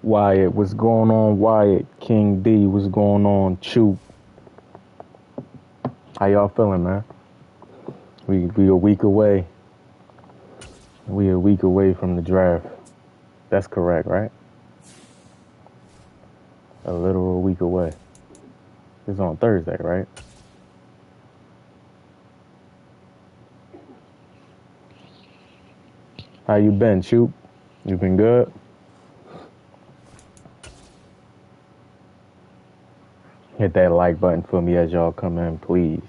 Wyatt, what's going on? Wyatt, King D, what's going on? Chew, how y'all feeling, man? We a week away. We a week away from the draft. That's correct, right? A literal week away. It's on Thursday, right? How you been, Chew? You been good? Hit that like button for me as y'all come in, please.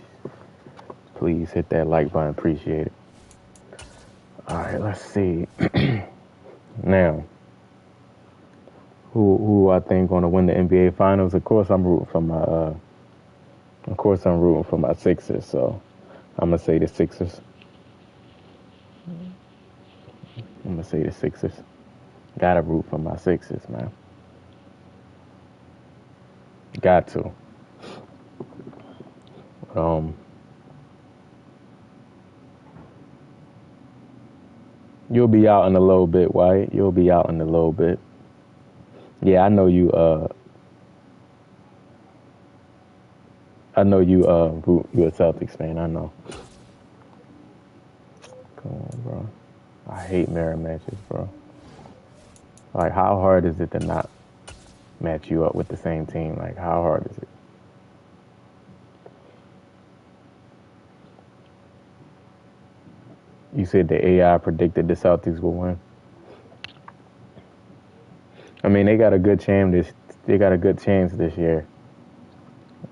Please hit that like button. Appreciate it. All right, let's see. Now, who I think gonna win the NBA Finals? Of course, I'm rooting for my Sixers. So I'm gonna say the Sixers. I'm gonna say the Sixers. Gotta root for my Sixers, man. Got to. Um, you'll be out in a little bit, Wyatt. You'll be out in a little bit. Yeah, I know you. I know you. You a Celtics fan. I know. Come on, bro. I hate mirror matches, bro. Like, how hard is it to not match you up with the same team? Like, how hard is it? You said the AI predicted the Celtics will win. I mean, they got a good chance this. They got a good chance this year.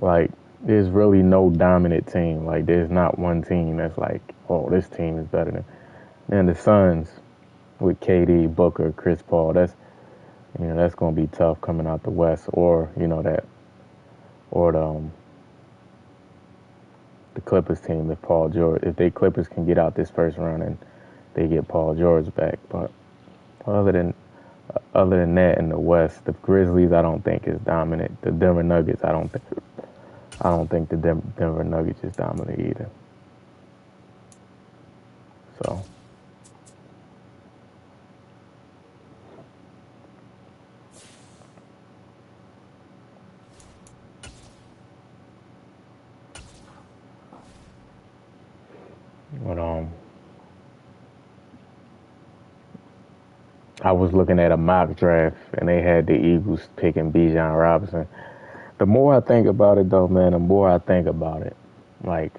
Like, there's really no dominant team. Like, there's not one team that's like, oh, this team is better than. And the Suns with KD, Booker, Chris Paul. That's gonna be tough coming out the West, or or the Clippers team if Paul George, if they Clippers can get out this first round and they get Paul George back. But other than that, in the West, the Grizzlies I don't think is dominant. The Denver Nuggets I don't think the Denver Nuggets is dominant either. So. But I was looking at a mock draft and they had the Eagles picking Bijan Robinson. The more I think about it, though, man, the more I think about it, like,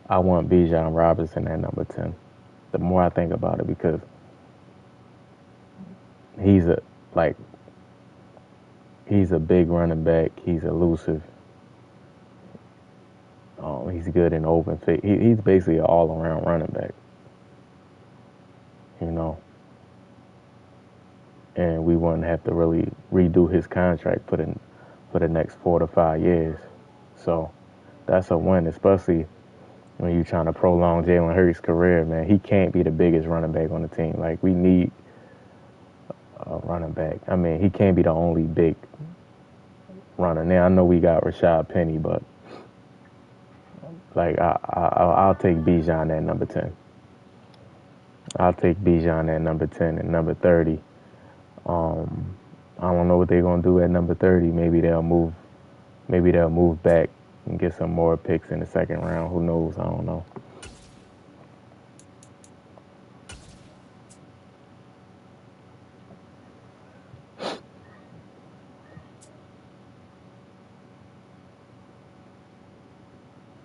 I want Bijan Robinson at number 10. The more I think about it, because he's a like he's a big running back. He's elusive. He's good in open fit. He's basically an all-around running back. You know, and we wouldn't have to really redo his contract for the next 4 to 5 years. So that's a win, especially when you're trying to prolong Jalen Hurts' career, man. He can't be the biggest running back on the team. Like, we need a running back. I mean, he can't be the only big runner. Now, I know we got Rashad Penny, but, like, I'll take Bijan at number 10. I'll take Bijan at number 10 and number 30. I don't know what they're going to do at number 30. Maybe they'll move back and get some more picks in the second round. Who knows? I don't know.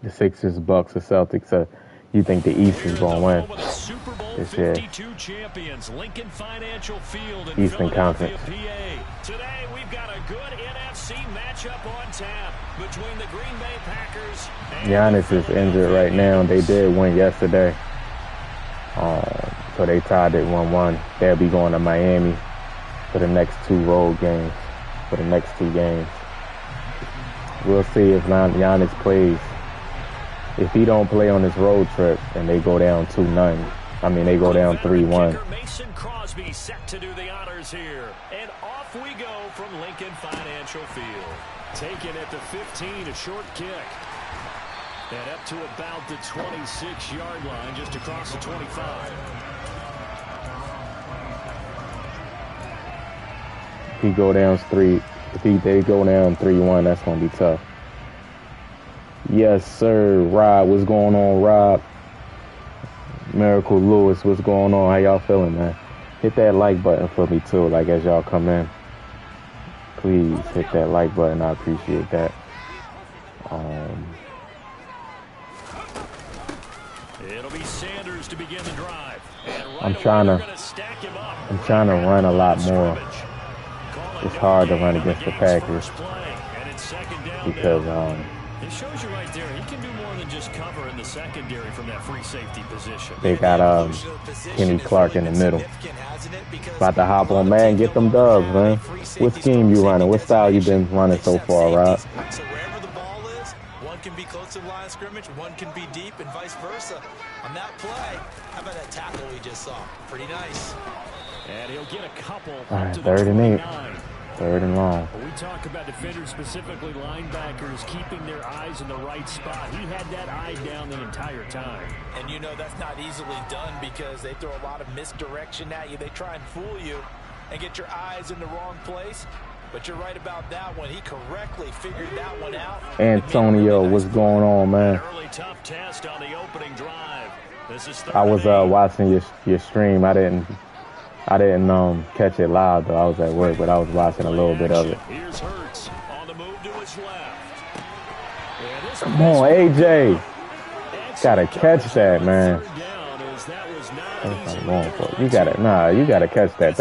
The Sixers, Bucks, or Celtics. You think the East is going to win this year? Champions, Lincoln Financial Field in Eastern Philadelphia, Conference. PA. Today we've got a good NFC matchup on tap between the Green Bay Packers and Giannis is injured right now. They did win yesterday. So they tied it 1-1. They'll be going to Miami for the next 2 road games, for the next 2 games. We'll see if Giannis plays. If he don't play on this road trip and they go down 2-0, I mean, they go down 3-1. Mason Crosby set to do the honors here. And off we go from Lincoln Financial Field. Taken at the 15, a short kick. And up to about the 26-yard line, just across the 25. he go down they go down 3-1, that's gonna be tough. Yes, sir. Rob, what's going on, Rob? Miracle Lewis, what's going on? How y'all feeling, man? Hit that like button for me too, like as y'all come in. Please hit that like button. I appreciate that. It'll be Sanders to begin the drive. I'm trying to run a lot more. It's hard to run against the Packers because it shows you right there. He can do more than just cover in the secondary from that free safety position. they got Kenny Clark in the middle. About to hop on, man. Get them dubs, man. What scheme you running? What style you been running so far, Rob? So wherever the ball is, one can be close to the line of scrimmage, one can be deep, and vice versa. On that play, how about that tackle we just saw? Pretty nice. And he'll get a couple. All right, 3rd and 8. 3rd and long. When we talk about defenders, specifically linebackers, keeping their eyes in the right spot. He had that eye down the entire time. And you know that's not easily done because they throw a lot of misdirection at you. They try and fool you and get your eyes in the wrong place. But you're right about that one. He correctly figured that one out. Antonio, what's going on, man? An early tough test on the opening drive. This is I was watching your stream. I didn't catch it live though. I was at work, but I was watching a little bit of it. Here's Hurts on the move to his left. Come on, AJ. Gotta catch that, man. That's what I'm going for. You gotta catch that.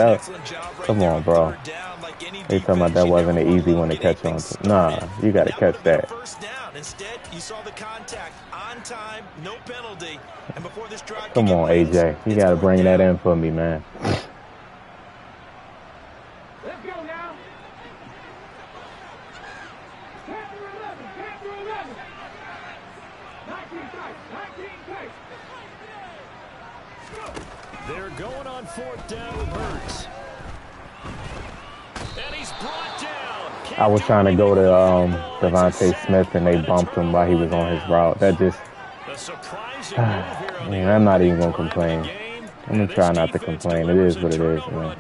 Come on, bro. They talking about that wasn't an easy one to catch on to. Nah, you gotta catch that. Instead, you saw the contact on time, no penalty. And before this drive, come on, AJ. You gotta bring that in for me, man. Let's go now. 10 through 11. 10 through 11. 19 tight. They're going on 4th down with Hurts. And he's brought down. I was trying to go to Devontae Smith, and they bumped him while he was on his route. That just, man, I'm not even gonna complain. I'm gonna try not to complain. It is what it is, man.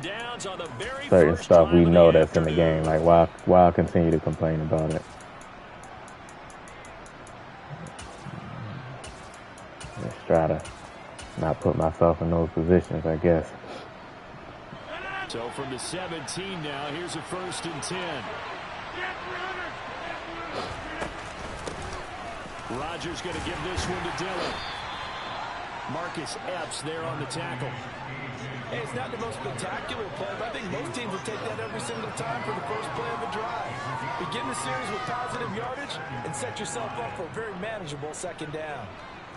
Certain stuff we know that's in the game. Like, why continue to complain about it? Just try to not put myself in those positions, I guess. So from the 17 now, here's a 1st and 10. Rodgers going to give this one to Dillon. Marcus Epps there on the tackle. Hey, it's not the most spectacular play, but I think most teams will take that every single time for the first play of a drive. Begin the series with positive yardage and set yourself up for a very manageable 2nd down.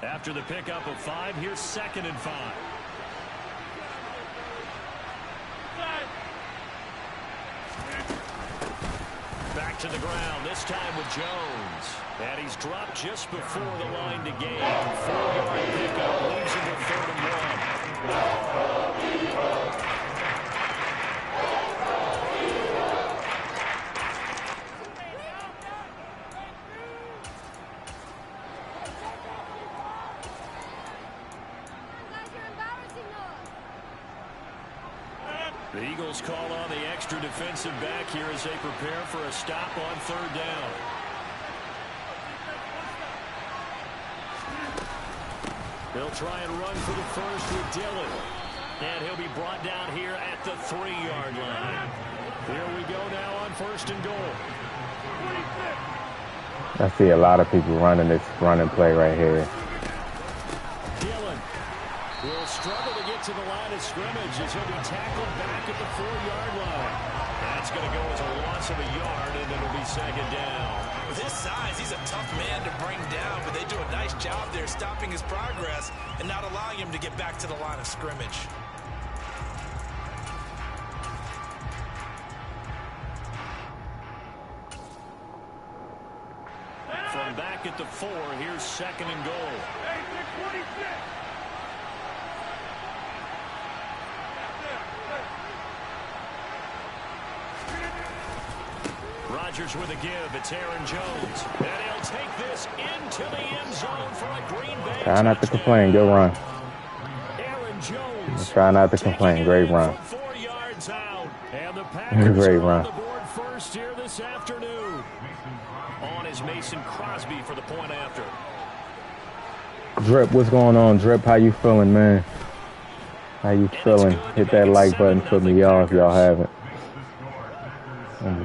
After the pickup of 5, here's 2nd and 5. Back to the ground, this time with Jones. And he's dropped just before the line to gain. 4-yard pickup leaves him with 3rd and 1. The Eagles call on the extra defensive back here as they prepare for a stop on 3rd down. They'll try and run for the first with Dillon. And he'll be brought down here at the 3-yard line. Here we go now on 1st and goal. I see a lot of people running this running play right here. Dillon will struggle to get to the line of scrimmage as he'll be tackled back at the 4-yard line. That's going to go as a loss of a yard, and it'll be 2nd down. With his size, he's a tough man to bring down, but they do a nice job there stopping his progress and not allowing him to get back to the line of scrimmage. From back at the 4, here's 2nd and goal. Rodgers with a give. It's Aaron Jones. And he'll take this into the end zone for a Green Bay. Try not to complain. Good run. Aaron Jones. Try not to complain. Great run. 4 yards out. And the Great run. The board first here this afternoon. On is Mason Crosby for the point after. Drip, what's going on, Drip? How you feeling, man? How you feeling? Hit that like button for me, y'all, if y'all haven't.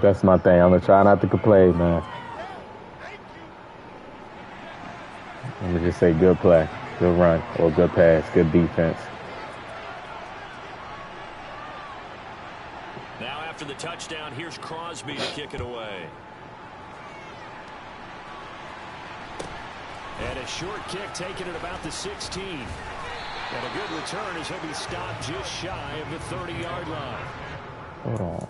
That's my thing. I'm gonna try not to complain, man. Let me just say good play, good run, or good pass, good defense. Now after the touchdown, here's Crosby to kick it away. And a short kick taken at about the 16. And a good return as he'll be stopped just shy of the 30-yard line. Hold on.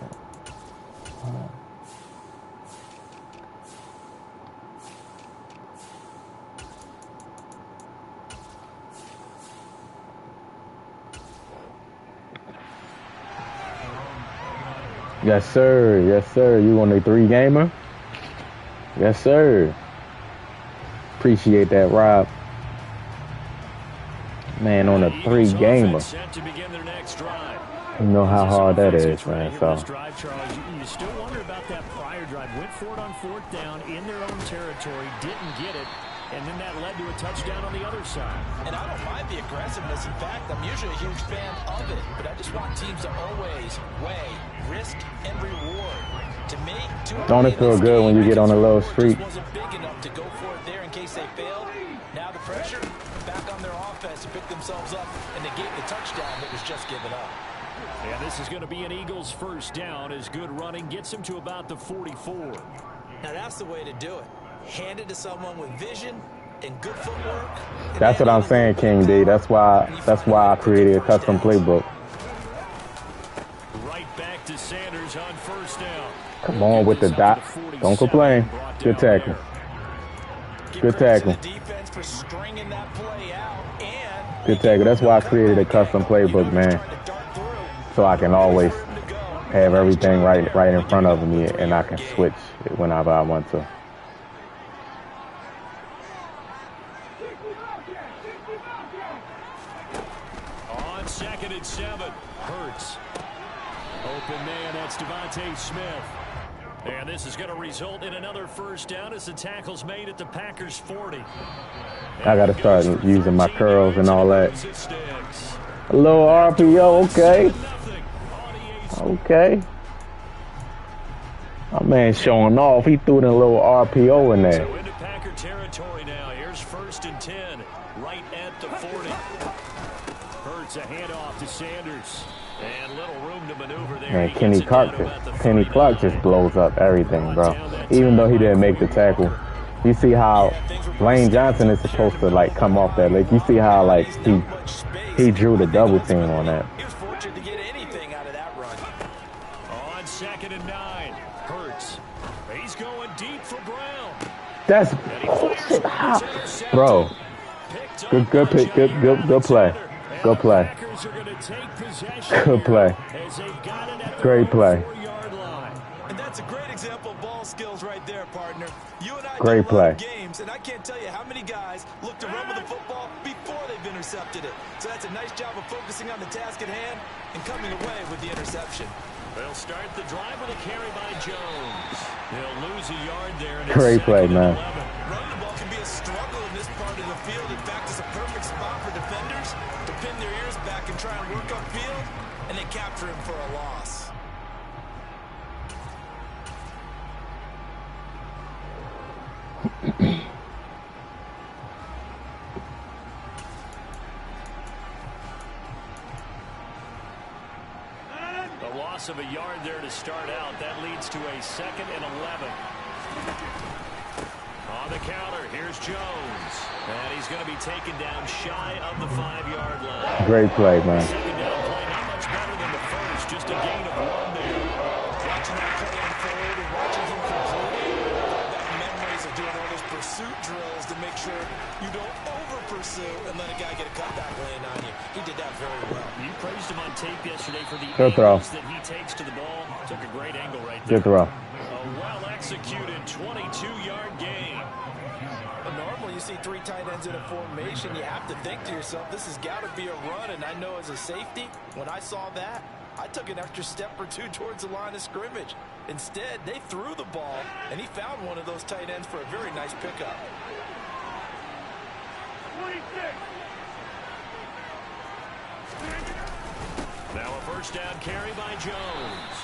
Yes, sir. Yes, sir. You on the 3-gamer? Yes, sir. Appreciate that, Rob. Man, on a 3-gamer. You know how hard that is, man. So. You still wonder about that prior drive. Went for it on 4th down in their own territory, didn't get it, and then that led to a touchdown on the other side. And I don't mind the aggressiveness. In fact, I'm usually a huge fan of it, but I just want teams to always weigh risk and reward. To me, don't it feel good when you get on a little streak? Wasn't big enough to go for it there in case they failed. Now the pressure back on their offense to pick themselves up and negate the touchdown that was just given up. And this is going to be an Eagles first down as good running gets him to about the 44. Now that's the way to do it. Hand it to someone with vision and good footwork. That's what I'm saying, King D. That's why I created a custom playbook. Right back to Sanders on first down. Come on with the dot. Don't complain. Good tackle. Good tackle. Good tackle. That's why I created a custom playbook, man. So I can always have everything right in front of me, and I can switch whenever I want to. On 2nd and 7, Hurts. Open man, that's Devontae Smith. And this is going to result in another first down as the tackle's made at the Packers 40. I got to start using my curls and all that. A little RPO, okay. Okay. My man showing off. He threw in a little RPO in there. So into Packer territory now. Here's 1st and 10, right at the 40. Hurts a handoff to Sanders. And little room to maneuver there. Man, Kenny Clark just blows up everything, bro. Even though he didn't make the tackle. You see how Lane Johnson is supposed to, like, come off that. Like, you see how, like, he drew the double team on that. He was fortunate to get anything out of that run. On 2nd and 9, Hurts. He's going deep for Brown. That's bro. Good pick. Good play. Good play. Good play. Great play. And that's a great example of ball skills right there, partner. You and I great play. Games, and I can't tell you how many guys look to run with the football before they've intercepted it. So that's a nice job of focusing on the task at hand and coming away with the interception. They'll start the drive with a carry by Jones. They'll lose a yard there. Great play, man. Running the ball can be a struggle in this part of the field. In fact, it's a perfect spot for defenders to pin their ears back and try and work upfield, and they capture him for a loss. A loss of a yard there to start out. That leads to a 2nd and 11. On the counter, here's Jones. And he's going to be taken down shy of the 5-yard line. Great play, man. Second down play, not much better than the first. Just a gain of 1 there. Watching that play unfold and watching him complete it, that memories of doing all those pursuit drills to make sure you don't over-pursue and let a guy get a cutback lane on you. He did that very well. You praised him on tape yesterday for the good throw that he takes to the ball. Took a great angle right there. Good throw. A well-executed 22-yard gain. Normally you see 3 tight ends in a formation, you have to think to yourself, this has got to be a run, and I know as a safety, when I saw that, I took an extra step or two towards the line of scrimmage. Instead, they threw the ball, and he found one of those tight ends for a very nice pickup. 26. Now a first down carry by Jones.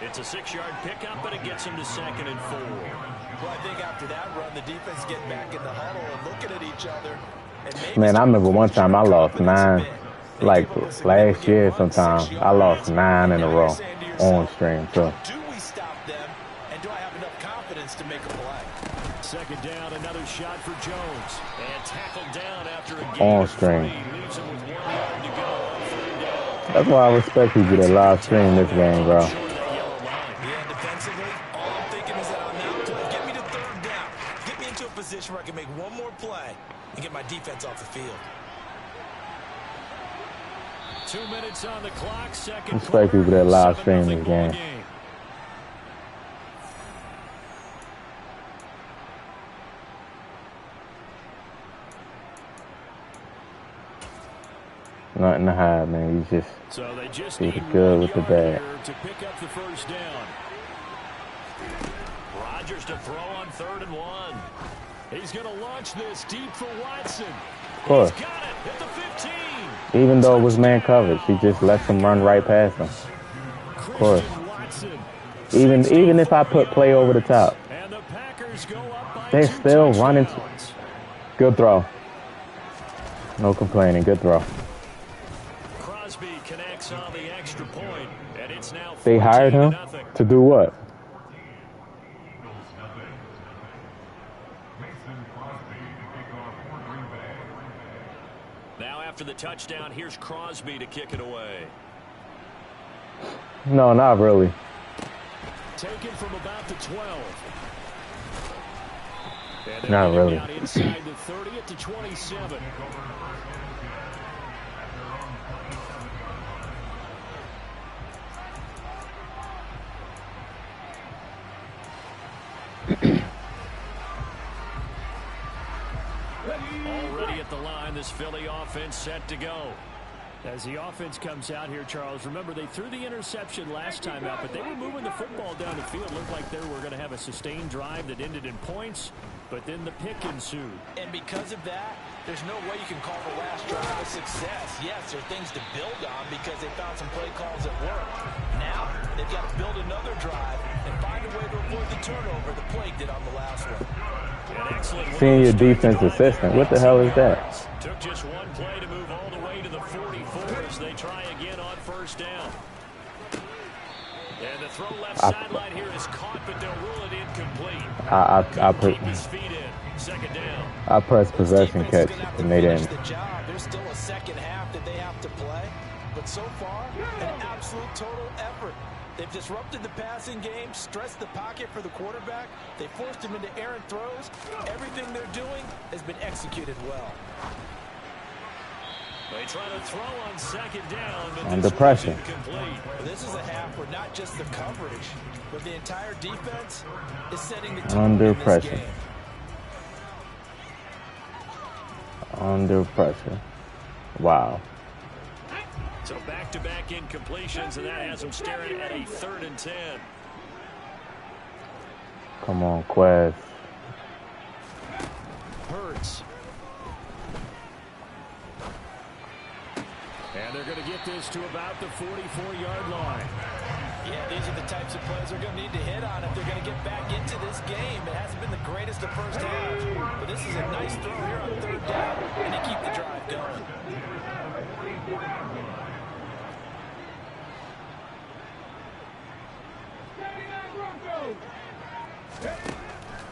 It's a 6-yard pickup, but it gets him to 2nd and 4. Well, I think after that run, the defense getting back in the huddle and looking at each other. Man, I remember one time I lost 9, like last year sometime, I lost 9 in a row on stream. So. Do we stop them, and do I have enough confidence to make a play? 2nd down, another shot for Jones. And tackled down after a gain On of 3. stream. Leaves him with 1 yard to go on 3rd down. That's why I respect people that live stream this game, bro. Yeah, defensively, all I'm thinking is that I'm now to get me to 3rd down. Get me into a position where I can make one more play and get my defense off the field. 2 minutes on the clock, second Respect people that live stream this game. Nothing to hide, man. You just so they just do need the good 1 with the yard bad. here to pick up the first down. Rodgers to throw on 3rd and 1. He's going to launch this deep for Watson. Of course. He's got it at the 15. Even though it was man coverage, he just lets him run right past him. Of course. Even if I put play over the top, And the Packers go up by they're 2 still running. touchdowns. Good throw. No complaining. Good throw. Crosby connects on the extra point, and it's now They hired him 14-0. to do what? Now after the touchdown, here's Crosby to kick it away. No, not really. Taken from about the 12. And Not they're really. out inside the 30 at the 27. Already at the line, this Philly offense set to go. As the offense comes out here, Charles, remember they threw the interception last time out, but they were moving the football down the field. Looked like they were going to have a sustained drive that ended in points, but then the pick ensued. And because of that, there's no way you can call the last drive a success. Yes, there are things to build on because they found some play calls that worked. Now, they've got to build another drive and find a way to avoid the turnover the play did on the last one. An excellent Senior defense assistant. What the hell is that? Took just one play to move all the way to the 44 as they try again on first down. And the throw left sideline here is caught, but they'll rule it incomplete. Keep his feet in. 2nd down. I pressed possession catch, and they didn't. There's still a second half that they have to play, but so far, an absolute total effort. They've disrupted the passing game, stressed the pocket for the quarterback. They forced him into errant throws. Everything they're doing has been executed well. They try to throw on 2nd down, but Under pressure. This is a half where not just the coverage, but the entire defense is setting the tone Under in this pressure. game. Under pressure. Wow. So back-to-back incompletions, and that has them staring at a 3rd and 10. Come on, Quez. Hurts. And they're going to get this to about the 44-yard line. Yeah, these are the types of plays they're going to need to hit on if they're going to get back into this game. It hasn't been the greatest of first halves, but this is a nice throw here on 3rd down, and they keep the drive going.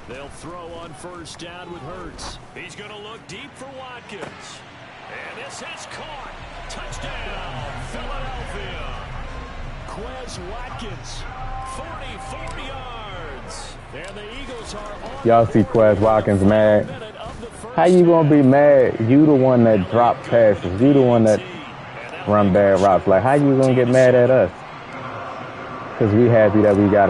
They'll throw on first down with Hurts. He's going to look deep for Watkins. And this is caught. Touchdown, Philadelphia. Quez Watkins, 44 yards. And the Eagles are on. Y'all see Quez Watkins mad? How you gonna be mad? You the one that dropped passes. You the one that run bad routes. Like, how you gonna get mad at us? Because we happy that we got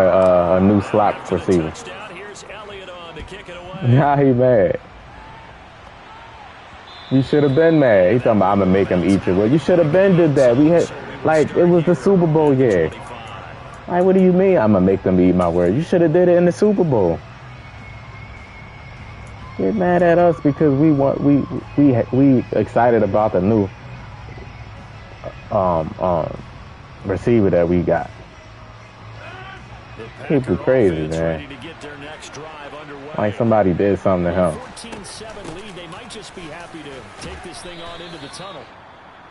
a new slot receiver. Here's Elliott on to kick it away. Now he mad. You should have been mad. He talking about I'm gonna make him eat you. Well, you should have been did that. We had like it was the Super Bowl year. Like, what do you mean I'm gonna make them eat my word? You should have did it in the Super Bowl. Get mad at us because we excited about the new receiver that we got. People crazy, man. Like somebody did something to him. 14-7 lead. They might just be happy to take this thing on into the tunnel.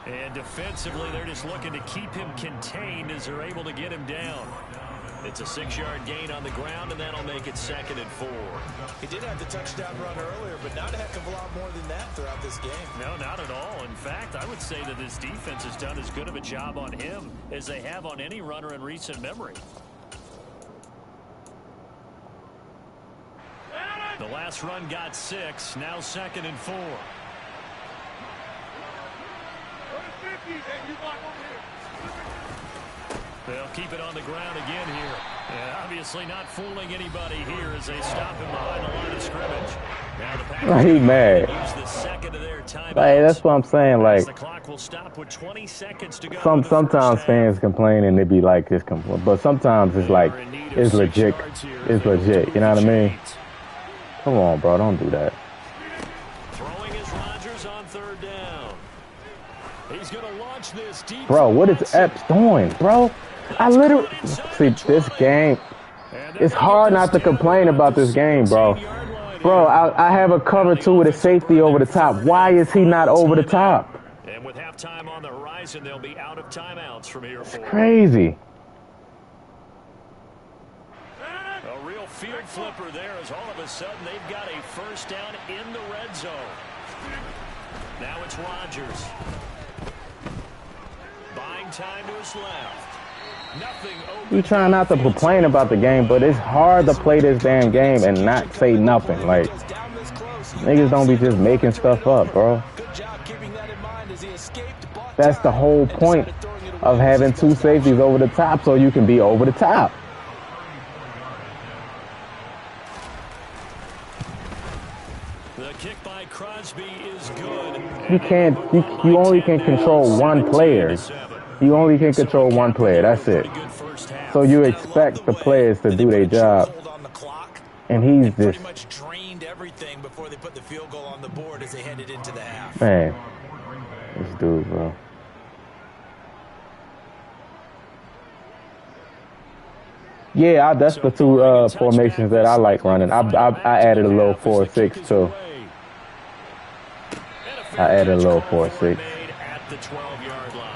And defensively, they're just looking to keep him contained as they're able to get him down. It's a 6-yard gain on the ground, and that'll make it 2nd and 4. He did have the touchdown run earlier, but not a heck of a lot more than that throughout this game. No, not at all. In fact, I would say that this defense has done as good of a job on him as they have on any runner in recent memory. The last run got 6, now 2nd and 4. They'll keep it on the ground again here. And obviously not fooling anybody here as they stop him behind the line of scrimmage. Now the Packers He mad. use the second of their timeouts. Hey, that's what I'm saying. Like The clock will stop with 20 seconds to go. sometimes fans complain and they be like this, but sometimes it's like it's legit. It's legit. You know what I mean? Come on, bro. Don't do that. Throwing is Rodgers on 3rd down. He's going to launch this deep. Bro, what is Epps doing, bro? I literally see this game. It's hard not to complain about this game, bro. Bro, I have a cover 2 with a safety over the top. Why is he not over the top? And with halftime on the horizon, they'll be out of timeouts from here forward. Crazy. A real field flipper there as all of a sudden they've got a first down in the red zone. Now it's Rodgers. Buying time to his left. Nothing open. We try not to complain about the game, but it's hard to play this damn game and not say nothing. Like, niggas don't be just making stuff up, bro. That's the whole point of having 2 safeties over the top so you can be over the top. The kick by Crosby is good. You can't. You only can control one player. You only can control one player. That's it. So you expect the players to do their job, and he's just much drained everything before they put the field goal on the board as they headed into the half. man. This dude, bro. Yeah, that's the 2 formations that I like running. I added a little 4-6 too. I added a little 4-6. At the 12-yard line.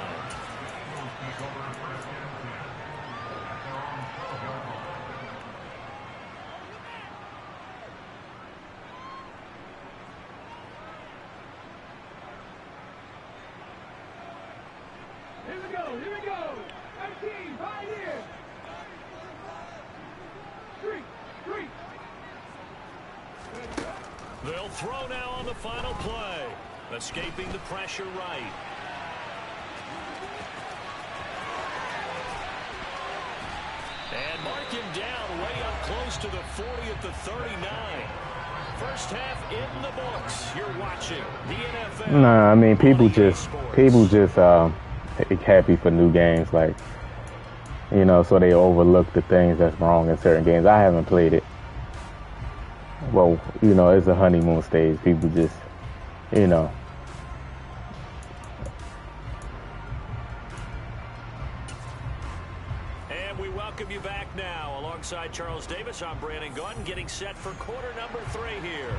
Here we go. 19, right here. 3. They'll throw now on the final play. Escaping the pressure right. And mark him down way up close to the 40 at the 39. First half in the books. You're watching the NFL. Nah, I mean people just happy for new games, like, you know, so they overlook the things that's wrong in certain games. I haven't played it. Well, you know, it's a honeymoon stage. People just, you know. And we welcome you back now. Alongside Charles Davis, I'm Brandon Gaudin, getting set for quarter number 3 here.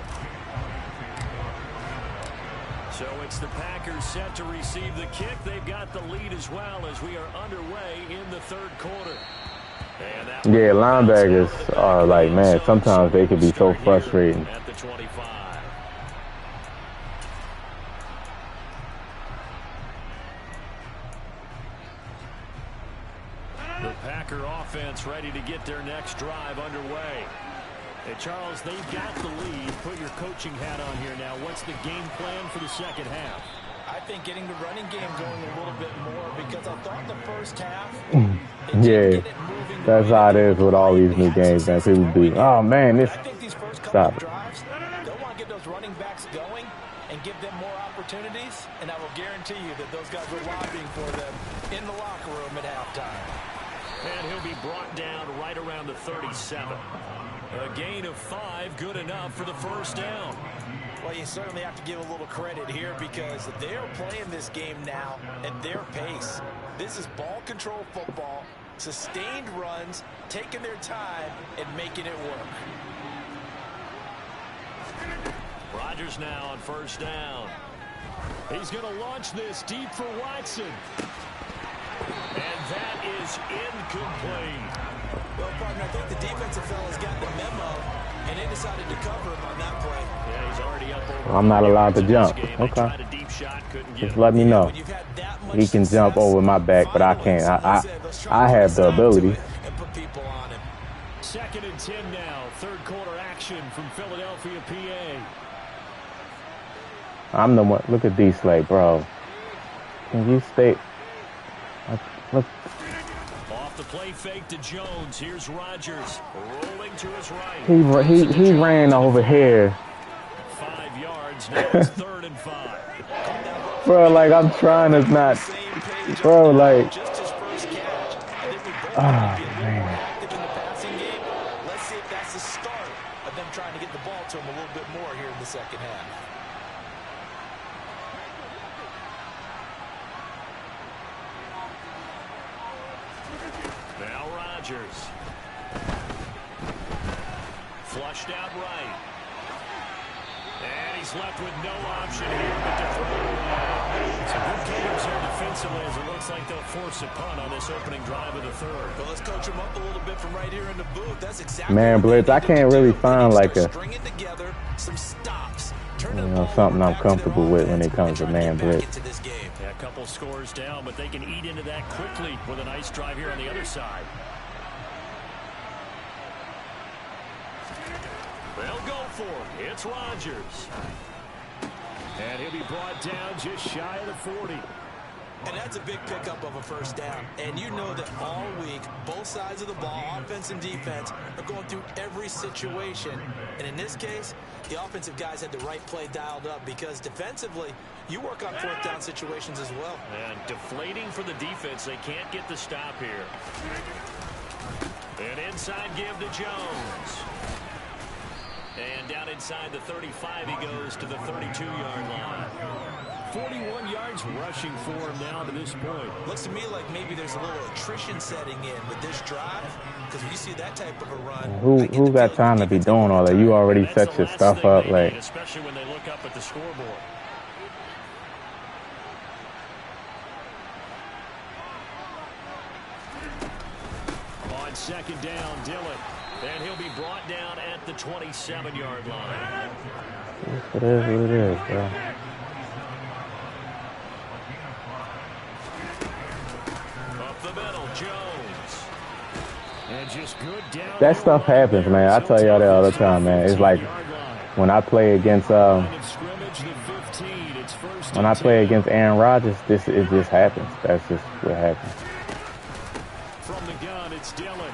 So it's the Packers set to receive the kick. They've got the lead as well as we are underway in the 3rd quarter. Yeah, linebackers are like, man, sometimes they can be so frustrating. At the 25. The Packer offense ready to get their next drive underway. Hey, Charles, they've got the lead. Put your coaching hat on here now. What's the game plan for the second half? I think getting the running game going a little bit more because I thought the first half. Yeah, that's how it is with all these new games, man. People be, oh man, this. I think these first couple Stop of it. drives, they'll want to get those running backs going and give them more opportunities opportunities, and I will guarantee you that those guys were lobbying for them in the locker room at halftime. And he'll be brought down right around the 37. A gain of 5, good enough for the first down. Well, you certainly have to give a little credit here because they're playing this game now at their pace. This is ball control football, sustained runs, taking their time, and making it work. Rodgers now on first down. He's going to launch this deep for Watson. And that is incomplete. Well, partner, I think the defensive fellas got the memo, and they decided to cover him on that play. Yeah, he's already up over. I'm not allowed to jump. Okay. Just let me know. He can jump over my back, but I can't. I have the ability. Second and 10 now. Third quarter action from Philadelphia, PA. I'm the one. Look at D-Slay, bro. Can you stay? Look. Off the play fake to Jones. Here's Rodgers rolling to his right. He ran over here. 5 yards. Now it's 3rd and 5. Bro, like I'm trying to not. Bro, like. Oh man. Let's see if that's the start of them trying to get the ball to him a little bit more here in the second half. Now Rodgers. Flushed out right. And he's left with no option here but to throw it away. Some good games here defensively as it looks like they'll force a punt on this opening drive of the third. Well, let's coach him up a little bit from right here in the booth. That's exactly Man, Blitz, I can't really find like a, some stops. Something I'm comfortable with when it comes to man blitz. Yeah, a couple scores down, but they can eat into that quickly with a nice drive here on the other side. They'll go for it. It's Rodgers. And he'll be brought down just shy of the 40. And that's a big pickup of a first down. And you know that all week, both sides of the ball, offense and defense, are going through every situation. And in this case, the offensive guys had the right play dialed up because defensively, you work on 4th down situations as well. And deflating for the defense. They can't get the stop here. An inside give to Jones. And down inside the 35, he goes to the 32-yard line. 41 yards rushing for him now to this point. Looks to me like maybe there's a little attrition setting in with this drive, because when you see that type of a run, who got time to be doing all that? You already set your stuff up, like. Especially when they look up at the scoreboard. On second down, Dillon. And he'll be brought down at the 27-yard line. It is what it is, bro. Up the middle, Jones. And just good down. That stuff happens, man. I tell y'all that all the time, man. It's like when I play against Aaron Rodgers, it just happens. That's just what happens. From the gun, it's Dillon.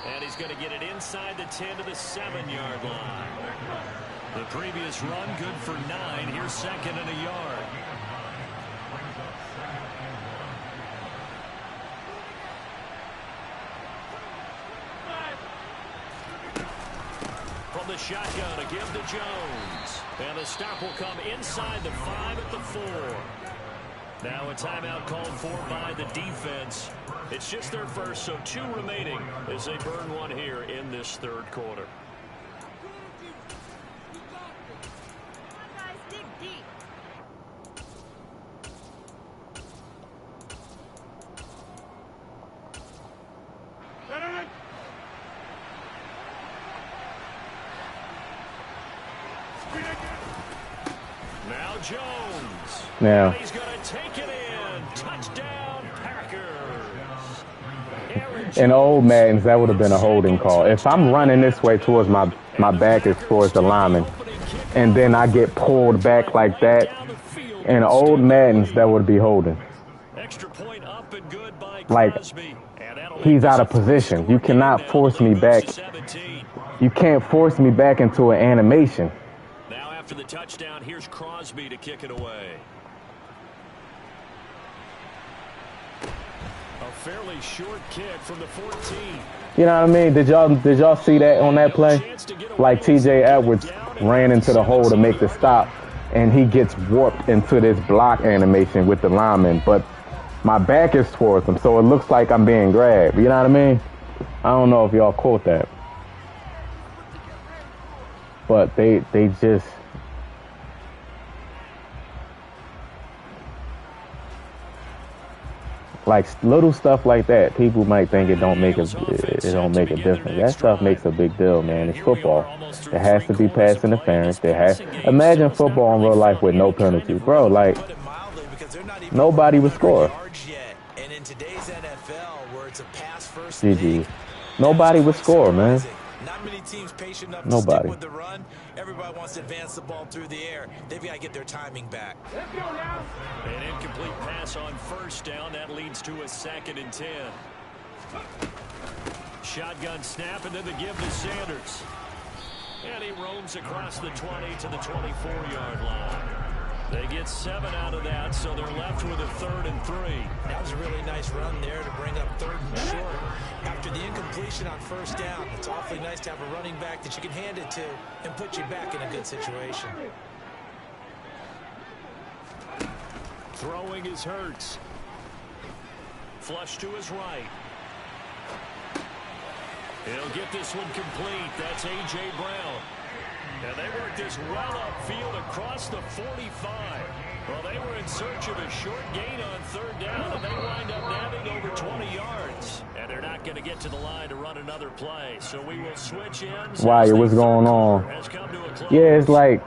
And he's going to get it inside the 10 to the 7-yard line. The previous run good for 9. Here's 2nd and a yard. From the shotgun, a give to Jones. And the stop will come inside the 5 at the 4. Now a timeout called for by the defense. It's just their first, so 2 remaining as they burn one here in this third quarter. Now Jones. Now he's going to take it in. Touchdown, Packers. in old Maddens, that would have been a holding call. If I'm running this way towards my back is towards the lineman, and then I get pulled back like that, in old Maddens, that would be holding. Extra point up and good by Like, Crosby. he's out of position. You cannot force me back. You can't force me back into an animation. after the touchdown. Here's Crosby to kick it away. A fairly short kick from the 14. You know what I mean? Did y'all see that on that play? Like T.J. Edwards ran into the hole to make the stop, and he gets warped into this block animation with the lineman, but my back is towards him, so it looks like I'm being grabbed. You know what I mean? I don't know if y'all caught that. But they just... like little stuff like that, people might think it don't make a difference. That stuff makes a big deal, man. It's football. There has to be pass interference. Imagine football in real life with no penalties, bro. Like nobody would score. And in today's NFL, where it's a pass first GG. Nobody would score, man. Not many teams patient enough to Nobody. stick with the run. Everybody wants to advance the ball through the air. They've got to get their timing back. An incomplete pass on first down. That leads to a 2nd and 10. Shotgun snap and then the give to Sanders. And he roams across the 20 to the 24-yard line. They get 7 out of that, so they're left with a 3rd and 3. That was a really nice run there to bring up 3rd and short. After the incompletion on first down, it's awfully nice to have a running back that you can hand it to and put you back in a good situation. Throwing is Hurts. Flush to his right. He'll get this one complete. That's A.J. Brown. And they worked this well upfield across the 45. Well, they were in search of a short gain on 3rd down, and they wind up nabbing over 20 yards. And they're not going to get to the line to run another play. So we will switch ends. Why? What's going on? Yeah, it's like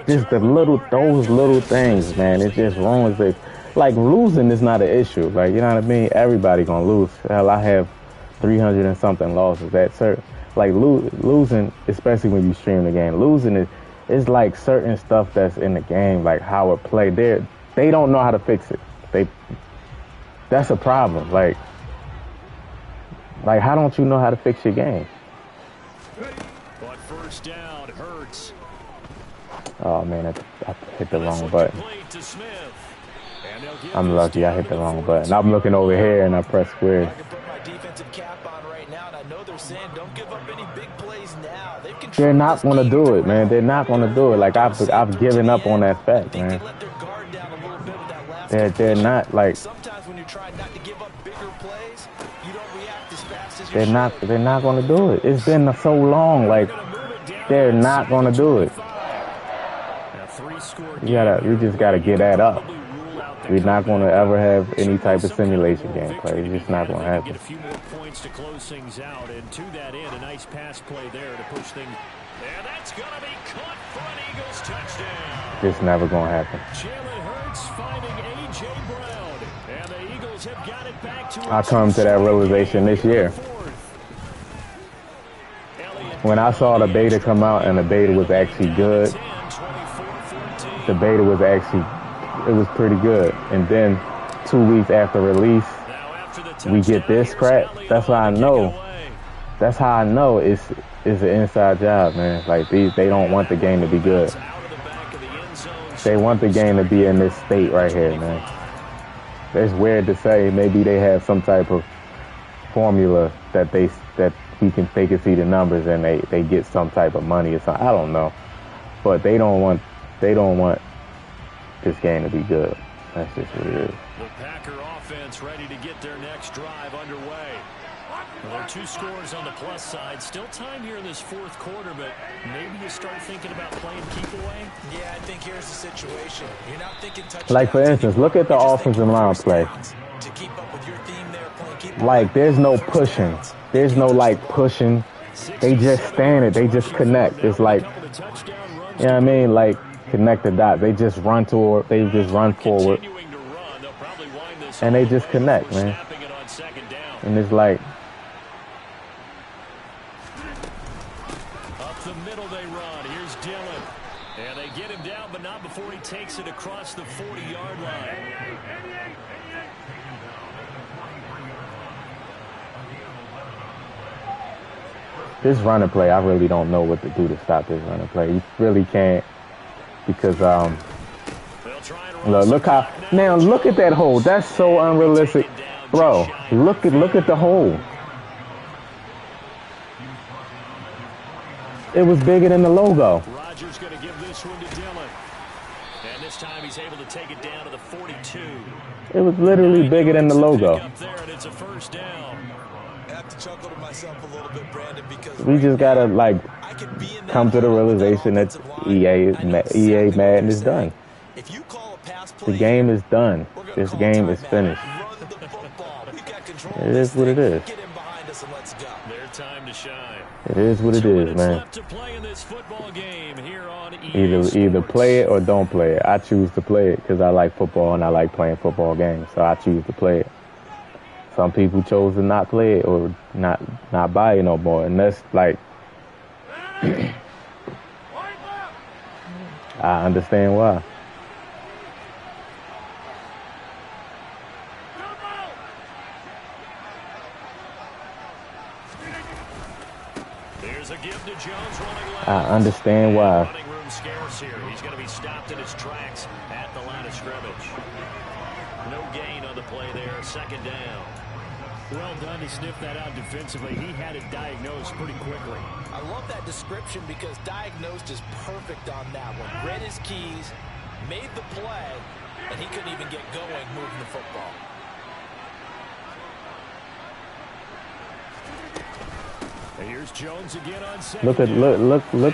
just those little things, man. It just ruins it. Like losing is not an issue. Like, you know what I mean? Everybody gonna lose. Hell, I have 300 and something losses. That's certain. Like losing, especially when you stream the game, losing is like certain stuff that's in the game, like how it played. They don't know how to fix it. That's a problem. Like how don't you know how to fix your game? But first down, Hurts. Oh man, I hit the wrong button. I'm lucky I hit the wrong button. I'm looking over here and I press square. They're not going to do it, man. They're not going to do it. Like, I've given up on that fact, man. They're not, like... Sometimes when you try not to give up bigger plays, you don't react as fast as you should. They're not going to do it. It's been so long. Like, they're not going to do it. We just got to get that up. We're not going to ever have any type of simulation gameplay. It's just not going to happen. Get a few more points to close things out, and to that end, a nice pass play there to push things. And that's going to be caught for an Eagles touchdown. It's never going to happen. Jalen Hurts finding A.J. Brown, and the Eagles have got it back to. I come to that realization this year. When I saw the beta come out and the beta was actually good, the beta was actually. It was pretty good. And then 2 weeks after release, we get this crap. That's how I know. That's how I know it's an inside job, man. Like they don't want the game to be good. They want the game to be in this state right here, man. It's weird to say. Maybe they have some type of formula that they can see the numbers and they get some type of money or something. I don't know. But they don't want this game to be good. That's just what it is. The Packer offense ready to get their next drive underway. Well, there are 2 scores on the plus side. Still time here in this 4th quarter, but maybe you start thinking about playing keep away. Yeah, I think here's the situation. You're not thinking touchdowns. Like, for instance, look at the offensive line play. To keep up with your theme there, playing keep like, there's no pushing. There's no, like, pushing. They just stand it. They just connect. It's like, you know what I mean? Like, connect the dots. They just run forward, and they just connect, man. And it's like, up the middle they run. Here's Dillon, and they get him down, but not before he takes it across the 40-yard line. this running play, I really don't know what to do to stop this running play. You really can't. because They'll try and run some look how clock now look at that hole. That's so unrealistic, Taken down bro. just shy of Look at the hole. It was bigger than the logo. Rodgers going to give this one to Dillon. And this time he's able to take it down to the 42. It was literally bigger than the logo. Up there, and it's a first down. I have to chuckle to myself a little bit, Brandon, because We just gotta like I could be in that come to the huddle with realization that offensive line. EA is I know exactly EA what Madden you're is done. saying. If you call a pass The play, game is done. we're gonna This call game is timeout. finished. Run the football. We've got control It of this is what it thing. is. Get him behind us and let's go. Their time to shine. It is what it 2 is, minutes man. left to play in this football game here on EA Either Sports. play it or don't play it. I choose to play it because I like football and I like playing football games. So I choose to play it. Some people chose to not play it or not buy it no more, and that's like I understand why. There's a give to Jones running left. I understand why. Running room scarce here. He's going to be stopped in his tracks at the line of scrimmage. No gain on the play there. Second down. Well done to sniff that out defensively. He had it diagnosed pretty quickly. I love that description because diagnosed is perfect on that one. Read his keys, made the play, and he couldn't even get going moving the football. And here's Jones again on second. Look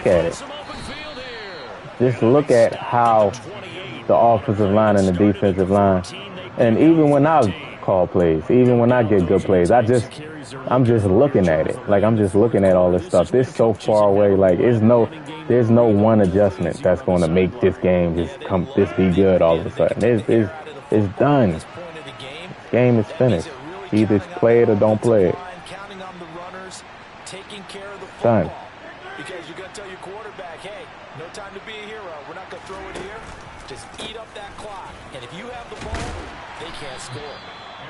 at it. Some open field here. Just look at how the offensive line and the defensive line, and even when I call plays, even when I get good plays, I'm just looking at it. Like I'm just looking at all this stuff. This so far away. Like there's no one adjustment that's going to make this game just be good all of a sudden. It's done. This game is finished. Either play it or don't play it. Counting on the runners, taking care of the Done. football. Because you got to tell your quarterback, hey, no time to be a hero. We're not going to throw it here. Just eat up that clock. And if you have the ball, they can't score.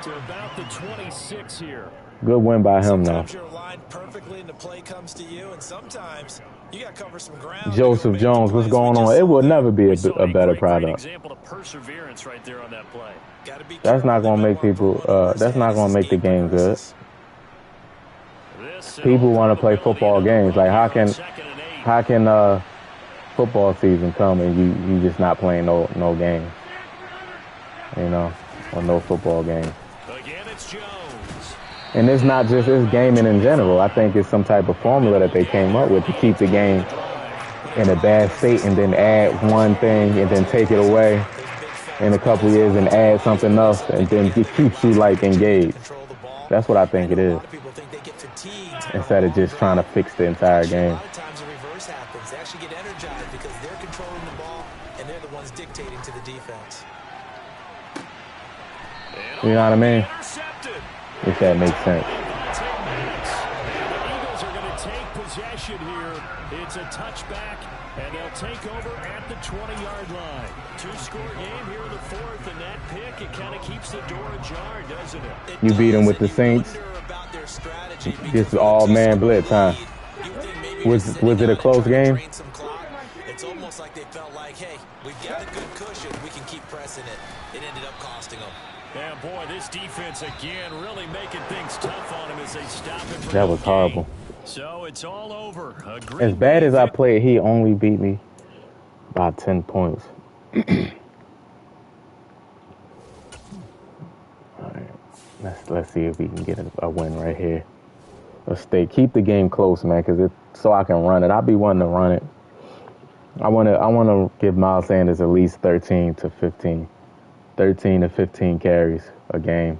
To about the 26 here. Good win by him now. Sometimes you're aligned perfectly and the play comes to you, and sometimes you got to cover some ground. Joseph Jones, what's going on? It will never be a better Great product. example of perseverance right there on that play. That's not gonna make people. That's not gonna make the game good. People want to play football games. Like how can football season come and you just not playing no games? You know, or no football games. Again, it's Jones. And it's not just it's gaming in general. I think it's some type of formula that they came up with to keep the game in a bad state and then add one thing and then take it away in a couple of years and add something else and then it keeps you like engaged. That's what I think it is. Instead of just trying to fix the entire game. A lot of times the reverse happens. They actually get energized because they're controlling the ball and they're the ones dictating to the defense. You know what I mean? If that makes sense. The Eagles are going to take possession here. It's a touchback, and they'll take over at the 20-yard line. Two-score game here in the fourth, and that pick, it kind of keeps the door ajar, doesn't it? You beat them with the Saints. This is all man blitz, huh? Was it a close game? It's almost like they felt like, hey, we've got a good cushion. We can keep pressing it. It ended up costing them. And boy, this defense again really making things tough on him as they stop him. That was horrible. So it's all over. As bad as I played, he only beat me by 10 points. All right, let's see if we can get a win right here. Let's keep the game close, man, because so I can run it. I'll be wanting to run it. I want to give Miles Sanders at least 13 to 15 carries a game.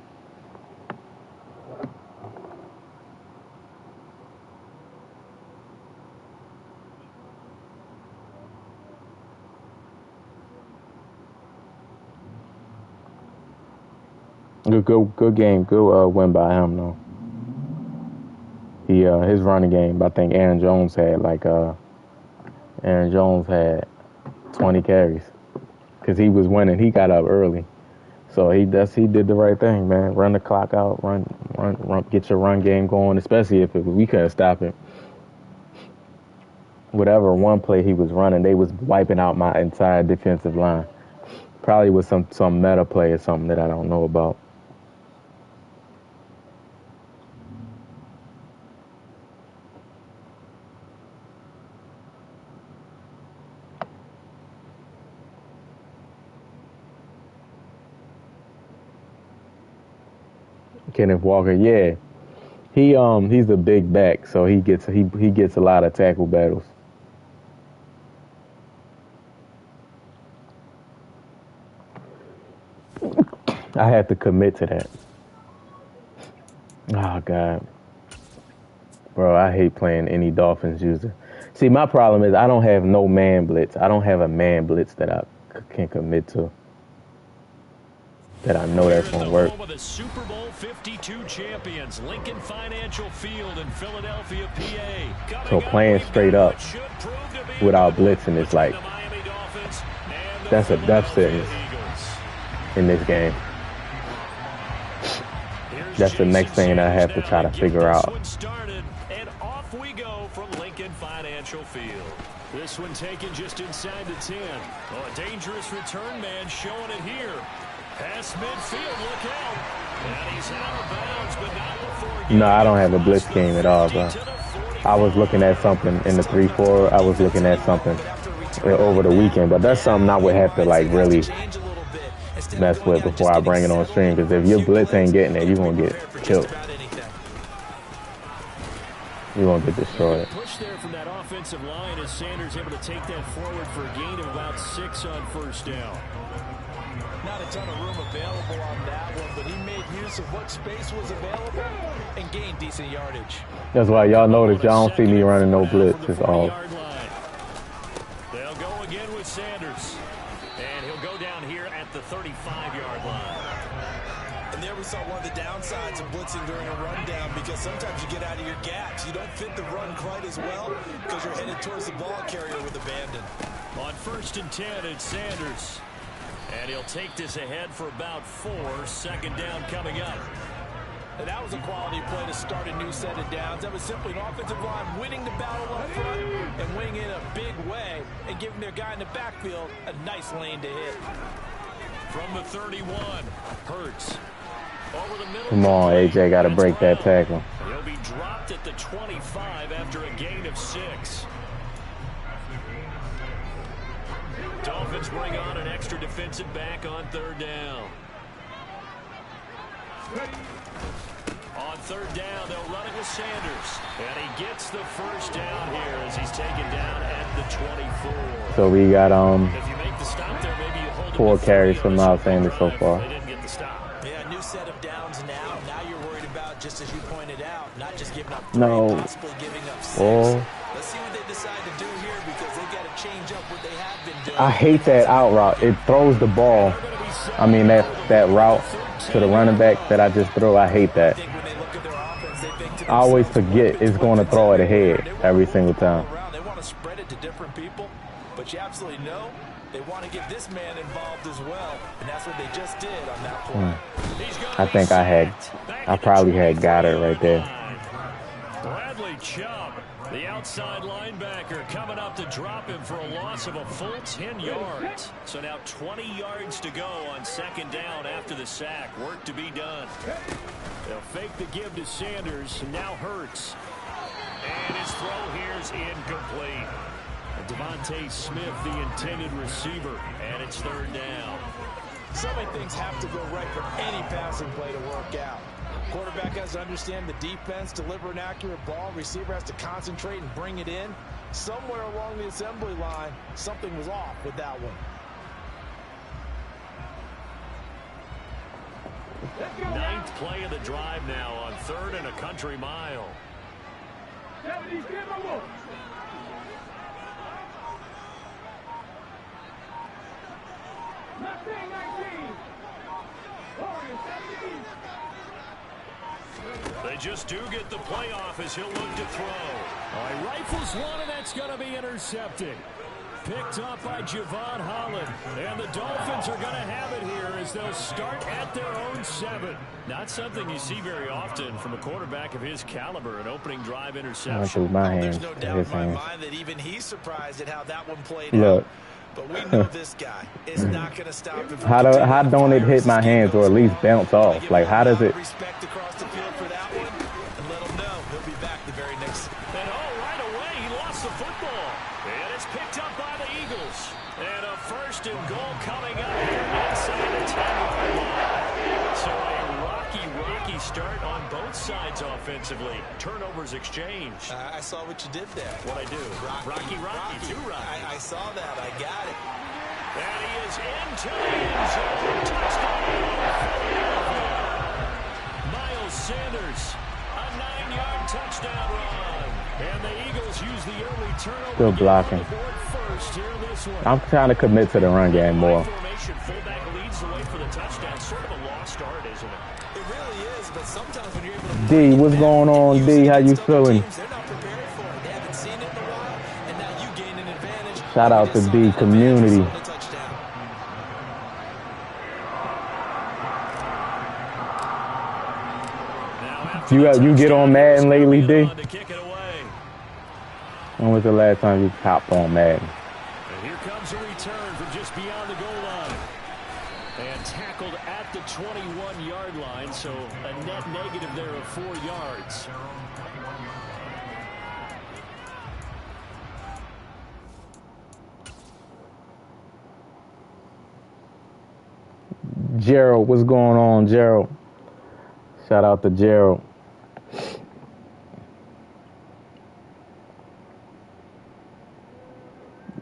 Good game. Good win by him, though. His running game, I think Aaron Jones had 20 carries because he was winning. He got up early, so he did the right thing, man. Run the clock out, run, get your run game going, especially if we couldn't stop it. whatever one play he was running, they was wiping out my entire defensive line. Probably was some meta play or something that I don't know about. Kenneth Walker, yeah. He's a big back, so he gets a lot of tackle battles. I have to commit to that. Oh God, bro, I hate playing any Dolphins user. See, my problem is I don't have no man blitz. I don't have a man blitz that I can commit to. That I know that's gonna work. The Super Bowl 52 champions, Lincoln Financial Field in Philadelphia, PA. So playing straight up without blitzing is like that's a death sentence in this game. That's the next thing that I have to try to figure out. And off we go from Lincoln Financial Field. This one taken just inside the 10. Oh, a dangerous return man showing it here. Pass midfield, look out. And he's out of bounds, but not before. No, I don't have a blitz game at all, bro. I was looking at something in the 3-4. I was looking at something over the weekend, but that's something I would have to like really mess with before I bring it on stream. Because if your blitz ain't getting it, you're gonna get killed. You're gonna get destroyed. Push there from that offensive line as Sanders able to take that forward for a gain of about 6 on first down. Not a ton of room available on that one, but he made use of what space was available and gained decent yardage. That's why y'all notice y'all don't see me running no blitz. It's all. They'll go again with Sanders. And he'll go down here at the 35-yard line. And there we saw one of the downsides of blitzing during a rundown, because sometimes you get out of your gaps. You don't fit the run quite as well because you're headed towards the ball carrier with abandon. On 1st and 10, it's Sanders. And he'll take this ahead for about 4. Second down coming up. And that was a quality play to start a new set of downs. That was simply an offensive line winning the battle up front and winning in a big way and giving their guy in the backfield a nice lane to hit. From the 31, Hurts. Over the middle. Come on, AJ, got to break that tackle. He'll be dropped at the 25 after a gain of 6. Dolphins bring on an extra defensive back on 3rd down. On 3rd down, they'll run it with Sanders. And he gets the first down here as he's taken down at the 24. So we got If you make the stop there, maybe you hold 4 carries from Miles Sanders so far. They didn't get the stop. Yeah, new set of downs now. Now you're worried about, just as you pointed out, not just giving up 3, possibly giving up 6. Let's see what they decide to do here, because they've got to change up what they have been doing. I hate that out route. It throws the ball. I mean, that route to the running back that I just threw, I hate that. I always forget it's going to throw it ahead every single time. They want to spread it to different people, but you absolutely know they want to get this man involved as well, and that's what they just did on that play. I think I probably had got it right there. Bradley Chubb, the outside linebacker, coming up to drop him for a loss of a full 10 yards. So now 20 yards to go on 2nd down after the sack. Work to be done. They'll fake the give to Sanders. Now Hurts. And his throw here is incomplete. Devontae Smith, the intended receiver, and it's 3rd down. So many things have to go right for any passing play to work out. Quarterback has to understand the defense, deliver an accurate ball. Receiver has to concentrate and bring it in. Somewhere along the assembly line, something was off with that one. 9th play of the drive now on 3rd and a country mile. They just do get the playoff as he'll look to throw. All right, rifles one, and that's going to be intercepted. picked up by Javon Holland. And the Dolphins are going to have it here as they'll start at their own 7. Not something you see very often from a quarterback of his caliber, an opening drive interception. There's no doubt in my mind that even he's surprised at how that one played out. But we know this guy is not going to stop. How don't it hit my hands or at least bounce off? Like, how does it? Respect across the field for that one, and let him know he'll be back the very next. And right away, he lost the football. And it's picked up by the Eagles. And a 1st and goal coming up inside the 10-yard line. So a rocky start on both sides offensively. Turnovers exchanged. I saw what you did there. What'd I do? Rocky. Too rocky. I saw that. I got it. And he is into the end zone. Touchdown. Miles Sanders, a 9-yard touchdown run. And the Eagles use the early turnover. Still blocking. I'm trying to commit to the run game more. Fullback leads the way for the touchdown. Sort of a lost art, isn't it? It really is, but sometimes when you're able to D, what's going on, D? How you feeling? they're not prepared for it. They haven't seen it in a while, and now you gain an advantage. Shout out to D community. You get on Madden lately, D? When was the last time you hopped on Madden? And here comes a return from just beyond the goal line. And tackled at the 21-yard line, so a net negative there of 4 yards. Gerald, what's going on, Gerald? Shout out to Gerald.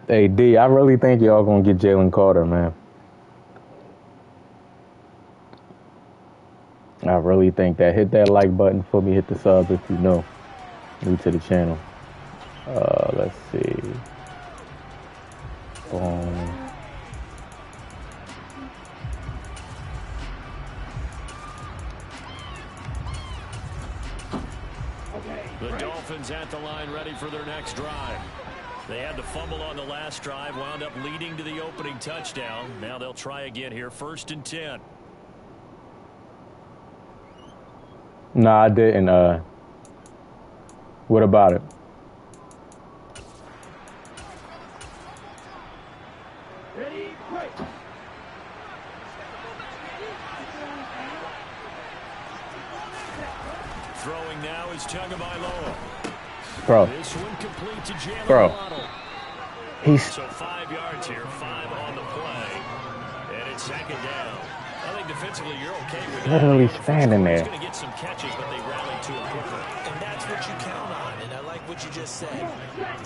Hey, D, I really think y'all gonna get Jalen Carter, man. I really think that. Hit that like button for me. Hit the sub if you know. New to the channel. Let's see. Boom. The Dolphins at the line ready for their next drive. They had the fumble on the last drive, wound up leading to the opening touchdown. Now they'll try again here, 1st and 10. No, I didn't. What about it? Ready, break. Throwing now is Tagovailoa. Bro. This one complete to Jalen Bro. Waddle. He's So 5 yards here, 5 on the play. And it's 2nd down. I think defensively you're okay with that. literally standing there. He's going to get some catches, but they rallied to it quickly. And that's what you count on, and I like what you just said.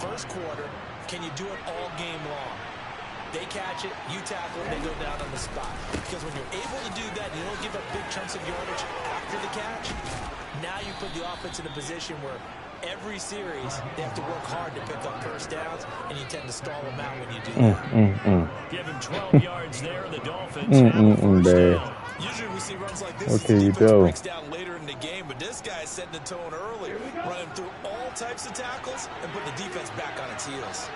1st quarter, can you do it all game long? They catch it, you tackle it, they go down on the spot. Because when you're able to do that, and you don't give up big chunks of yardage after the catch, now you put the offense in a position where every series they have to work hard to pick up 1st downs, and you tend to stall them out when you do that. Give him 12 yards there, the Dolphins have a 1st down. Usually we see runs like this What as can the you defense do? breaks down later in the game, but this guy is setting the tone earlier, running through all types of tackles and putting the defense back on its heels.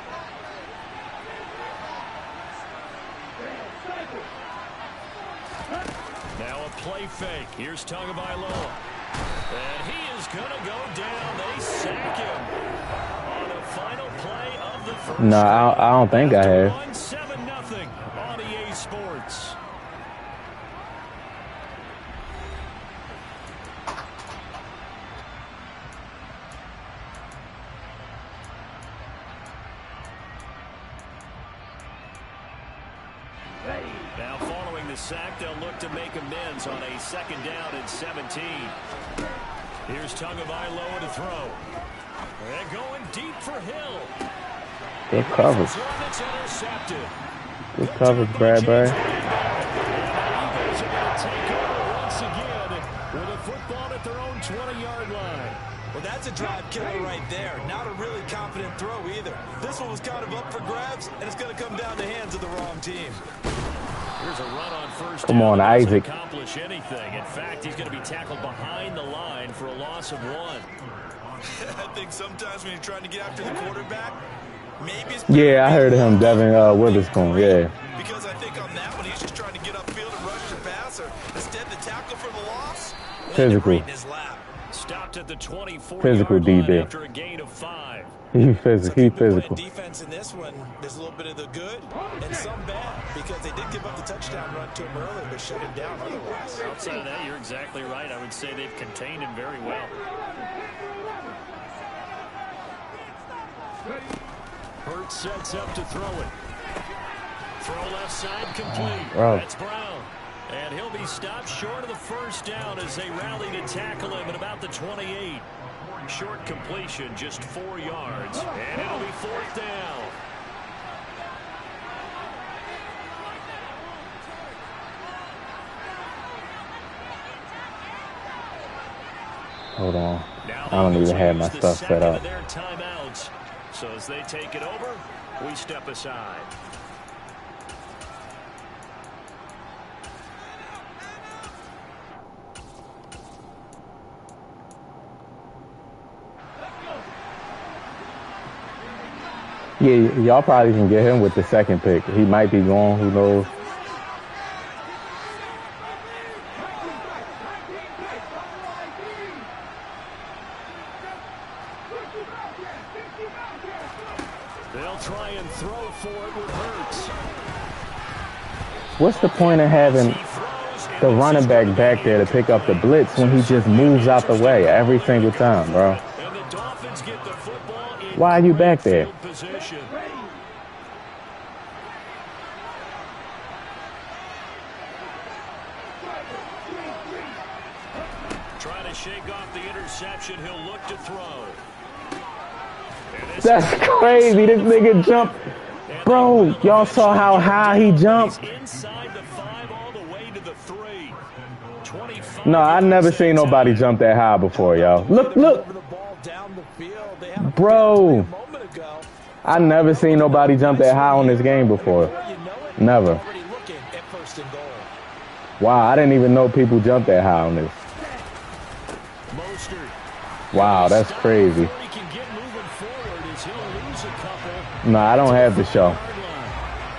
Now a play fake. Here's Tagovailoa. And he is going to go down. They sack him on the final play of the 1st. No, I don't think I have. 7-0 on EA Sports. Now following the sack, they'll look to make amends on a 2nd down and 17. Here's Tagovailoa to throw. And going deep for Hill. Good coverage. It's intercepted. Good coverage, Bradbury. The Eagles are going to take over once again with a football at their own 20-yard line. Well, that's a drive killer right there. Not a really confident throw either. This one was kind of up for grabs, and it's going to come down the hands of the wrong team. Here's a run on 1st Come down. on, Isaac. Doesn't accomplish anything. In fact, he's going to be tackled behind the line for a loss of 1. I think sometimes when you're trying to get after the quarterback, Maybe it's Yeah, I heard of him, Devin Witherspoon. Yeah. because I think on that one he's just trying to get upfield and rush the passer. Instead, the tackle for the loss landed Physical. right in his lap. Stopped at the 24-yard Physical line DB. after a gain of 5. He So physical. He physical. defense in this one, there's a little bit of the good and some bad because they did give up the touchdown run to him earlier, but shut him down otherwise. Outside of that, you're exactly right. I would say they've contained him very well. Hurts sets up to throw it. Throw left side complete. Wow. That's Brown. And he'll be stopped short of the first down as they rally to tackle him at about the 28. Short completion, just 4 yards. And it'll be 4th down. Hold on. Now I don't Eagles even have use my the stuff set second up. of their timeouts. So as they take it over, we step aside. Yeah, y'all probably can get him with the second pick. He might be gone. Who knows? They'll try and throw for it with Hurts. What's the point of having the running back there to pick up the blitz when he just moves out the way every single time, bro? And the Dolphins get the football in Why are you back there? field position. Trying to shake off the interception. He'll look to throw. And this That's crazy. This nigga jumped. Bro, y'all saw how high he jumped? He's inside the 5 all the way to the 3. 25 No, I never seen nobody jump that high before, y'all. Look, look. The ball down the field. They had a Bro. a moment ago. I never seen nobody jump that high on this game before. You know it, Never. already looking at 1st and goal. Wow, I didn't even know people jumped that high on this. Mostert. Wow, that's crazy. Before he can get moving forward as he'll lose a couple. No, I don't have the show.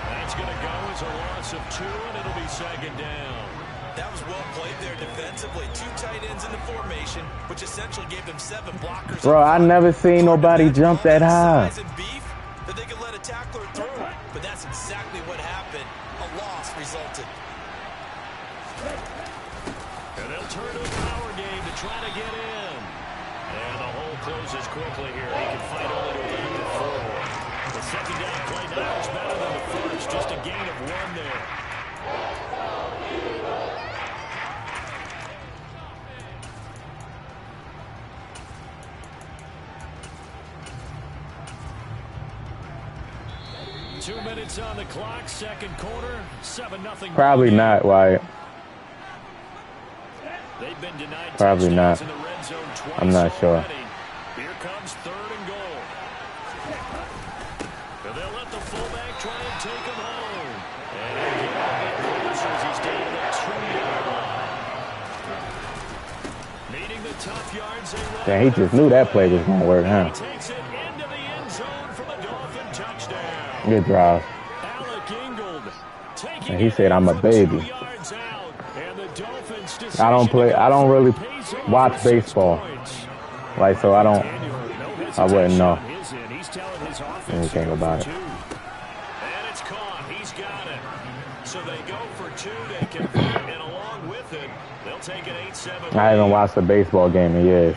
That's going to go as a loss of 2, and it'll be 2nd down. That was well played there defensively. 2 tight ends in the formation, which essentially gave them 7 blockers. Bro, I never seen nobody jump that high. Size and beef that they could let a tackler through. But that's exactly what happened. A loss resulted. And they'll turn to a power game to try to get in. And the hole closes quickly here. He can fight only to get to 4. The 2nd down play not much better than the first. Just a gain of 1 there. Two minutes on the clock, 2nd quarter, 7-0. Probably not, Wyatt. They've been denied Probably not. touchdowns in the red zone twice I'm not sure. already. Here comes 3rd and goal. And they'll let the fullback try and take him home. And he'll get a bit closer as he's down to the 2-yard line. Needing the tough yards. Damn, he just knew that play was gonna work, huh? He takes it into the end zone for the Dolphin touchdown. Good drive. Alec Ingold taking And he said, "I'm a it baby." 2 yards out. And the Dolphins I don't play. I don't really watch baseball, like, so I don't. I wouldn't know anything about it. And it's caught. He's got it. So they go for 2. They convert, and along with it, they'll take an 8-7. I haven't watched a baseball game in years.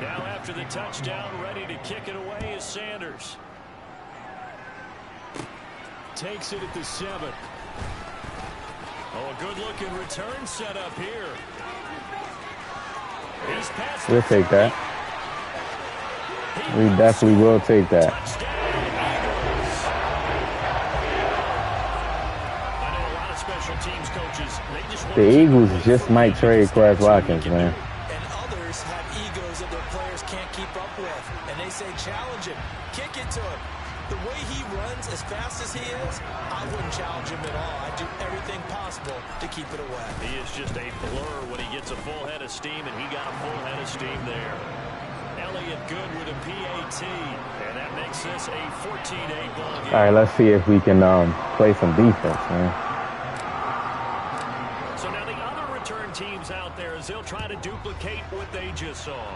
Now after the touchdown, ready to kick it away is Sanders. Takes it at the 7. Oh, a good-looking return set up here. He's passed. We'll take that. We definitely will take that. Touchdown, Eagles. I know a lot of special teams coaches, they just want The to Eagles just might trade Quez Watkins, man. And others have egos that their players can't keep up with. And they say, challenge him. Kick it to him. The way he runs as fast as he is, I wouldn't challenge him at all. I'd do everything possible to keep it away. He is just a blur when he gets a full head of steam, and he got a full head of steam there. Elliott good with a PAT, and that makes makes this a 14-8 ball game. All right, let's see if we can play some defense, man. So now the other return teams out there as they'll try to duplicate what they just saw.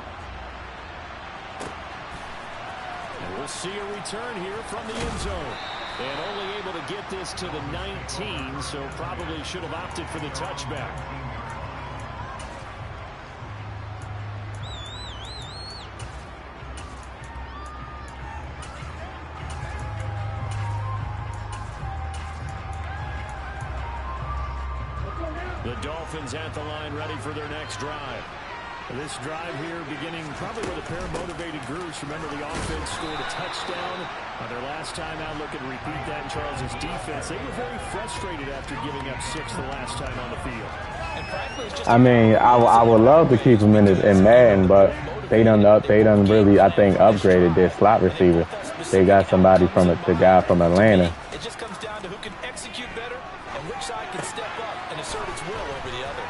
And we'll see a return here from the end zone. And only able to get this to the 19, so probably should have opted for the touchback. The Dolphins at the line ready for their next drive. This drive here beginning probably with a pair of motivated groups. Remember, the offense scored a touchdown on their last time out. Look and repeat that in Charles's defense. They were very frustrated after giving up 6 the last time on the field. I mean, I would love to keep them in Madden, but they done really, I think, upgraded their slot receiver. They got somebody the guy from Atlanta. It just comes down to who can execute better and which side can step up and assert its will over the other.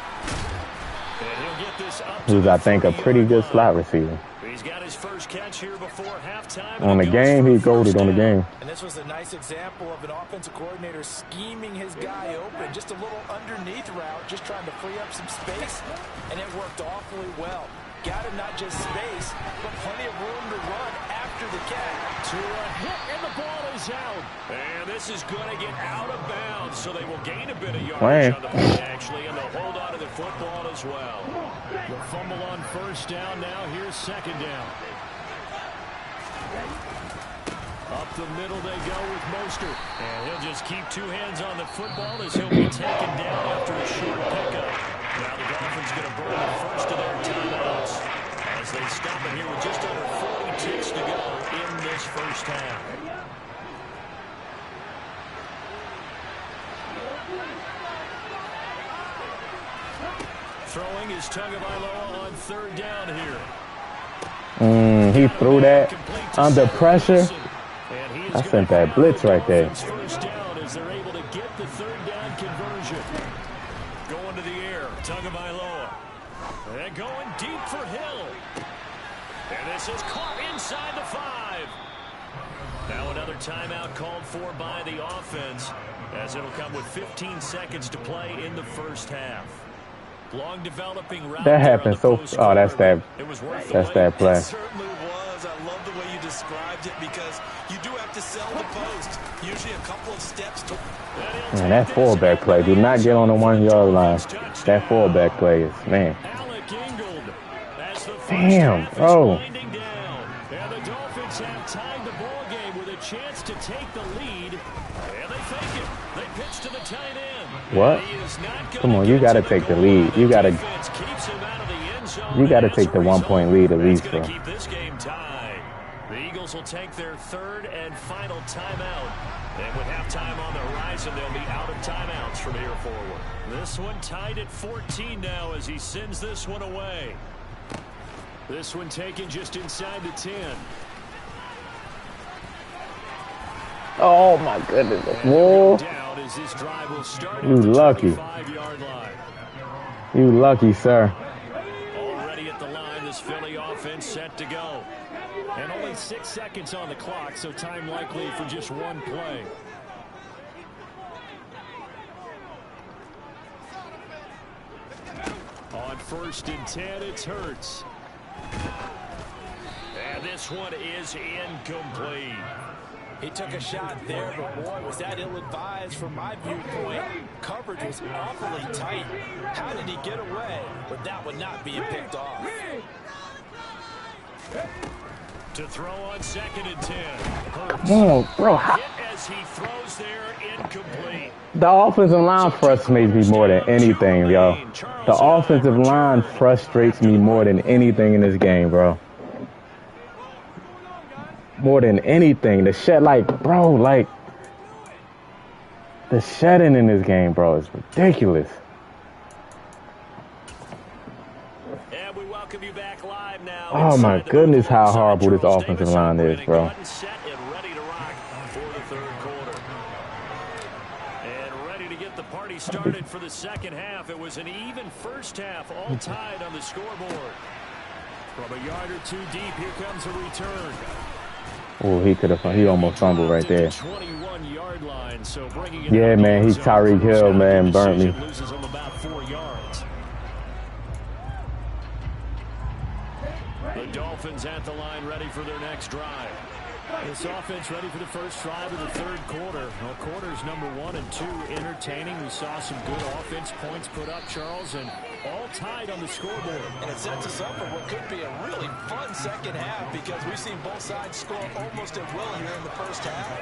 And he'll get this up Who's, I think, a pretty good slot receiver. He's got his first catch here before halftime. On the game, he goated on the game. And this was a nice example of an offensive coordinator scheming his guy open. Just a little underneath route, just trying to free up some space, and it worked awfully well. Got him not just space, but plenty of room to run after the catch. To a hit, and the ball is out. And this is going to get out of bounds, so they will gain a bit of yardage on the play, actually, and they'll hold on to the football as well. The fumble on first down now. Here's second down. Up the middle they go with Mostert. And he'll just keep 2 hands on the football as he'll be taken down after a short pickup. Now the Dolphins going to burn the first of their timeouts as they stop it here with just under 40 ticks to go in this first half. Throwing is Tagovailoa on third down here. He threw that under pressure. I sent that blitz right there. First down as they're able to get the third down conversion. Going to the air, Tagovailoa. And going deep for Hill. And this is caught inside the 5. Now another timeout called for by the offense as it'll come with 15 seconds to play in the first half. Long developing route. That happened so. Oh, that's that. That's that play. It certainly was. I love the way you described it because you do have to sell the post. Usually a couple of steps to. Man, that fullback play. Do not get on the 1 yard line. That fullback play is, man. Damn, bro. And the Dolphins have tied the ball game with a chance to take the lead. And they fake it. They pitch to the tight end. What? Come on, you got to take the lead. You got to take the 1 point lead at least, bro. Keep this game tied. The Eagles will take their third and final timeout. And with halftime on the horizon, they'll be out of timeouts from here forward. This one tied at 14 now as he sends this one away. This one taken just inside the 10. Oh my goodness. Whoa. You lucky. You lucky, sir. Already at the line, this Philly offense set to go. And only 6 seconds on the clock, so time likely for just one play. On 1st and 10, it's Hurts. And this one is incomplete. He took a shot there, but boy, was that ill-advised from my viewpoint. Coverage was awfully tight. How did he get away with that one not being picked off? To throw on 2nd and 10. Hurts. Oh, bro. As he throws there, incomplete. The offensive line frustrates me more than anything, yo. The offensive line frustrates me more than anything in this game, bro. More than anything. The shedding in this game, bro, is ridiculous. And we welcome you back live now. Oh my goodness, how horrible this offensive line is, bro. Set and ready to rock for the third quarter. And ready to get the party started for the second half. It was an even first half, all tied on the scoreboard. From a yard or two deep, here comes a return. Oh, he almost fumbled right there. 21-yard line, so bringing it Yeah, out man, he's Tyreek Hill, man, burnt me. loses him about 4 yards. The Dolphins at the line, ready for their next drive. This offense ready for the first drive of the third quarter. Well, quarters number 1 and 2 entertaining. We saw some good offense points put up, Charles, and all tied on the scoreboard. And it sets us up for what could be a really fun second half because we've seen both sides score almost at will here in the first half.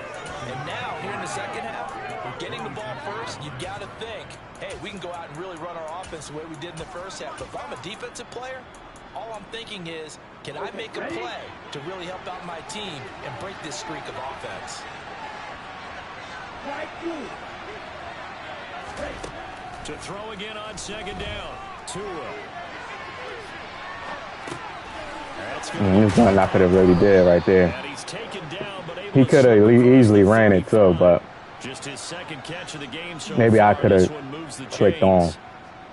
And now, here in the second half, we're getting the ball first. You've got to think, hey, we can go out and really run our offense the way we did in the first half. But if I'm a defensive player, all I'm thinking is, can I make a play to really help out my team and break this streak of offense? To throw again on second down. Tua. He's going to could have really did right there. And he's taken down, but He could have easily ran it too, but just his second catch of the game. So maybe I could this have one moves the clicked chains. on.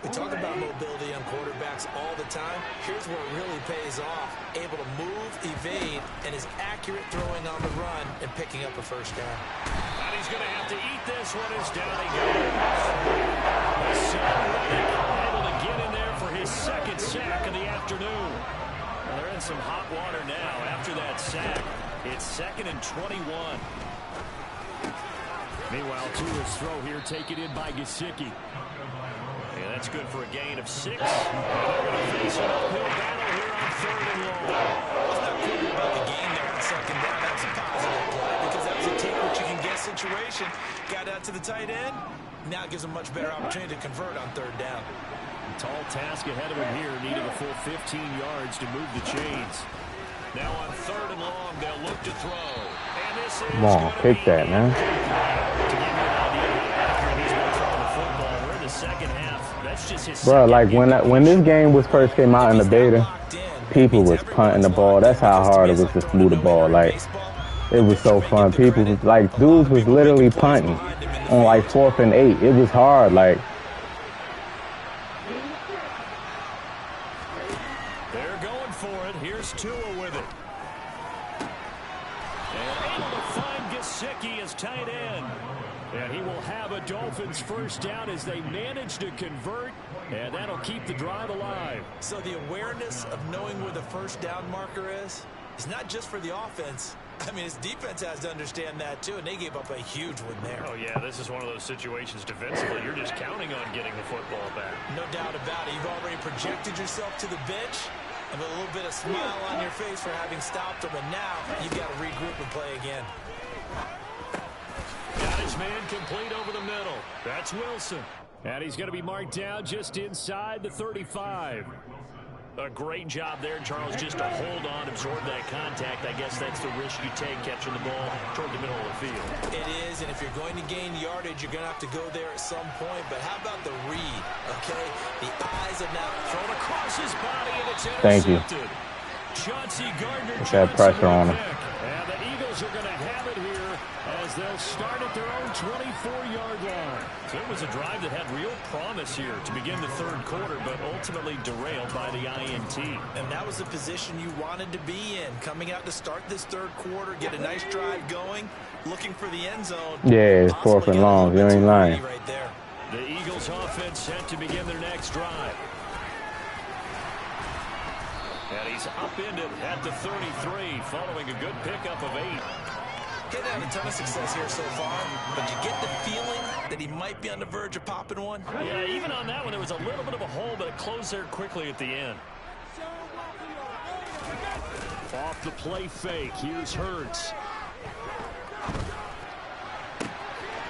We talk about mobility on quarterbacks all the time. Here's where it really pays off. Able to move, evade, and is accurate throwing on the run and picking up a first down. And he's going to have to eat this one as down he goes. Sam Reddick able to get in there for his second sack of the afternoon. Well, they're in some hot water now. After that sack, it's 2nd and 21. Meanwhile, Tua's throw here taken in by Gesicki. Yeah, that's good for a gain of 6. And they're going to face an uphill battle here on 3rd and long. It's not clear about the game there on second down. That's a positive play because that was a take what you can get situation. Got out to the tight end. Now gives him much better opportunity to convert on 3rd down. Tall task ahead of him here, needing a full 15 yards to move the chains. Now on 3rd and long, they'll look to throw. And this is Come on, pick that, man. to give you an idea after he's been throwing the football. We're in the second half. That's just his Bro, second like game. when this game was first came out in the beta, people was punting the ball. That's how hard it was to move the ball. Like, it was so fun. People was like, dudes was literally punting on like 4th and 8. It was hard. Like, They're going for it. Here's Tua with it. And able to find Gesicki as tight end. And he will have a Dolphins first down as they manage to convert. And that'll keep the drive alive. So the awareness of knowing where the first down marker is not just for the offense. I mean, his defense has to understand that, too, and they gave up a huge one there. Oh, yeah, this is one of those situations defensively. You're just counting on getting the football back. No doubt about it. You've already projected yourself to the bench and with a little bit of smile on your face for having stopped them, and now you've got to regroup and play again. Got his man complete over the middle. That's Wilson. And he's going to be marked down just inside the 35. A great job there, Charles, just to hold on, absorb that contact. I guess that's the risk you take catching the ball toward the middle of the field. It is, and if you're going to gain yardage, you're going to have to go there at some point. But how about the read, okay? The eyes of now. Thrown across his body, and it's intercepted. Thank you. Chauncey Gardner Put that pressure on him. And the Eagles are going to have it here as they'll start at their own 24-yard line. So it was a drive that had real promise here to begin the third quarter, but ultimately derailed by the INT. And that was the position you wanted to be in. Coming out to start this third quarter, get a nice drive going, looking for the end zone. yeah, it's 4th and long. You ain't lying. Right there. The Eagles offense set to begin their next drive. And he's upended at the 33 following a good pickup of 8. He's had a ton of success here so far, but you get the feeling that he might be on the verge of popping one. Yeah, even on that one, there was a little bit of a hole, but it closed there quickly at the end. Off the play fake, here's Hurts.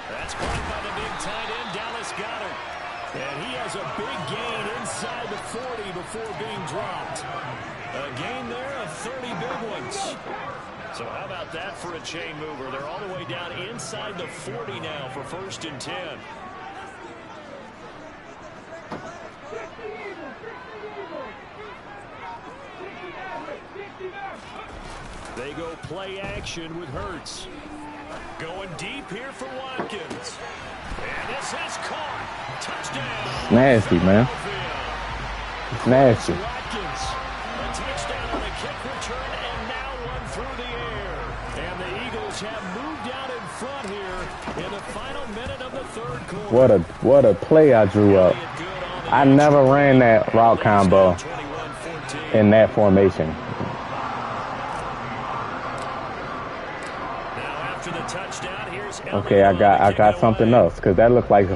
That's caught by the big tight end, Dallas Goedert. And he has a big gain inside the 40 before being dropped. A gain there of 30 big ones. So how about that for a chain mover? They're all the way down inside the 40 now for 1st and 10. They go play action with Hurts. Going deep here for Watkins. And this is caught. Touchdown. Nasty, man. It's nasty. Watkins. A touchdown on a kick return and now one through the air. And the Eagles have moved out in front here in the final minute of the third quarter. What a play I drew up. I never ran that route combo in that formation. Okay, I got something else because that looks like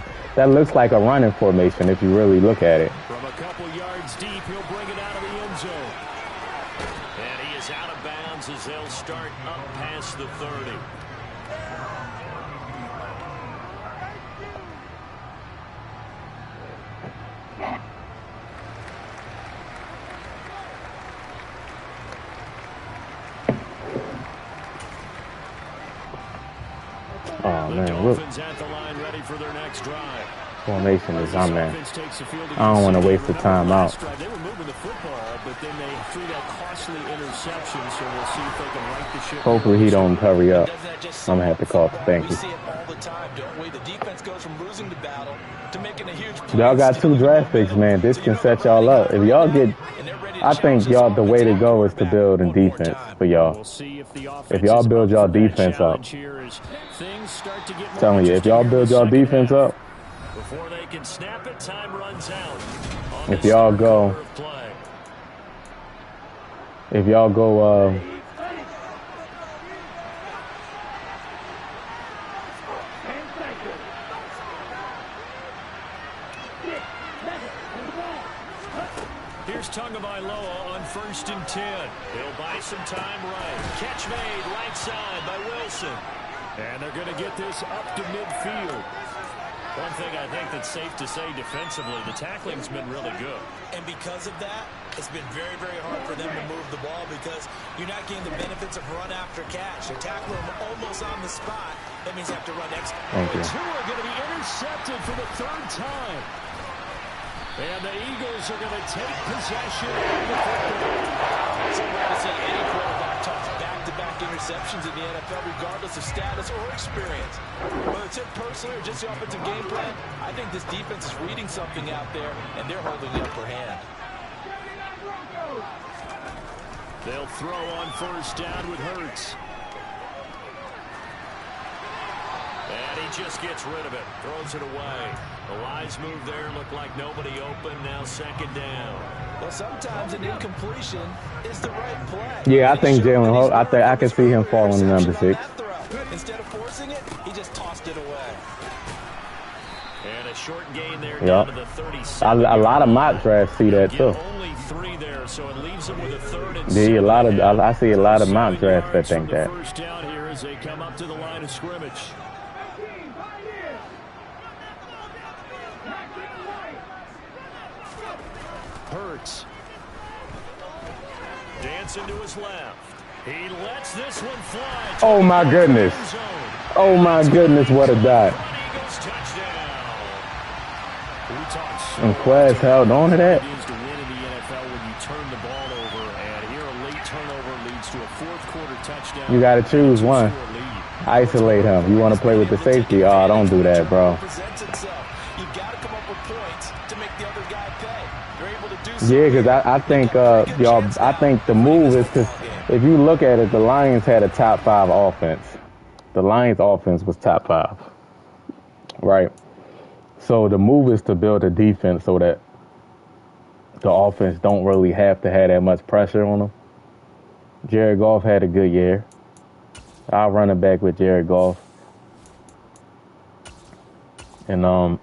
a running formation if you really look at it. From a couple yards deep, he'll bring it out of the end zone. And he is out of bounds as they'll start up past the 30. Oh man, look. Formation is on there. I don't want to waste the time out. They were moving the football, but then they threw that costly interception, so we'll see if they can right the ship. Hopefully he don't hurry up. I'm gonna have to call for thank you. Y'all got 2 draft picks, man. This can set y'all up. If y'all get, I think y'all the way to go is to build in defense for y'all. If y'all build y'all defense up, I'm telling you, if y'all build y'all defense up, before they can snap it, time runs out. If y'all go, here's Tagovailoa on 1st and 10. He'll buy some time right. Catch made right side by Wilson. And they're going to get this up to midfield. One thing I think that's safe to say defensively, the tackling's been really good. And because of that, it's been very, very hard for them to move the ball because you're not getting the benefits of run after catch. They tackle them almost on the spot. That means you have to run extra. Two are going to be intercepted for the 3rd time. And the Eagles are going to take possession of the football. It's rare to see any quarterback touch back-to-back interceptions in the NFL, regardless of status or experience. Whether it's him personally or just the offensive game plan, I think this defense is reading something out there, and they're holding the upper hand. They'll throw on 1st down with Hurts. And he just gets rid of it, throws it away. The Lions move there, look like nobody open, now 2nd down. Well, sometimes an incompletion is the right play. Yeah, I think Jalen Hurts, I can see him falling to number 6. Instead of forcing it, he just tossed it away. And a short gain there down to the 36. A lot of mock drafts see that too. Only 3 there, so it leaves him with a 3rd and Yeah, I see a lot of mock drafts that think that. 1st down here as they come up to the line of scrimmage. Hurts. Dancing to his left. He lets this one fly. Oh my goodness. Oh my goodness, what a dot. And Quez held on to that. To win in the NFL when you turn the ball over, and here a late turnover leads to a 4th quarter touchdown. You got to choose one. Isolate him. You want to play with the safety? Oh, don't do that, bro. Yeah, because I think I think the move is because if you look at it, the Lions had a top 5 offense. The Lions offense was top 5, right? So the move is to build a defense so that the offense don't really have to have that much pressure on them. Jared Goff had a good year. I'll run it back with Jared Goff. And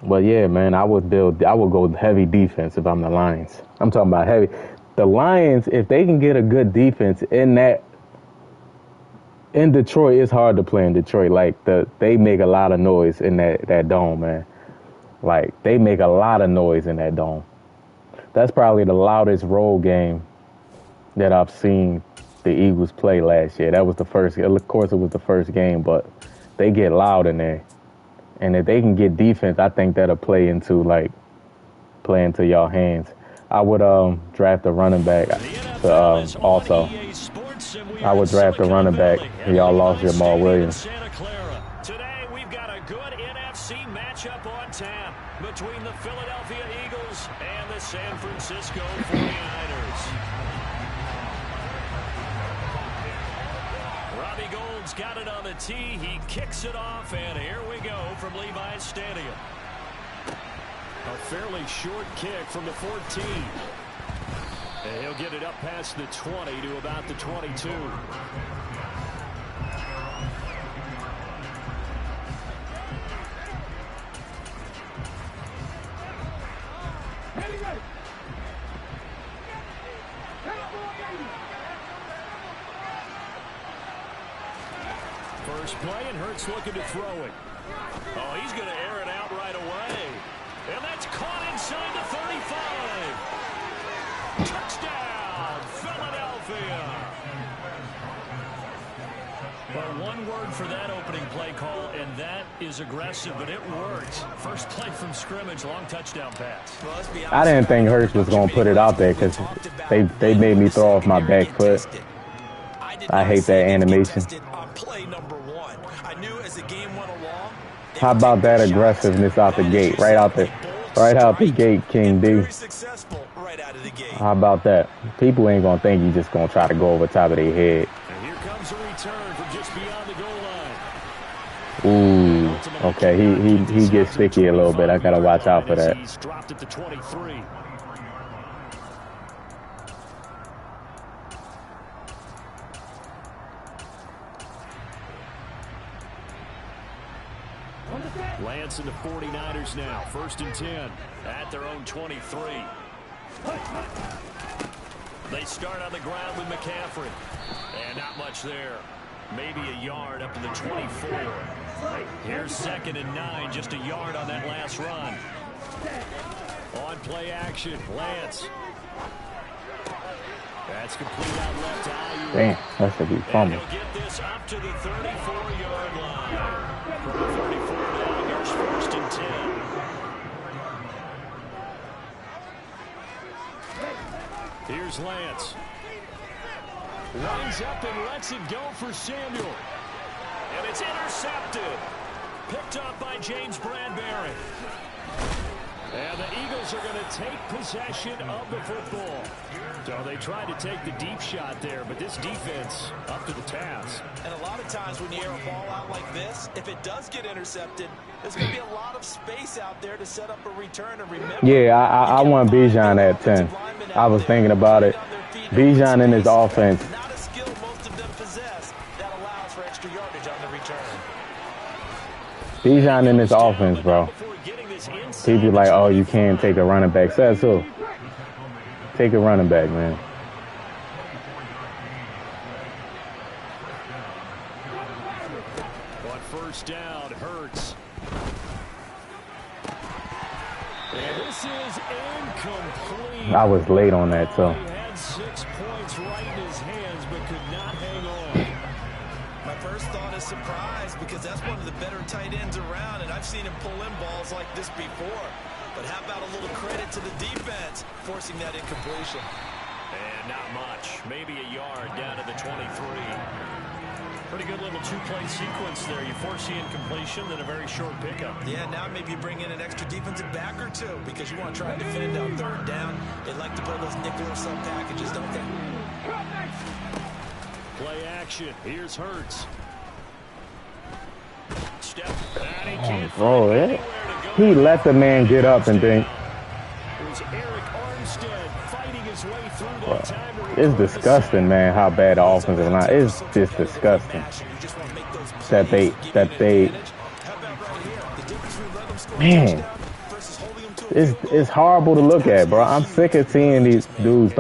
but yeah, man, I would go heavy defense if I'm the Lions. I'm talking about heavy. The Lions, if they can get a good defense in Detroit, it's hard to play in Detroit. Like they make a lot of noise in that dome, man. Like they make a lot of noise in that dome. That's probably the loudest road game that I've seen the Eagles play last year. That was the first. Of course, it was the first game, but they get loud in there. And if they can get defense, I think that'll play into y'all hands. I would draft a running back also. I would draft a running back. Y'all lost Jamal Williams. Today we've got a good NFC matchup on tap between the Philadelphia Eagles and the San Francisco 49ers. Robbie Gould's got it on the tee. He kicks it off, and here we go from Levi's Stadium. A fairly short kick from the 14. And he'll get it up past the 20 to about the 22. First play, and Hurts looking to throw it. Oh, he's going to air it out right away. And that's caught inside the 35. Touchdown, Philadelphia. Well, one word for that opening play call, and that is aggressive, but it worked. First play from scrimmage, long touchdown pass. Well, let's be honest, I didn't think Hurts was going to put it out there because they made me throw off my back foot. I hate that animation. Play number one. I knew as the game went along. How about that aggressiveness out the gate? Right out the gate, King D. Very successful right out of the gate. How about that? People ain't going to think you just going to try to go over top of their head. And here comes a return from just beyond the goal line. Ooh, okay, he gets sticky a little bit. I got to watch out for that. He's dropped it to 23. Lance and the 49ers now. 1st and 10 at their own 23. They start on the ground with McCaffrey. And not much there. Maybe a yard up to the 24. Here's 2nd and 9. Just a yard on that last run. On play action. Lance. That's complete out left to Ayuk. Damn, that should be fun. And he'll get this up to the 34-yard line. From the 34 now, here's 1st and 10. Here's Lance. Lines up and lets it go for Samuel. And it's intercepted. Picked up by James Bradbury. And the Eagles are going to take possession of the football. So they tried to take the deep shot there, but this defense up to the task. And a lot of times when you air a ball out like this, if it does get intercepted, there's going to be a lot of space out there to set up a return. And remember, Yeah, I want Bijan at 10. I was thinking about it. Bijan in his offense. not a skill most of them possess that allows for extra yardage on the return. Bijan in his offense, bro. People like, oh, you can't take a running back. Says who? Take a running back, man. On 1st down, Hurts. And this is incomplete. I was late on that, so. He had 6 points right in his hands, but could not hang on. My first thought is surprise because that's one of the better tight ends around, and I've seen him pull in balls like this before. But how about a little credit to the defense forcing that incompletion? And not much. Maybe a yard down to the 23. Pretty good little two-play sequence there. You force the incompletion, then a very short pickup. Yeah, now maybe you bring in an extra defensive back or two because you want to try and defend on 3rd down. They like to play those nickel or sub packages, don't they? Play action. Here's Hurts. Step. And he can't Bro, find anywhere to go. he let the man get up and think. It was Eric Armstead fighting his way through that time. It's disgusting, man, how bad the offensive line is. Just disgusting. That they man, it's horrible to look at, bro. I'm sick of seeing these dudes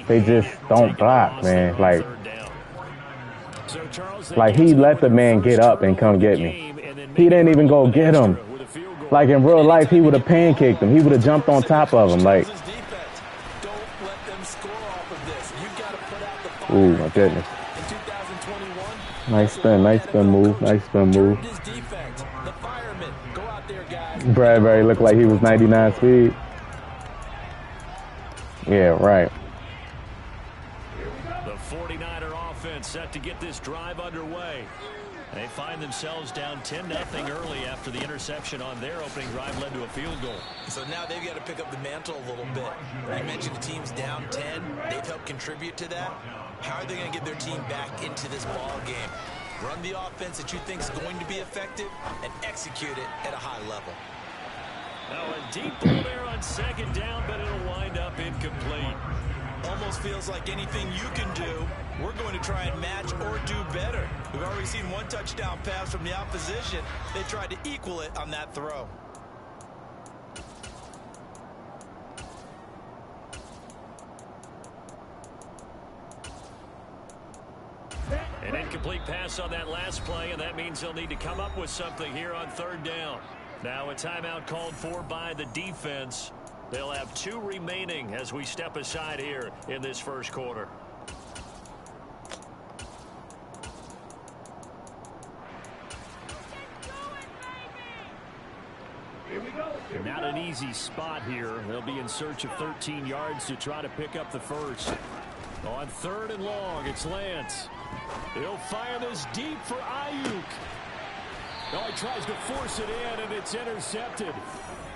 they just don't block, man. Like he let the man get up and come get me. He didn't even go get him. Like in real life, he would have pancaked him. He would have jumped on top of him. Like, ooh, my goodness. Nice spin move. Bradbury looked like he was 99 speed. Yeah, right. The 49ers Niner offense set to get this drive underway. They find themselves down 10-0 early after the interception on their opening drive led to a field goal. So now they've got to pick up the mantle a little bit. You mentioned the team's down 10. They've helped contribute to that. How are they going to get their team back into this ball game? Run the offense that you think is going to be effective and execute it at a high level. Now a deep ball there on second down, but it'll wind up incomplete. Almost feels like anything you can do, we're going to try and match or do better. We've already seen one touchdown pass from the opposition. They tried to equal it on that throw. An incomplete pass on that last play, and that means they'll need to come up with something here on third down. Now a timeout called for by the defense. They'll have 2 remaining as we step aside here in this first quarter. Not an easy spot here. They'll be in search of 13 yards to try to pick up the first. On third and long, it's Lance. He'll fire this deep for Ayuk. Oh, he tries to force it in, and it's intercepted.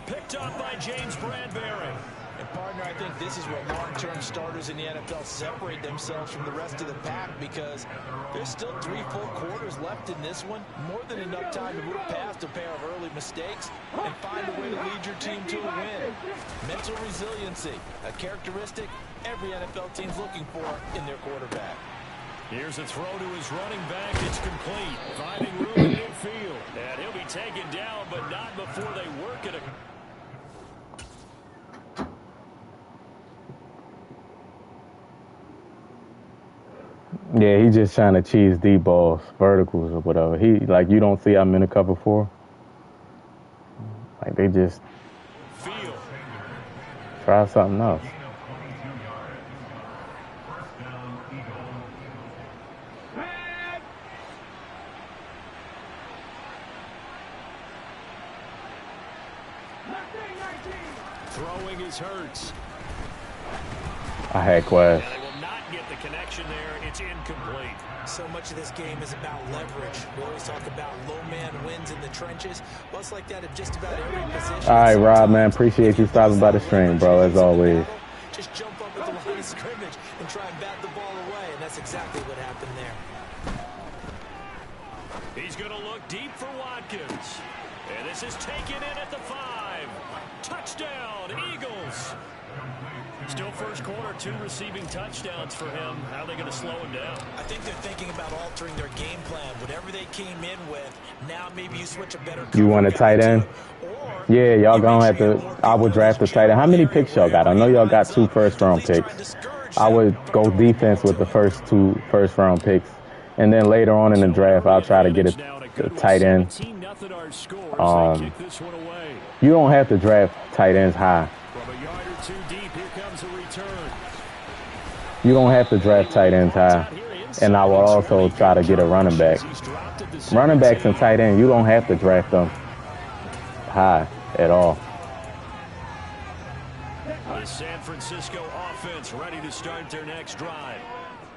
Picked up by James Bradbury. And, partner, I think this is where long-term starters in the NFL separate themselves from the rest of the pack, because there's still 3 full quarters left in this one. More than enough time to move past a pair of early mistakes and find a way to lead your team to a win. Mental resiliency, a characteristic every NFL team's looking for in their quarterback. Here's a throw to his running back. It's complete. Finding room in midfield. And he'll be taken down, but not before they work it. Yeah, he's just trying to cheese deep balls, verticals or whatever. You don't see I'm in a cover 4. Like, they just try something else. Throwing is Hurts. I had Quest. And they will not get the connection there. It's incomplete. So much of this game is about leverage. We always talk about low man wins in the trenches. Well, it's like that at just about every position. All right, Rob, man, appreciate you stopping by the stream, bro, as always. Just jump up at the line of scrimmage and try and bat the ball away, and that's exactly what happened there. He's going to look deep for Watkins. And this is taken in at the 5. Touchdown, Eagles. Still first quarter, 2 receiving touchdowns for him. How are they going to slow him down? I think they're thinking about altering their game plan. Whatever they came in with, now maybe you switch a better. You want a tight end? Yeah, y'all going to have to. I would draft a tight end. How many picks y'all got? I know y'all got 2 first-round picks. I would go defense with the first 2 first-round picks. And then later on in the draft, I'll try to get a tight end. You don't have to draft tight ends high. From a yard or 2 deep, here comes a return. You don't have to draft tight ends high. And I will also try to get a running back. Running backs and tight end, you don't have to draft them high at all. The San Francisco offense ready to start their next drive.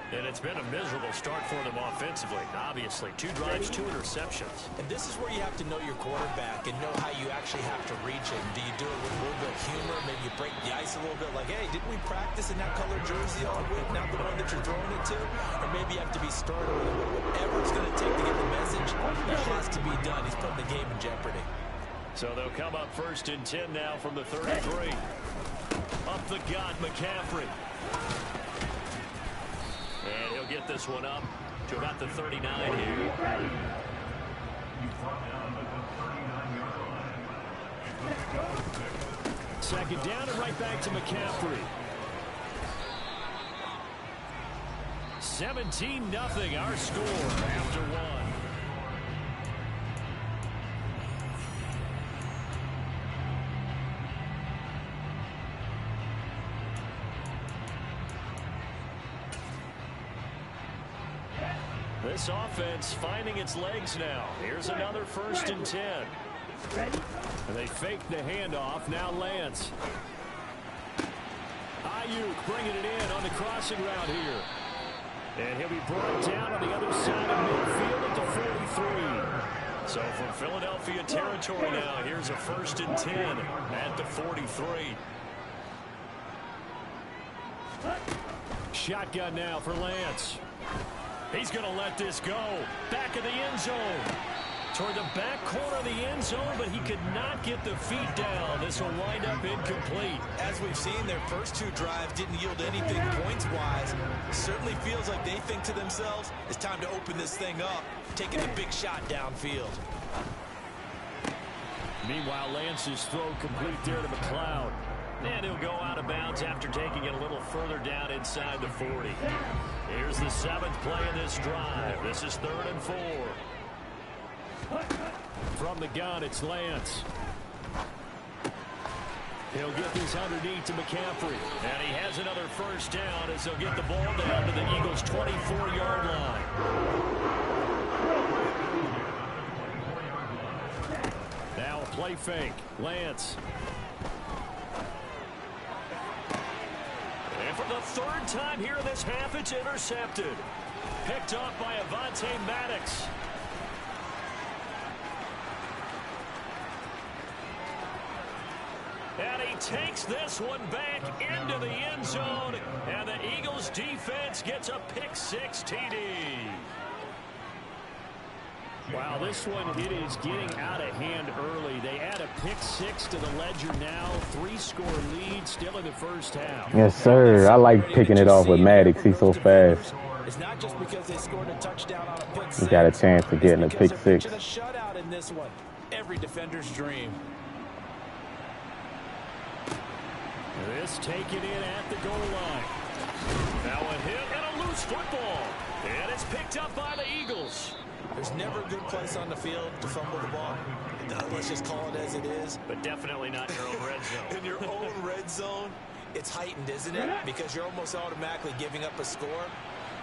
And it's been a miserable start for them offensively. Obviously, 2 drives, 2 interceptions. And this is where you have to know your quarterback and know how you actually have to reach him. Do you do it with a little bit of humor? Maybe you break the ice a little bit, like, hey, didn't we practice in that colored jersey all week? Not the one that you're throwing it to? Or maybe you have to be stern with him. Whatever it's going to take to get the message, that has to be done. He's putting the game in jeopardy. So they'll come up 1st and 10 now from the 33. Up the gut, McCaffrey. And he'll get this one up to about the 39 here. Second down and right back to McCaffrey. 17-0 our score after 1. This offense finding its legs now. Here's another 1st and 10. And they fake the handoff. Now Lance. Ayuk bringing it in on the crossing route here. And he'll be brought down on the other side of midfield at the 43. So from Philadelphia territory now, here's a 1st and 10 at the 43. Shotgun now for Lance. He's going to let this go. Back of the end zone. Toward the back corner of the end zone, but he could not get the feet down. This will wind up incomplete. As we've seen, their first 2 drives didn't yield anything points-wise. Certainly feels like they think to themselves, it's time to open this thing up, taking the big shot downfield. Meanwhile, Lance's throw complete there to McLeod. And he'll go out of bounds after taking it a little further down inside the 40. Here's the 7th play of this drive. This is 3rd and 4. From the gun, it's Lance. He'll get this underneath to McCaffrey. And he has another 1st down as he'll get the ball down to the Eagles' 24-yard line. Now a play fake. Lance. And for the 3rd time here in this half, it's intercepted. Picked off by Avonte Maddox. And he takes this one back into the end zone. And the Eagles defense gets a pick-6 TD. Wow, this one, it is getting out of hand early. They add a pick-6 to the ledger now. 3-score lead still in the first half. Yes, sir. I like picking it off with Maddox. He's so fast. It's not just because they scored a touchdown on a pick 6. He got a chance to get in a pick 6. A shutout in this one. Every defender's dream. This taken in at the goal line. Now a hit and a loose football. And it's picked up by the Eagles. There's never a good place on the field to fumble the ball. Let's just call it as it is. But definitely not in your own red zone. In your own red zone, it's heightened, isn't it? Because you're almost automatically giving up a score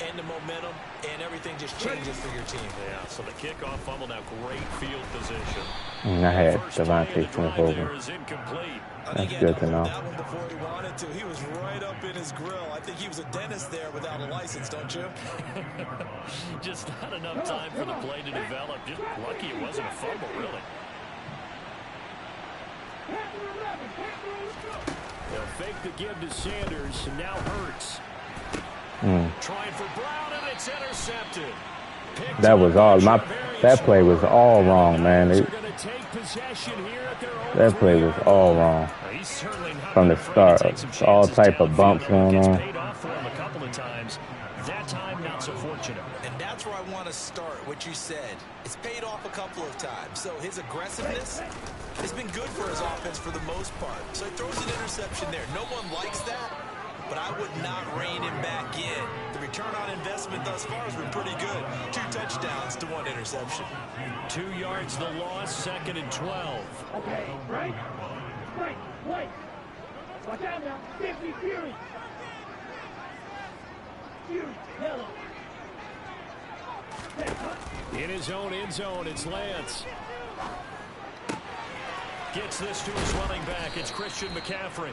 and the momentum, and everything just changes for your team. Yeah, so the kickoff fumble, now great field position. I had Devontae Smith over. Is incomplete. That's good to know. That one before he wanted to. He was right up in his grill. I think he was a dentist there without a license, don't you? Just not enough time for the play to develop. Just lucky it wasn't a fumble, really. They'll fake the give to Sanders, and now Hurts. Trying for Brown, and it's intercepted. That was all that play was all wrong, man. That play was all wrong from the start. All type of bumps going on. That time, not so fortunate. And that's where I want to start, what you said. It's paid off a couple of times. So his aggressiveness has been good for his offense for the most part. So he throws an interception there. No one likes that, but I would not rein him back in. The return on investment thus far has been pretty good. 2 touchdowns to 1 interception. 2 yards the loss, 2nd and 12. Okay, right? Wait. Watch out now. 50 Fury. Fury, hello. In his own end zone, it's Lance. Gets this to his running back. It's Christian McCaffrey.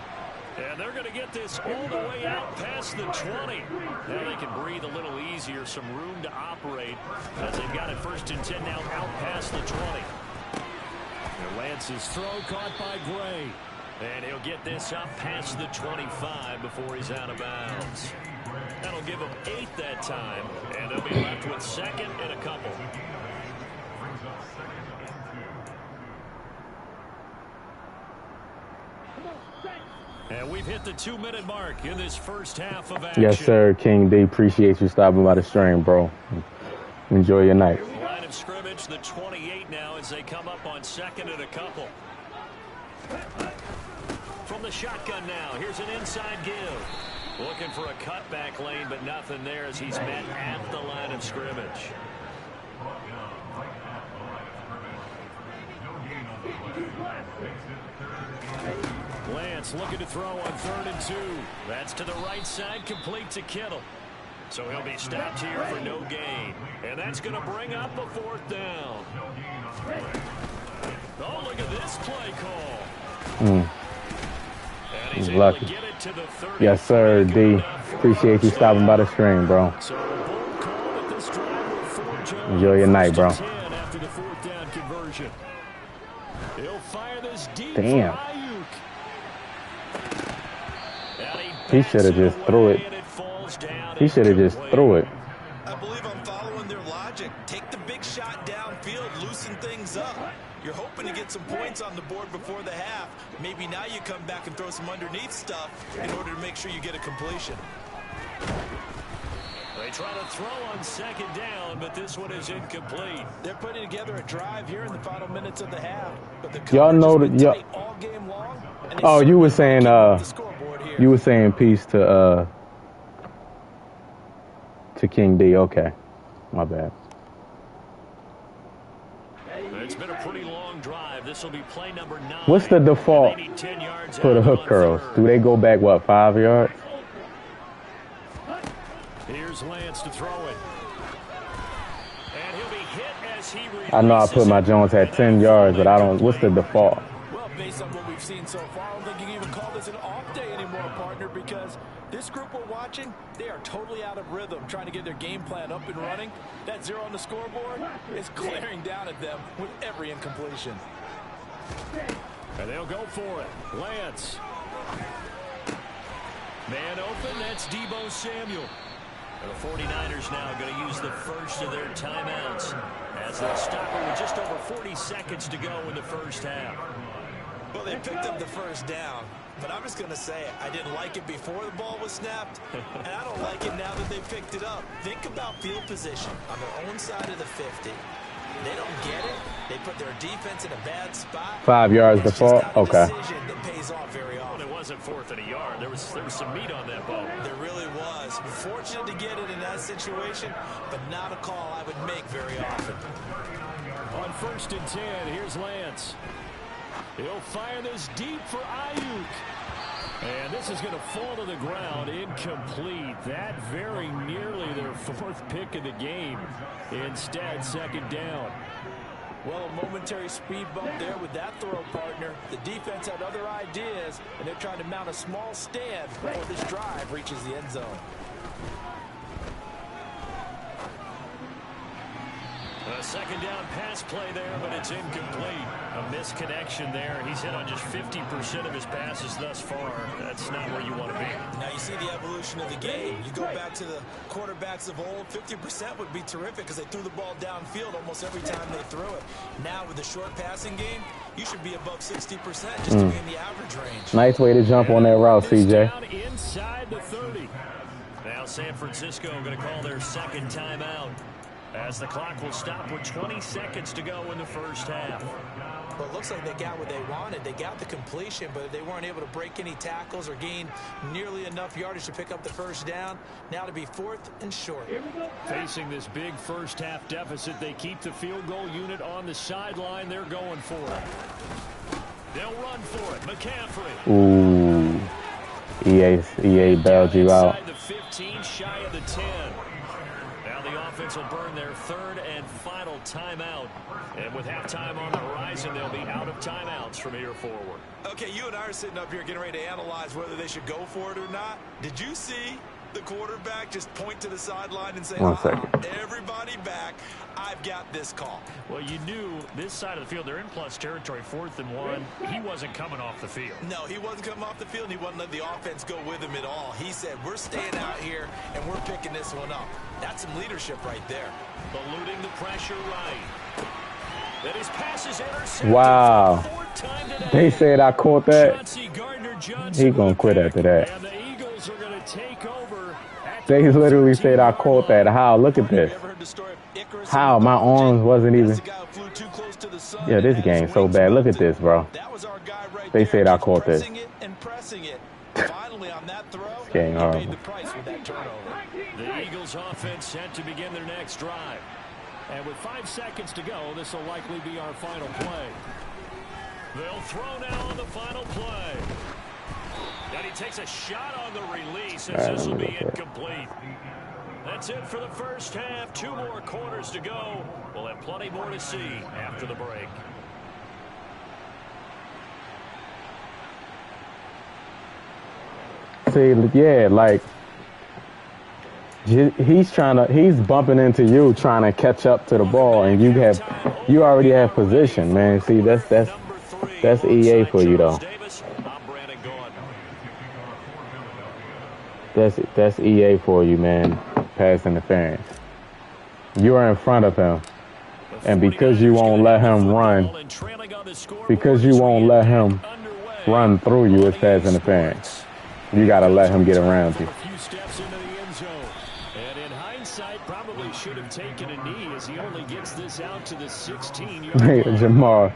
And they're going to get this all the way out past the 20. Now they can breathe a little easier, some room to operate as they've got it 1st and 10 now out past the 20. And Lance's throw caught by Gray. And he'll get this up past the 25 before he's out of bounds. That'll give him 8 that time, and they'll be left with 2nd and a couple. And we've hit the 2-minute mark in this first half of action. Yes, sir, King D. Appreciate you stopping by the stream, bro. Enjoy your night. Line of scrimmage, the 28 now as they come up on 2nd and a couple. From the shotgun now, here's an inside give. Looking for a cutback lane, but nothing there as he's met at the line of scrimmage. Lance looking to throw on 3rd and 2. That's to the right side, complete to Kittle. So he'll be stopped here for no gain. And that's going to bring up a 4th down. Oh, look at this play call. And he's able lucky. to get it to the 30. Yes, sir, D. Appreciate you stopping by the stream, bro. So this drive with 4, Joe. Enjoy your night, bro. 10 after the 4th down conversion. He'll fire this deep Damn. for Ayuk. He should have just threw it. He should have just threw it. I believe I'm following their logic. Take the big shot downfield, loosen things up. You're hoping to get some points on the board before the half. Maybe now you come back and throw some underneath stuff in order to make sure you get a completion. They try to throw on 2nd down, but this one is incomplete. They're putting together a drive here in the final minutes of the half. But the Y'all know coverage that. has been tight all game long, and they Oh, you were saying the scoreboard here. you were saying peace to King D. Okay, my bad. It's been a pretty long drive. This will be play number 9. What's the default They need 10 yards for the out hook on curls? 3rd. Do they go back what 5 yards? Here's Lance to throw it. And he'll be hit as he I know I put my releases it. Jones at 10 yards, but I don't. What's the default? Well, based on what we've seen so far, I don't think you can even call this an off day anymore, partner, because this group we're watching, they are totally out of rhythm, trying to get their game plan up and running. That 0 on the scoreboard is glaring down at them with every incompletion. And they'll go for it. Lance. Man open, that's Deebo Samuel. And the 49ers now going to use the first of their timeouts as they stop it with just over 40 seconds to go in the first half. Well, they picked up the first down, but I'm just going to say it. I didn't like it before the ball was snapped, and I don't like it now that they picked it up. Think about field position on their own side of the 50. They don't get it. They put their defense in a bad spot. 5 yards It's just default. not a Okay. decision that pays off very Well, often. it wasn't 4th and a yard. There was some meat on that ball. There really was. Fortunate to get it in that situation, but not a call I would make very often. On 1st and 10, here's Lance. He'll fire this deep for Ayuk. And this is going to fall to the ground incomplete. That very nearly their 4th pick of the game. Instead, 2nd down. Well, a momentary speed bump there with that throw, partner. The defense had other ideas, and they're trying to mount a small stand before this drive reaches the end zone. A 2nd down pass play there, but it's incomplete. A misconnection there. He's hit on just 50% of his passes thus far. That's not where you want to be. Now you see the evolution of the game. You go back to the quarterbacks of old, 50% would be terrific because they threw the ball downfield almost every time they threw it. Now with the short passing game, you should be above 60% just to be in the average range. Nice way to jump on that route, This CJ. down inside the 30. Now San Francisco going to call their 2nd timeout as the clock will stop with 20 seconds to go in the first half. Well, it looks like they got what they wanted. They got the completion, but they weren't able to break any tackles or gain nearly enough yardage to pick up the first down. Now to be 4th and short. Facing this big first half deficit, they keep the field goal unit on the sideline. They're going for it. They'll run for it. McCaffrey. Ooh. EA bailed you out. Inside the 15, shy of the 10. Now the offense will burn their 3rd and final timeout. And with halftime on the horizon, they'll be out of timeouts from here forward. Okay, you and I are sitting up here getting ready to analyze whether they should go for it or not. Did you see the quarterback just point to the sideline and say, One second. everybody back, I've got this call? Well, you knew this side of the field, they're in plus territory, 4th and 1. He wasn't coming off the field. No, he wasn't coming off the field, and he wasn't letting the offense go with him at all. He said, we're staying out here, and we're picking this one up. That's some leadership right there. Eluding the pressure right. That his pass is intercepted. Wow. 4th time today. They said I caught that. Chauncey Gardner-Johnson He gonna with a quit pick. after that. And the Eagles are going to take over. At They the literally said I 13-yard caught that. line. How? Look at Have you this. ever heard the story of Icarus? How? My arms wasn't even. That's the guy who flew too close to the sun Yeah, and this had his game so wings bad. Look at melted. this, bro. That was our guy right They there, said I just caught this. pressing it and pressing it. Finally, on that throw, game he horrible. paid the price with that turnover. The Eagles offense set to begin their next drive. And with 5 seconds to go, this will likely be our final play. They'll throw now on the final play. And he takes a shot on the release as this will be incomplete. That's it for the first half. 2 more quarters to go. We'll have plenty more to see after the break. See, yeah, like He's bumping into you, trying to catch up to the ball, and you already have position, man. See, that's EA for you, though. That's EA for you, man. Pass interference. You are in front of him, and because you won't let him run through you, it's pass interference. You got to let him get around you. Probably should have taken a knee as he only gets this out to the 16-yard Hey, line. Jamar.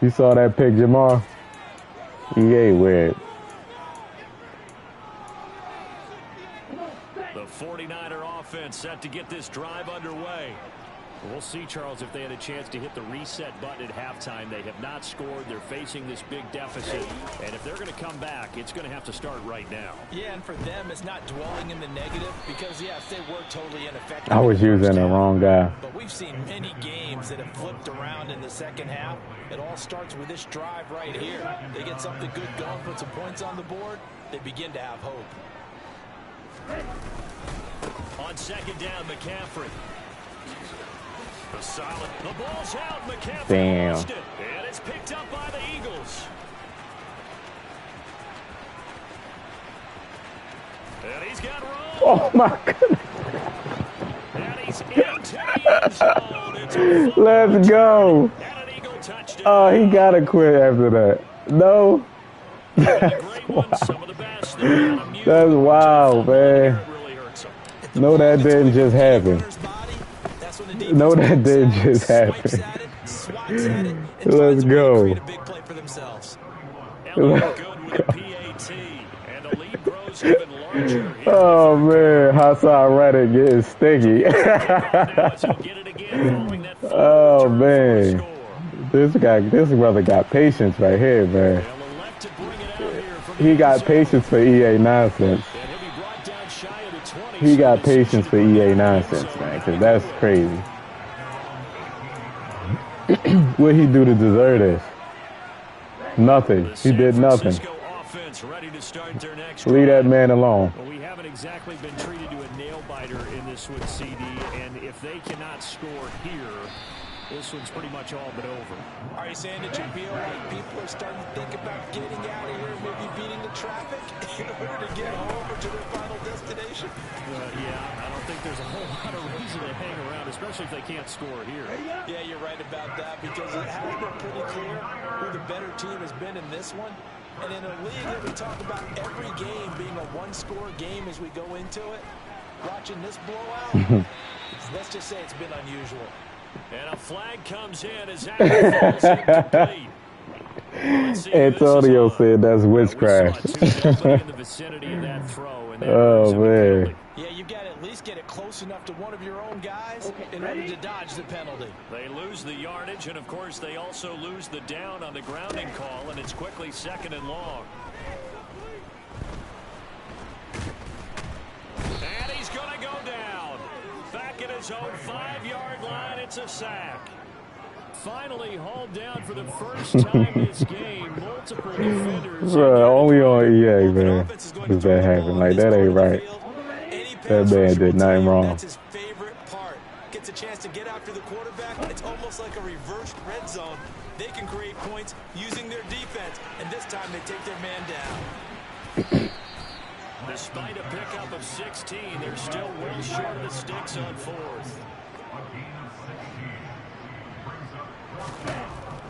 You saw that pick, Jamar? EA weird. The 49er offense set to get this drive underway. We'll see, Charles, if they had a chance to hit the reset button at halftime. They have not scored. They're facing this big deficit. And if they're going to come back, it's going to have to start right now. Yeah, and for them, it's not dwelling in the negative because, yes, they were totally ineffective. I was using the wrong guy. But we've seen many games that have flipped around in the second half. It all starts with this drive right here. They get something good going, put some points on the board, they begin to have hope. On second down, McCaffrey. The ball's out. McCaffrey Damn. lost it. And it's picked up by the Eagles. And he's got room. Oh, my goodness. And he's into the end zone. It's a fumble Let's go. and an Eagle touchdown. Oh, he got to quit after that. No. A great one, some of the best. That's wild, man. It really hurts him. No, that didn't just happen. No, that didn't just happen. Let's go. Elliott good with a PAT, and the lead grows even larger. Oh, man. Hassan Reddick getting sticky. Now as he'll get it again following that Oh, return man. for a score. This brother got patience right here, man. They'll elect to bring it out here from the He got end zone. patience for EA nonsense. And he'll be brought down shy of the 20. He So got the decision patience for to bring EA it down nonsense, zone. man, because that's crazy. What he do to deserve this? Nothing. He San did nothing. Francisco offense ready to start their next Leave that drive. man alone. Well, we haven't exactly been treated to a nail-biter in this one, CD, and if they cannot score here, this one's pretty much all but over. Are you saying that you feel like people are starting to think about getting out of here, maybe beating the traffic in order to get home or to their final destination? Yeah, I don't think there's a whole lot of reason to hang around, especially if they can't score here. Yeah, you're right about that because it has been pretty clear who the better team has been in this one. And in a league that we talk about every game being a one-score game as we go into it, watching this blowout, let's just say it's been unusual. And a flag comes in as that falls incomplete. Let's see who this is Antonio on. said that's We witchcraft. saw nobody in the vicinity of that throw, and that Oh, earns him a man. penalty. Yeah, you've got to at least get it close enough to one of your own guys in order to dodge the penalty. They lose the yardage, and of course they also lose the down on the grounding call, and it's quickly second and long. And he's going to go down. Back at his own 5-yard line, it's a sack. Finally hauled down for the first time this game. Multiple defenders. Bro, only on EA, man. Does that happen? Like, that ain't right. That man did nothing wrong. That's his favorite part. Gets a chance to get after the quarterback. It's almost like a reversed red zone. They can create points using their defense, and this time they take their man down. Despite a pickup of 16, they're still well short of the sticks on fourth.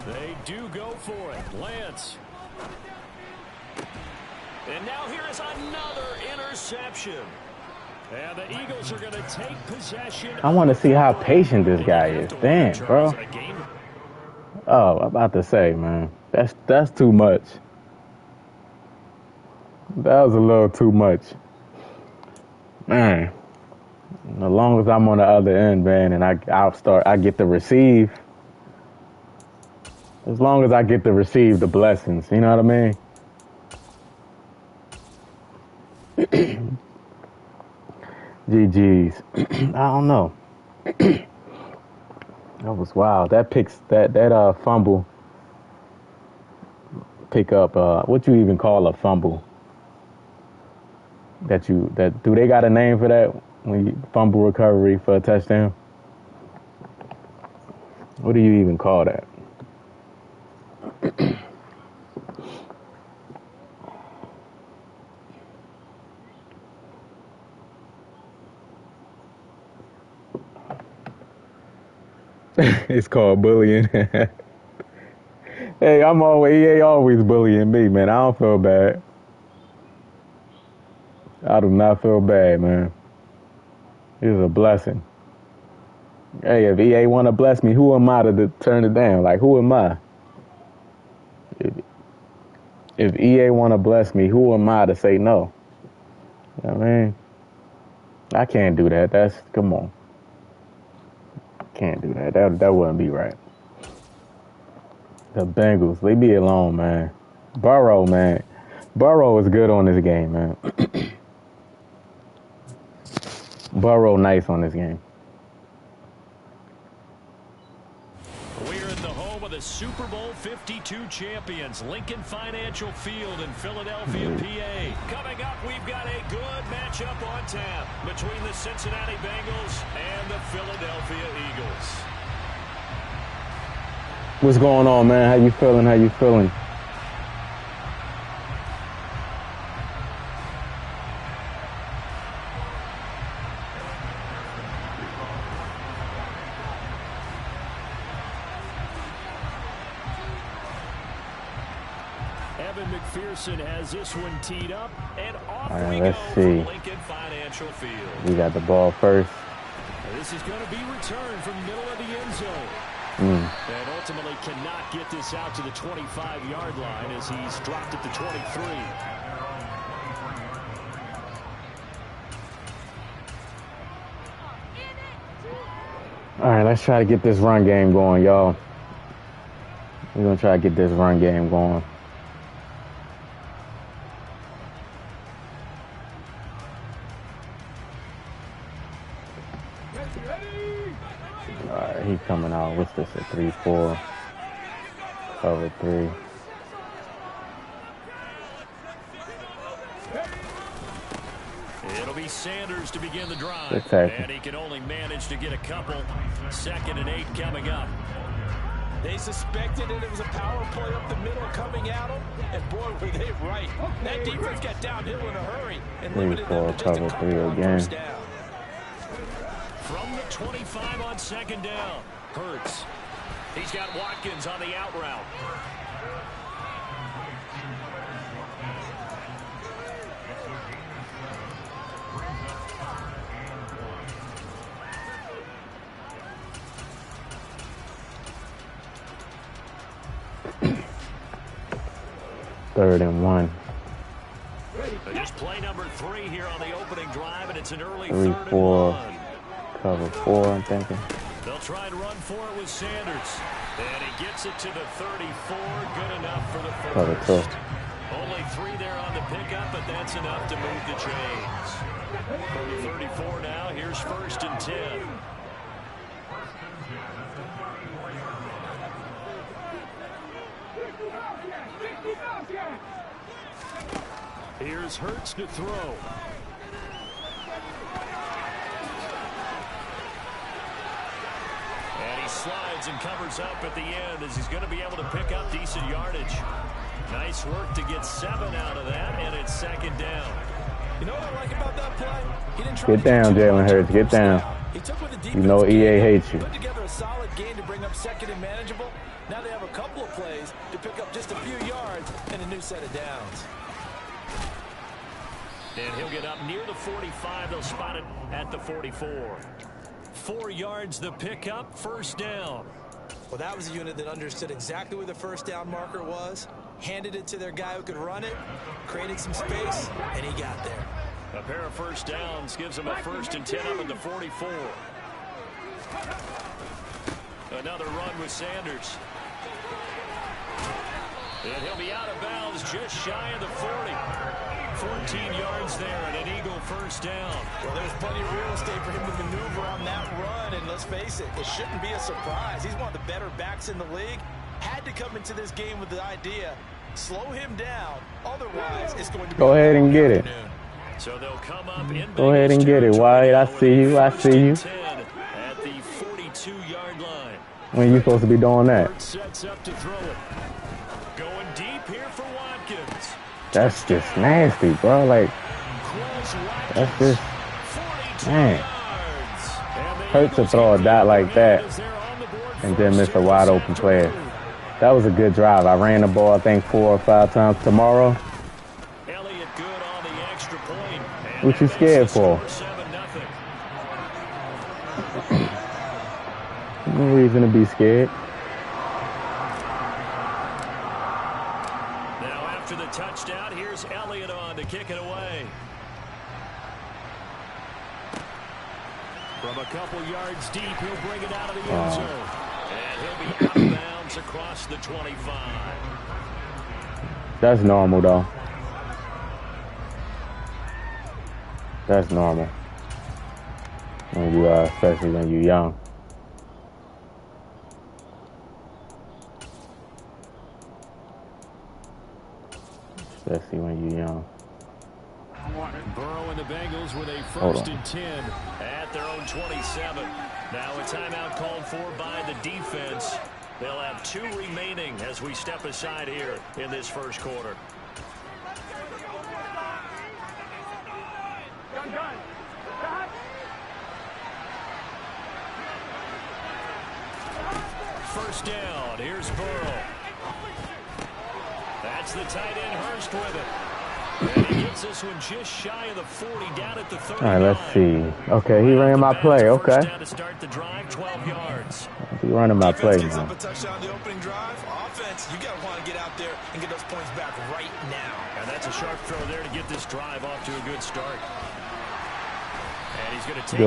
They do go for it. Lance. And now here is another interception. And the Eagles are going to take possession. I want to see how patient this guy is. Damn, bro. Oh, I'm about to say, man. That's too much. That was a little too much. Man. As long as I'm on the other end, man, and I get to receive. As long as I get to receive the blessings, you know what I mean? GG's. I don't know. That was wild. That fumble pick up, what you even call a fumble? do they got a name for that when you fumble recovery for a touchdown? What do you even call that? It's called bullying. Hey, EA always bullying me, man. I don't feel bad. I do not feel bad, man. It's a blessing. Hey, if EA want to bless me, who am I to turn it down? Like, who am I? If EA want to bless me, who am I to say no? You know what I mean? I can't do that. Come on. Can't do that. That wouldn't be right. The Bengals, leave me alone, man. Burrow, man. Burrow is good on this game, man. Burrow nice on this game. We're in the home of the Super Bowl 52 champions, Lincoln Financial Field in Philadelphia, PA. Coming up, we've got a good matchup on tap between the Cincinnati Bengals and the Philadelphia Eagles. What's going on, man? How you feeling? Evan McPherson has this one teed up, and off All right, we let's go see. from Lincoln Financial Field. We got the ball first. This is going to be returned from the middle of the end zone. And ultimately cannot get this out to the 25-yard line as he's dropped at the 23. All right, let's try to get this run game going, y'all. We're going to try to get this run game going. All right, he's coming out. What's this, a 3-4? Cover 3. It'll be Sanders to begin the drive. And he can only manage to get a couple. 2nd and 8 coming up. They suspected it was a power play up the middle coming at them, and boy, were they right. That defense got downhill in a hurry and limited them to just cover a 3 couple on again. first down. From the 25 on 2nd down, Hurts. He's got Watkins on the out route. Third and 1. Just play number 3 here on the opening drive, and it's an early 3-4. Cover 4, I'm thinking. They'll try to run for it with Sanders. And he gets it to the 34. Good enough for the first. Cover 2. Only 3 there on the pickup, but that's enough to move the chains. From the 34 now, here's 1st and 10. Here's Hurts to throw. And he slides and covers up at the end as he's going to be able to pick up decent yardage. Nice work to get 7 out of that, and it's 2nd down. You know what I like about that play? He didn't try Get down, Jalen Hurts. Get down. He took what the defense You know EA hates you. put together a solid game to bring up 2nd and manageable. Now they have a couple of plays to pick up just a few yards and a new set of downs. And he'll get up near the 45. They'll spot it at the 44. 4 yards the pickup, 1st down. Well, that was a unit that understood exactly where the 1st down marker was, handed it to their guy who could run it, created some space, and he got there. A pair of 1st downs gives them a 1st and 10 up at the 44. Another run with Sanders. And he'll be out of bounds just shy of the 40. 14 yards there and an Eagle 1st down. Well, there's plenty of real estate for him to maneuver on that run, and let's face it, it shouldn't be a surprise. He's one of the better backs in the league. Had to come into this game with the idea, slow him down, otherwise it's going to be Go ahead and get it. So they'll come up in Go ahead and get it, Wyatt. I see you. I see you. At the 42-yard line. When you supposed to be doing that? Sets up to throw it. Going deep here for Watkins. That's just nasty, bro. Like, that's just, man. Hurts to throw a dot like that and then miss a wide open player. That was a good drive. I ran the ball, I think, 4 or 5 times tomorrow. Elliott good on the extra point. What you scared for? No reason to be scared. Now after the touchdown, here's Elliott on to kick it away. From a couple yards deep, he'll bring it out of the end zone. And he'll be out of bounds across the 25. That's normal, though. That's normal. When you especially when you're young. Especially when you're young. Burrow and the Bengals with a 1st and 10 at their own 27. Now a timeout called for by the defense. They'll have 2 remaining as we step aside here in this first quarter. First down. Here's Burrow. That's the tight end Hurst with it. And he gets this one just shy of the 40, down at the 39. All right, let's see. Okay, he ran my play. Okay. Down to start the drive, 12 yards. He running my play Defense gives now. up a touchdown the opening drive. Offense, you got to want to get out there and get those points back right now. And that's a sharp throw there to get this drive off to a good start. And he's going to take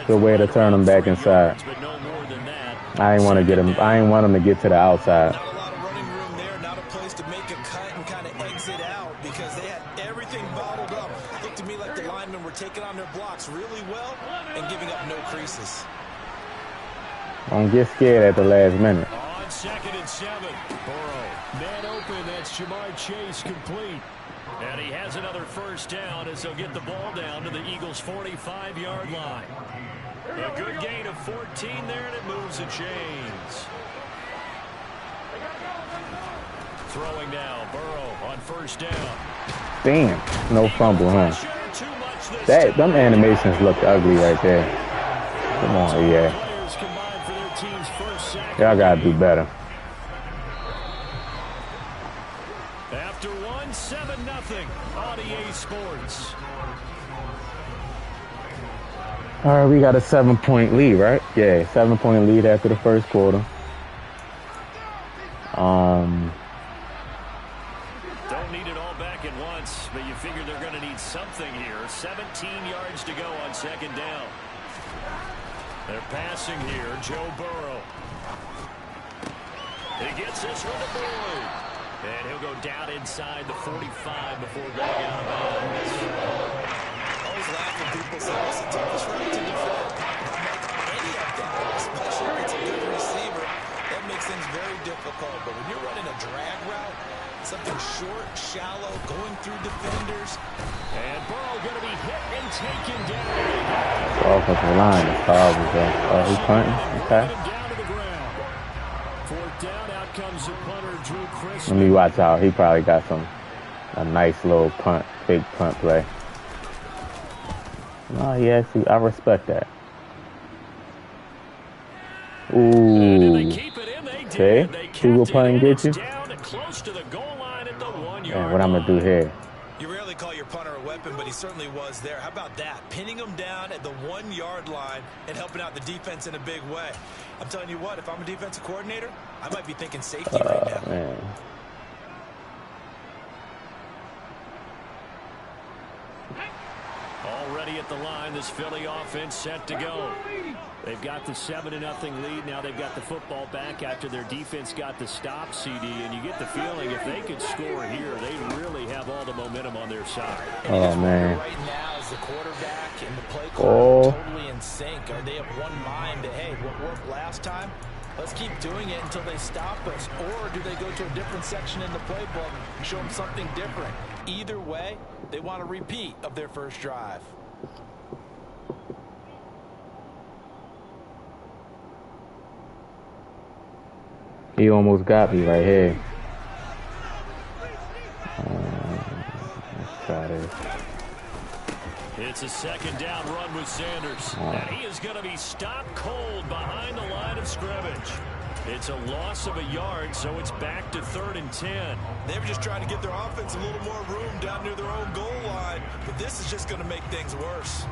Good way to turn him back inside. yards, but no more than that. I ain't want to get him. I ain't want him to get to the outside. Not a lot of running room there. Not a place to make a cut and kind of exit out because they had everything bottled up. Looked to me like the linemen were taking on their blocks really well and giving up no creases. Don't get scared at the last minute. On 2nd and 7, Burrow. Man open, that's Jamar Chase complete. And he has another first down as they'll get the ball down to the Eagles' 45-yard line. A good gain of 14 there, and it moves the chains. Throwing now, Burrow on first down. Damn, no fumble, huh? Them animations look ugly right there. Come on, yeah. Y'all gotta do better. After 1, 7-0 on EA Sports. All right, we got a 7-point lead, right? Yeah, 7-point lead after the first quarter. Don't need it all back at once, but you figure they're going to need something here. 17 yards to go on 2nd down. They're passing here, Joe Burrow. He gets this one to Boyd. And he'll go down inside the 45 before going out of bounds. Always laugh when people say, what's the toughest route to defend? Any of that, especially if it's a good receiver, that makes things very difficult. But when you're running a drag route, something short, shallow, going through defenders. And Burrow going to be hit and taken down. The offensive line is horrible, though. Oh, he's punting? Okay. Let me watch out. He probably got a nice little punt, big punt play. No, he actually, I respect that. Ooh. Okay. See what punt get you? And what I'm going to do here. You rarely call your punter a weapon, but he certainly was there. How about that? Pinning him down at the 1-yard line and helping out the defense in a big way. I'm telling you what, if I'm a defensive coordinator, I might be thinking safety right now. Man. Already at the line, this Philly offense set to go. They've got the 7-0 lead. Now they've got the football back after their defense got the stop, CD. And you get the feeling if they could score here, they really have all the momentum on their side. Oh, man. Right now is the quarterback and the play call totally in sync. Are they of one mind that, hey, what worked last time? Let's keep doing it until they stop us. Or do they go to a different section in the playbook and show them something different? Either way, They want a repeat of their first drive. He almost got me right here. Let's try this. It's a second down run with Sanders. And he is going to be stopped cold behind the line of scrimmage. It's a loss of a yard, so it's back to 3rd and 10. They were just trying to get their offense a little more room down near their own goal line, but this is just going to make things worse.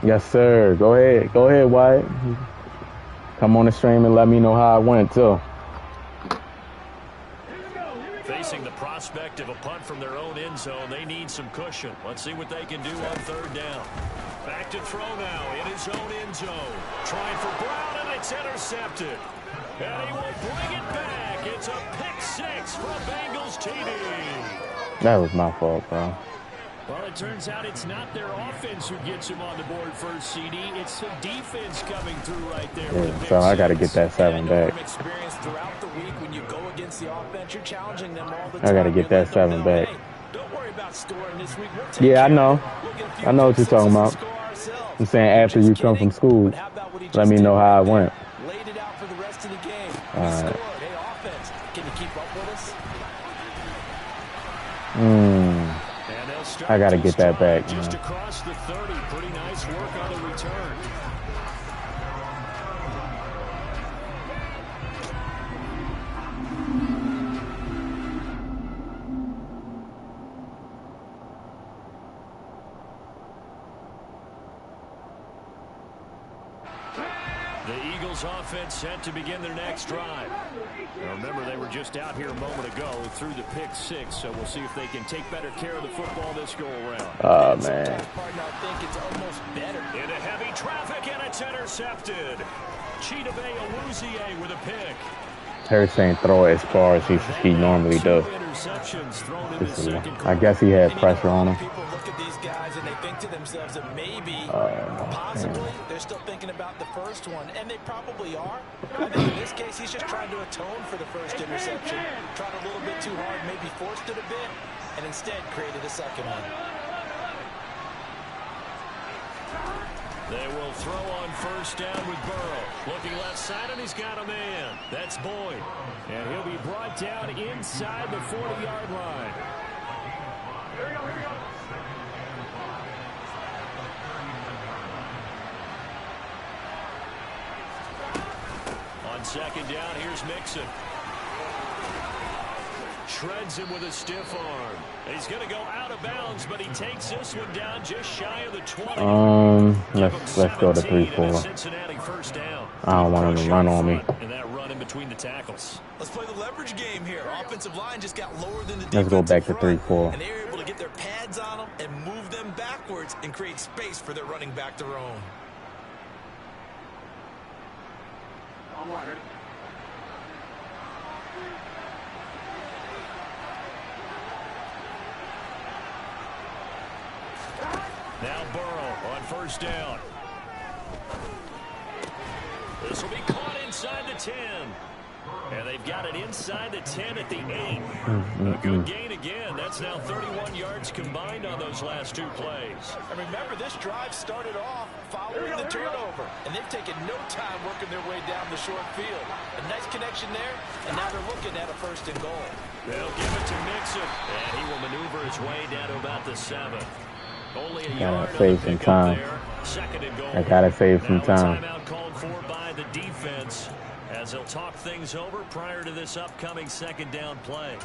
Yes, sir. Go ahead. Go ahead, Wyatt. Come on the stream and let me know how it went, too. Facing the prospect of a punt from their own end zone, they need some cushion. Let's see what they can do on 3rd down. Back to throw now in his own end zone. Trying for Brown, and it's intercepted. And he will bring it back. It's a pick 6 for a Bengals TD. That was my fault, bro. Well, it turns out it's not their offense who gets him on the board first, CD. It's the defense coming through right there. Yeah, so I got to get that 7 back. Experience throughout the week when you go against the offense, you're challenging them all the I time. got to get that 7 back. Don't worry about scoring this week. We'll take Yeah, I care know. of it. We'll get a few I know what you're picks talking and about. score ourselves. I'm saying after you come from school, But how about what he let just me did know how right it went. there? Laid it out for the rest of the game. All We right. scored. Hey, offense, can you keep up with us? I got to get that back, Just man. across the 30. Pretty nice work on the return. The Eagles offense set to begin their next drive. Now remember, they were just out here a moment ago through the pick 6, so we'll see if they can take better care of the football this go-around. Oh, man. I think it's almost better. Into heavy traffic, and it's intercepted. Chidobe Awuzie with a pick. Hurts ain't throw it as far as he normally does. Interceptions thrown in the second I quarter. guess he had pressure on him. People look at these guys and they think to themselves that maybe, possibly, they're still thinking about the first one, and they probably are. I think in this case, he's just trying to atone for the first interception. Tried a little bit too hard, maybe forced it a bit, and instead created a second one. They will throw on first down with Burrow. Looking left side, and he's got a man. That's Boyd. And he'll be brought down inside the 40-yard line. On second down, here's Mixon. Shreds him with a stiff arm. He's going to go out of bounds, but he takes this one down just shy of the 20. Let's go to 3-4. Cincinnati first down. I don't want him to run on me. And that run in between the tackles. Let's play the leverage game here. Offensive line just got lower than the Let's go back to defensive front, 3-4. and they were able to get their pads on them and move them backwards and create space for their running back to roam. Now Burrow on first down. This will be caught inside the 10. And they've got it inside the 10 at the 8. A good gain again. That's now 31 yards combined on those last 2 plays. And remember, this drive started off following the turnover, and they've taken no time working their way down the short field. A nice connection there, and now they're looking at a first and goal. They'll give it to Mixon, and he will maneuver his way down to about the 7. Only a yard Gotta save some time. Second and goal. I gotta save some Now a time. timeout called for by the defense as they'll talk things over prior to this upcoming second down play.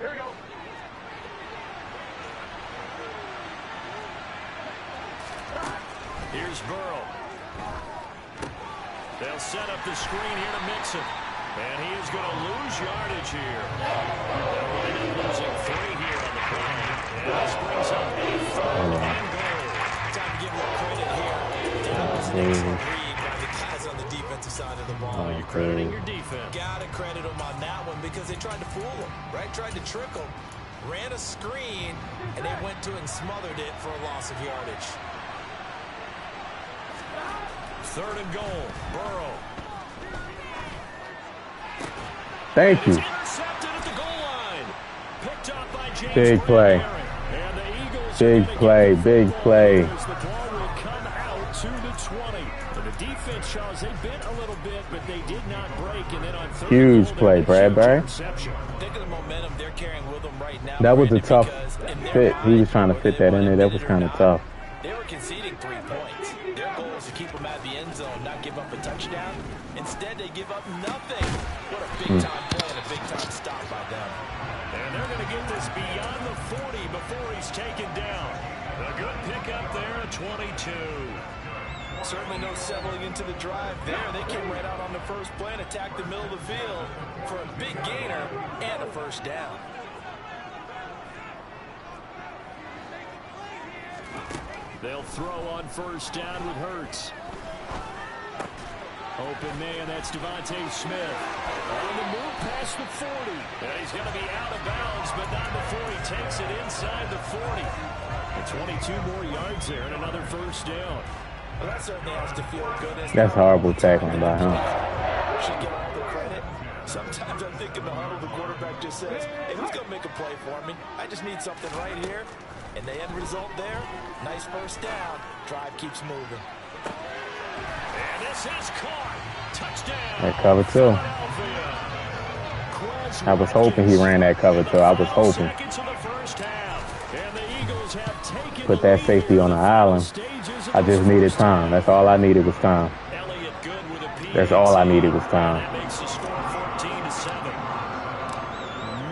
Here we go. Here's Burrow. They'll set up the screen here to Mixon. And he is going to lose yardage here. They'll wind up losing 3 here on the play. And this brings up a 3rd and goal. Time to give them credit here. That was an excellent read by the guys on the defensive side of the ball. Oh, You're crediting your defense. Gotta credit them on that one because they tried to fool them, right? Tried to trick them. Ran a screen, and they went to it and smothered it for a loss of yardage. 3rd and goal. Burrow. Thank you. Intercepted at the goal line. Picked up by James Big play. And the Eagles Big play. Big play. the ball will come out to the 20. And the defense, Charles, they bit a little bit, but they did not break. And then on 3rd Huge goal, play, they Bradbury. Think of the momentum they're carrying with them right now. That was a Brandon, tough because in their fit. He was mind, trying to whether fit they that in wanna there. That admit was it or kind of not, tough. They were conceding 3 points. Their goal is to keep them at the end zone, not give up a touchdown. Instead, they give up nothing. What a big-time play and a big-time stop by them. And they're going to get this beyond the 40 before he's taken down. A good pickup there at 22. Certainly no settling into the drive there. They came right out on the first play and attacked the middle of the field for a big gainer and a first down. They'll throw on 1st down with Hurts. Open man, that's Devontae Smith. On the move past the 40. And he's going to be out of bounds, but not before he takes it inside the 40. And 22 more yards there and another 1st down. Well, that certainly has to feel good. That's horrible tackling by him. Should get all the credit. Sometimes I think in the huddle, the quarterback just says, hey, who's going to make a play for me? I just need something right here. And the end result there, nice first down. Drive keeps moving. And this is caught. Touchdown. That cover 2. I was hoping he ran that cover 2. I was hoping. Put that safety on the island. I just needed time. That's all I needed was time. That's all I needed was time. That makes the score 14-7.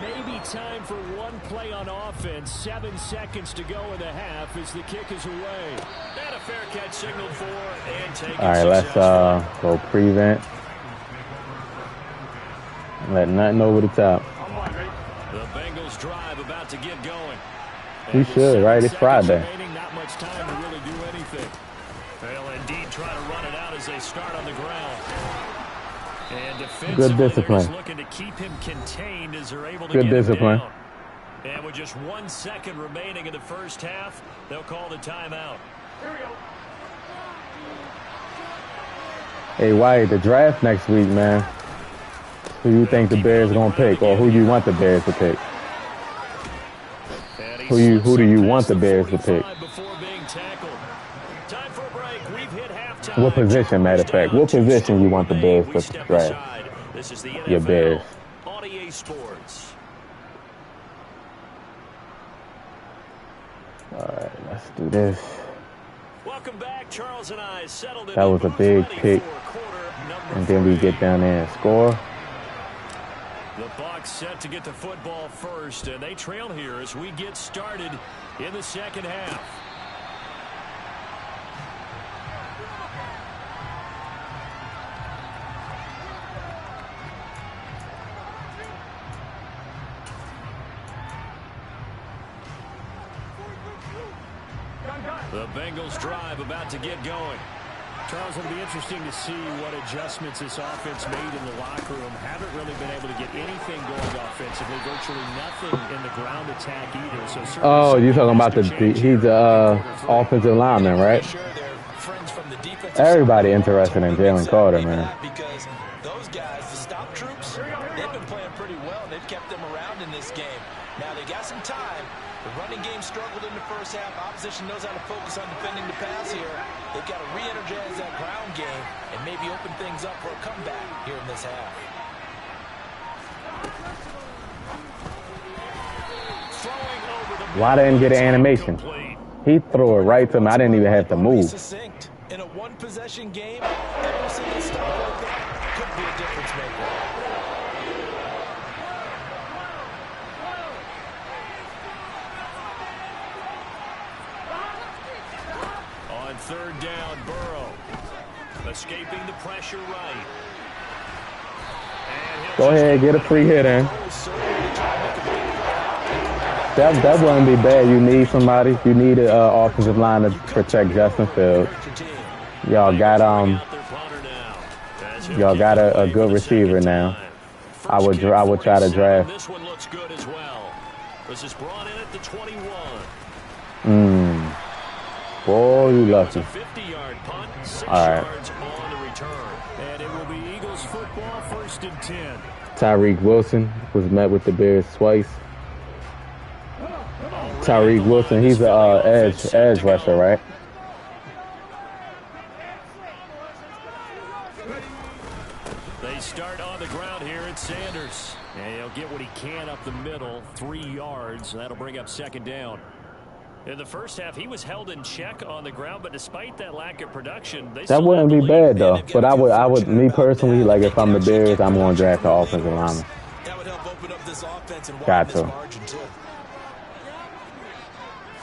Maybe time for one play on offense. 7 seconds to go in the half as the kick is away. And a fair catch signaled for and taken. All right, let's go prevent. Let nothing over the top. The Bengals drive about to get going. We should, right? It's Friday. Remaining, not much time to really do anything. They'll indeed try to run it out as they start on the ground. And defensively, Good discipline. they're just looking to keep him contained as they're able to Good get him discipline. down. And with just 1 second remaining in the first half, they'll call the timeout. Hey, Wyatt, the draft next week, man. Who you think the Bears are gonna pick, or who you want the Bears to pick? Who do you want the Bears to pick? What position, matter of fact? What position you want the Bears to draft? Your Bears. On EA Sports. All right, let's do this. Welcome back, Charles and I settled in. That was a big pick, and then we get down there and score. The Bucs set to get the football first, and they trail here as we get started in the second half. The Bengals drive about to get going. Charles, it'll be interesting to see what adjustments this offense made in the locker room. Haven't really been able to get anything going offensively. Virtually nothing in the ground attack either. So you're talking about he's the offensive lineman, right? Everybody interested in Jalen Carter, man. Because those guys, the stop troops, they've been playing pretty well. They've kept them around in this game. Now they got some time. The running game struggled in the first half. Opposition knows how to focus on defending the pass here. They've got to re-energize that ground game and maybe open things up for a comeback here in this half. Why didn't get an animation? He threw it right to me. I didn't even have to move. In a one-possession game, every single stop like that could be a difference maker. On 3rd down, Burrow escaping the pressure right. Go ahead, get a free hit in. That wouldn't be bad. You need somebody. You need an offensive line to protect Justin Fields. Y'all got Y'all got a good receiver now. I would try to draft. This one looks good as well. This is brought in at the 21. Boy, you lucky. 50-yard punt, 6 All right. yards on the return. And it will be Eagles football, 1st and 10. Tyreek Wilson was met with the Bears twice. Tyreek Wilson, he's a edge rusher, right? They start on the ground here at Sanders. And he'll get what he can up the middle, 3 yards. That'll bring up 2nd down. In the first half, he was held in check on the ground, but despite that lack of production, that wouldn't be bad though. But I would, me personally, like if I'm the Bears, I'm going to draft the offensive lineman. That would help open up this offense and widen Gotcha. this margin too.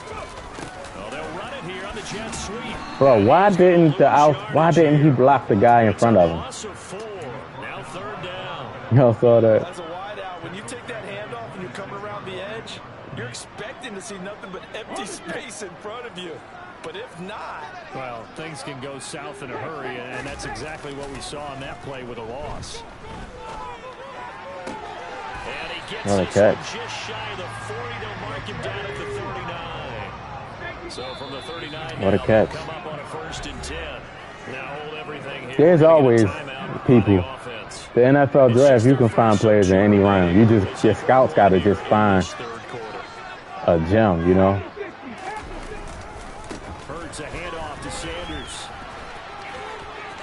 Oh, they'll run it here on the jet sweep. Bro, why didn't he block the guy in front of him? Loss of 4. Now 3rd down. Y'all saw that? As a wide out, when you take that handoff and you're coming around the edge, you're expecting to see nothing but empty space in front of you. But if not... Well, things can go south in a hurry, and that's exactly what we saw on that play with a loss. And he gets What a this catch. one just shy of the 40. They'll mark him down at the 39. So from the 39 What a now, catch. come up on a 1st and 10. Now hold everything here. There's We're gonna always get a timeout by people. the offense. The NFL draft, you can find players in any round. Your scouts got to just find Third quarter. a gem, you know? Hurts a handoff to Sanders.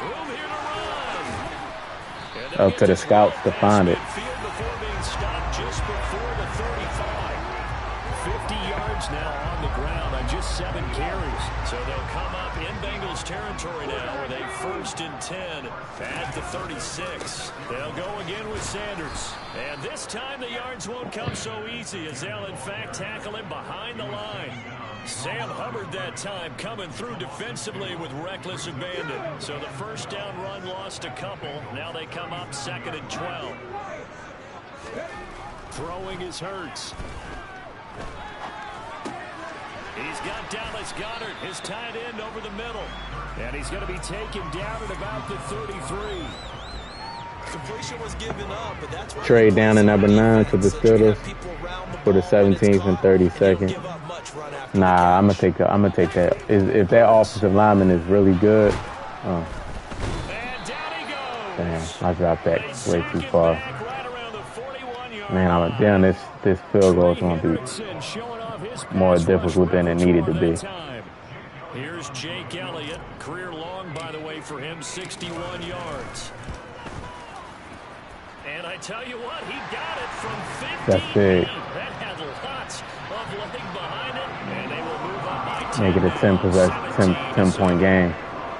Room here to run. Up to the scouts to find it. Field before being stopped just before the 35. 50 yards now on the ground on just 7 carries. So they'll come up in Bengals territory now with a 1st and 10 at the 36. They'll go again with Sanders. And this time the yards won't come so easy as they'll in fact tackle him behind the line. Sam Hubbard that time coming through defensively with reckless abandon. So the 1st down run lost a couple. Now they come up 2nd and 12. Throwing is Hurts. He's got Dallas Goedert, his tight end, over the middle. And he's going to be taken down at about the 33. Completion was given up, but that's why Trade down to number 9 to the Steelers for the 17th and 32nd. Nah, I'm gonna take that. If that offensive lineman is really good, And down he goes. damn, I dropped that way too far. Back right around the 41-yard Man, this field goal is gonna be Harrison showing off his more pass difficult rush than it needed to be. that time. Here's Jake Elliott, career long, by the way, for him, 61 yards. And I tell you what, he got it from 50. That's big. That had lots of leg behind it, and they will move up by 10. Make it a 10-point game.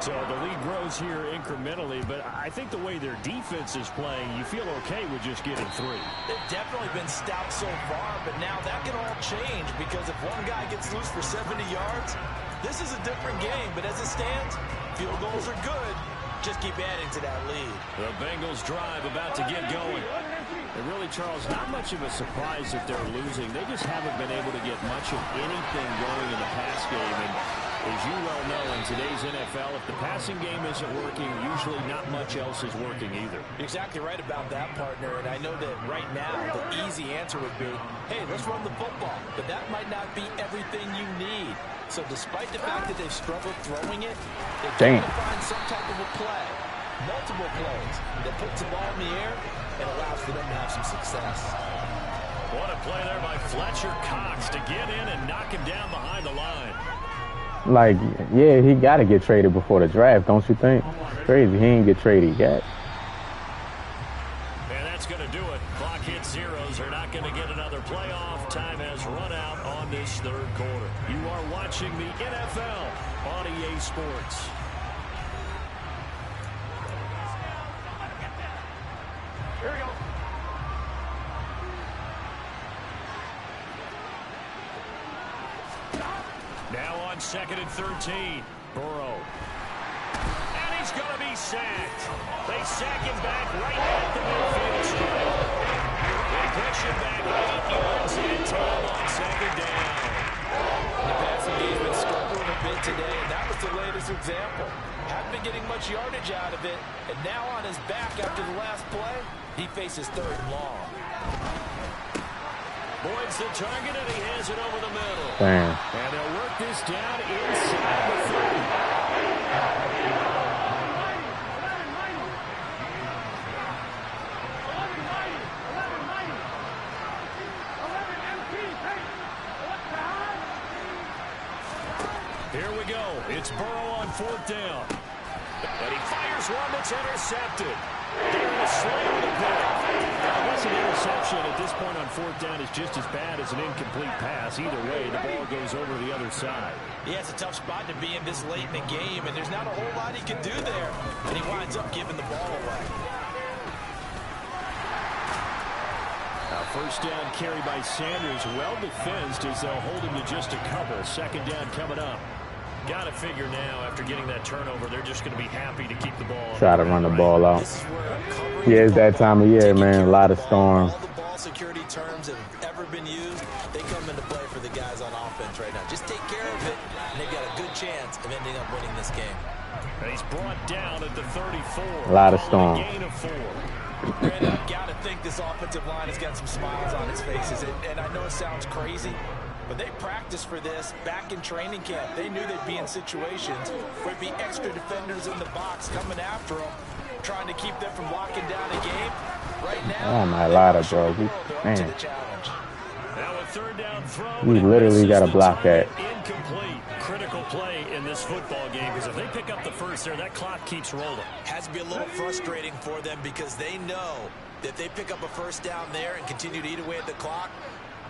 So the lead grows here incrementally, but I think the way their defense is playing, you feel okay with just getting 3. They've definitely been stout so far, but now that can all change because if one guy gets loose for 70 yards, this is a different game. But as it stands, field goals are good. Just keep adding to that lead. The Bengals drive about to get going. And really, Charles, not much of a surprise that they're losing. They just haven't been able to get much of anything going in the pass game. And as you well know, in today's NFL, if the passing game isn't working, usually not much else is working either. You're exactly right about that, partner. And I know that right now, the easy answer would be, hey, let's run the football. But that might not be everything you need. So despite the fact that they've struggled throwing it, they're trying to find some type of a play, multiple plays, that puts the ball in the air and allows for them to have some success. What a play there by Fletcher Cox to get in and knock him down behind the line. Like, yeah, he got to get traded before the draft, don't you think? It's crazy, he ain't get traded yet. And that's going to do it. Clock hits zeros. They're not going to get another playoff. Time has run out on this 3rd quarter. You are watching the NFL on EA Sports. Here we go. Now on 2nd and 13. Burrow. And he's going to be sacked. They sack him back right at the midfield stripe. They push him back 8 yards and time on 2nd down. The passing game's been struggling a bit today, and that was was the latest example. Hadn't been getting much yardage out of it, and now on his back after the last play, he faces 3rd and long. Boyd's the target, and he hands it over the middle. Damn. And they'll work this down inside the 30. Here we go. It's Burrow on 4th down. And he fires one that's intercepted. They're going to slam the pick. I guess an interception at this point on 4th down is just as bad as an incomplete pass. Either way, the ball goes over the other side. Yeah, it's a tough spot to be in this late in the game, and there's not a whole lot he can do there. And he winds up giving the ball away. Now, 1st down carry by Sanders. Well defensed as they'll hold him to just a couple. 2nd down coming up. Got to figure now, after getting that turnover, they're just going to be happy to keep the ball. Try to run the ball out. Yeah, it's that time of year, man. A lot of storms. All the ball security terms that have ever been used, they come into play for the guys on offense right now. Just take care of it, and they've got a good chance of ending up winning this game. And he's brought down at the 34. A lot of storm. Gain of 4. Brandon, I've got to think this offensive line has got some smiles on its faces, and I know it sounds crazy, but they practiced for this back in training camp. They knew they'd be in situations where there'd be extra defenders in the box coming after them, trying to keep them from locking down a game. Right now, Oh my ladder, bro. man. Man, Now a 3rd down throw. we literally got to block that. Incomplete. Critical play in this football game, because if they pick up the first there, that clock keeps rolling. Has to be a little frustrating for them because they know that they pick up a 1st down there and continue to eat away at the clock,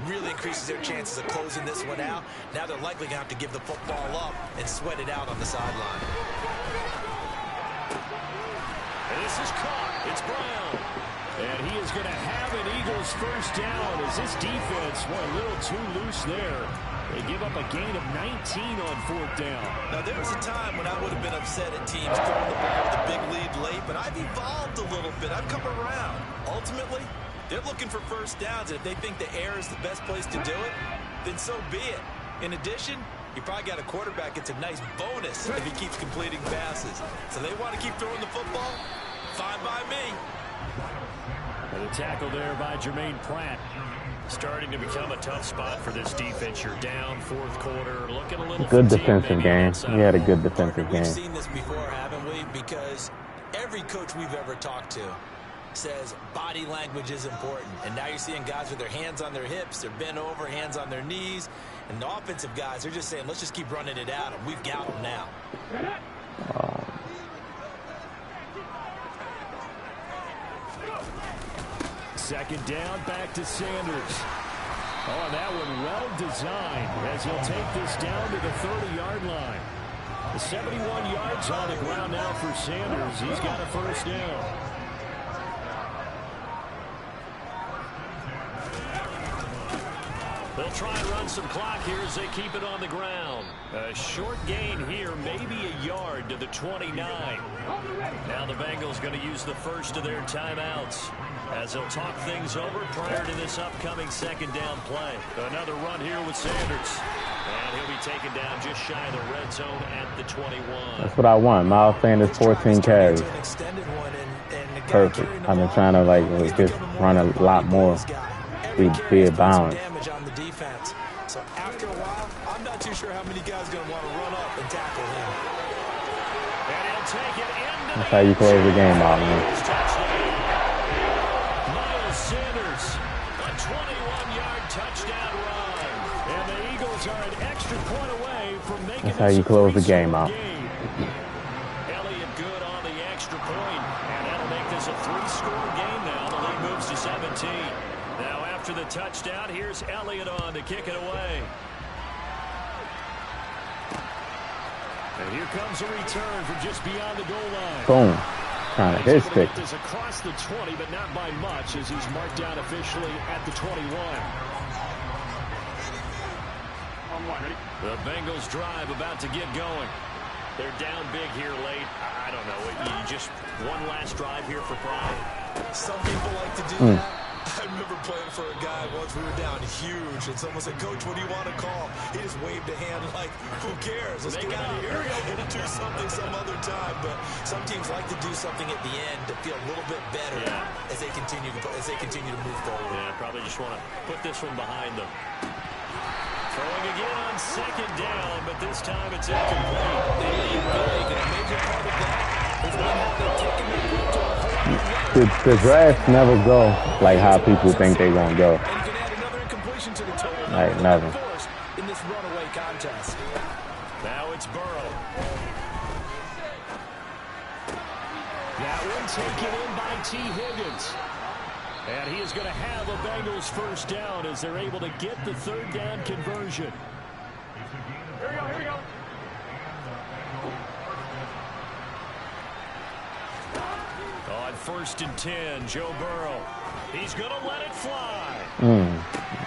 really increases their chances of closing this one out. Now they're likely going to have to give the football up and sweat it out on the sideline. And this is caught. It's Brown. And he is going to have an Eagles 1st down as this defense went a little too loose there. They give up a gain of 19 on 4th down. Now, there was a time when I would have been upset at teams throwing the ball with a big lead late, but I've evolved a little bit. I've come around. Ultimately, they're looking for 1st downs, and if they think the air is the best place to do it, then so be it. In addition, you probably got a quarterback gets a nice bonus if he keeps completing passes. So they want to keep throwing the football? Fine by me. And the tackle there by Jermaine Pratt. Starting to become a tough spot for this defense. You're down 4th quarter, looking a little Good fatigued defensive game. He had a good defensive We've game. seen this before, haven't we? Because every coach we've ever talked to says body language is important. And now you're seeing guys with their hands on their hips, they're bent over, hands on their knees. And the offensive guys, they're just saying, let's just keep running it at them. We've got them now. Second down, back to Sanders. Oh, that one well designed as he'll take this down to the 30-yard line. The 71 yards on the ground now for Sanders. He's got a 1st down. They'll try and run some clock here as they keep it on the ground. A short gain here, maybe a yard to the 29. Now the Bengals going to use the first of their timeouts as they'll talk things over prior to this upcoming 2nd down play. Another run here with Sanders. And he'll be taken down just shy of the red zone at the 21. That's what I want. Miles Sanders, 14 carries. Perfect. I've been trying to just run a lot more. Be a balance. So after a while, I'm not too sure how many guys are going to want to run up and tackle him. And he'll take it into That's how you close the game out, man. Miles Sanders, a 21-yard touchdown run. And the Eagles are an extra point away from making That's how you close the game out. Elliott good on the extra point, and that'll make this a 3-score game now. The lead moves to 17. Now after the touchdown, here's Elliott on to kick it away. And here comes a return from just beyond the goal line. Boom. Trying to hit stick. This across the 20, but not by much as he's marked down officially at the 21. The Bengals drive about to get going. They're down big here late. I don't know. You just one last drive here for pride. Some people like to do that. I remember playing for a guy once. We were down huge, and someone said, "Coach, what do you want to call?" He just waved a hand like, "Who cares? Let's get out of here and do something some other time." But some teams like to do something at the end to feel a little bit better as they continue to move forward. Yeah, probably just want to put this one behind them. Throwing again on second down, but this time it's incomplete. They lead big, and a major part of that is when they've taken the ball to a whole new level. The drafts never go like how people think they're going to go. And you can add another incompletion to the total. Like, never. In this runaway contest. Now it's Burrow. That one taken in by T. Higgins. And he is going to have a Bengals first down as they're able to get the third down conversion. Here we go. On 1st and 10, Joe Burrow. He's going to let it fly.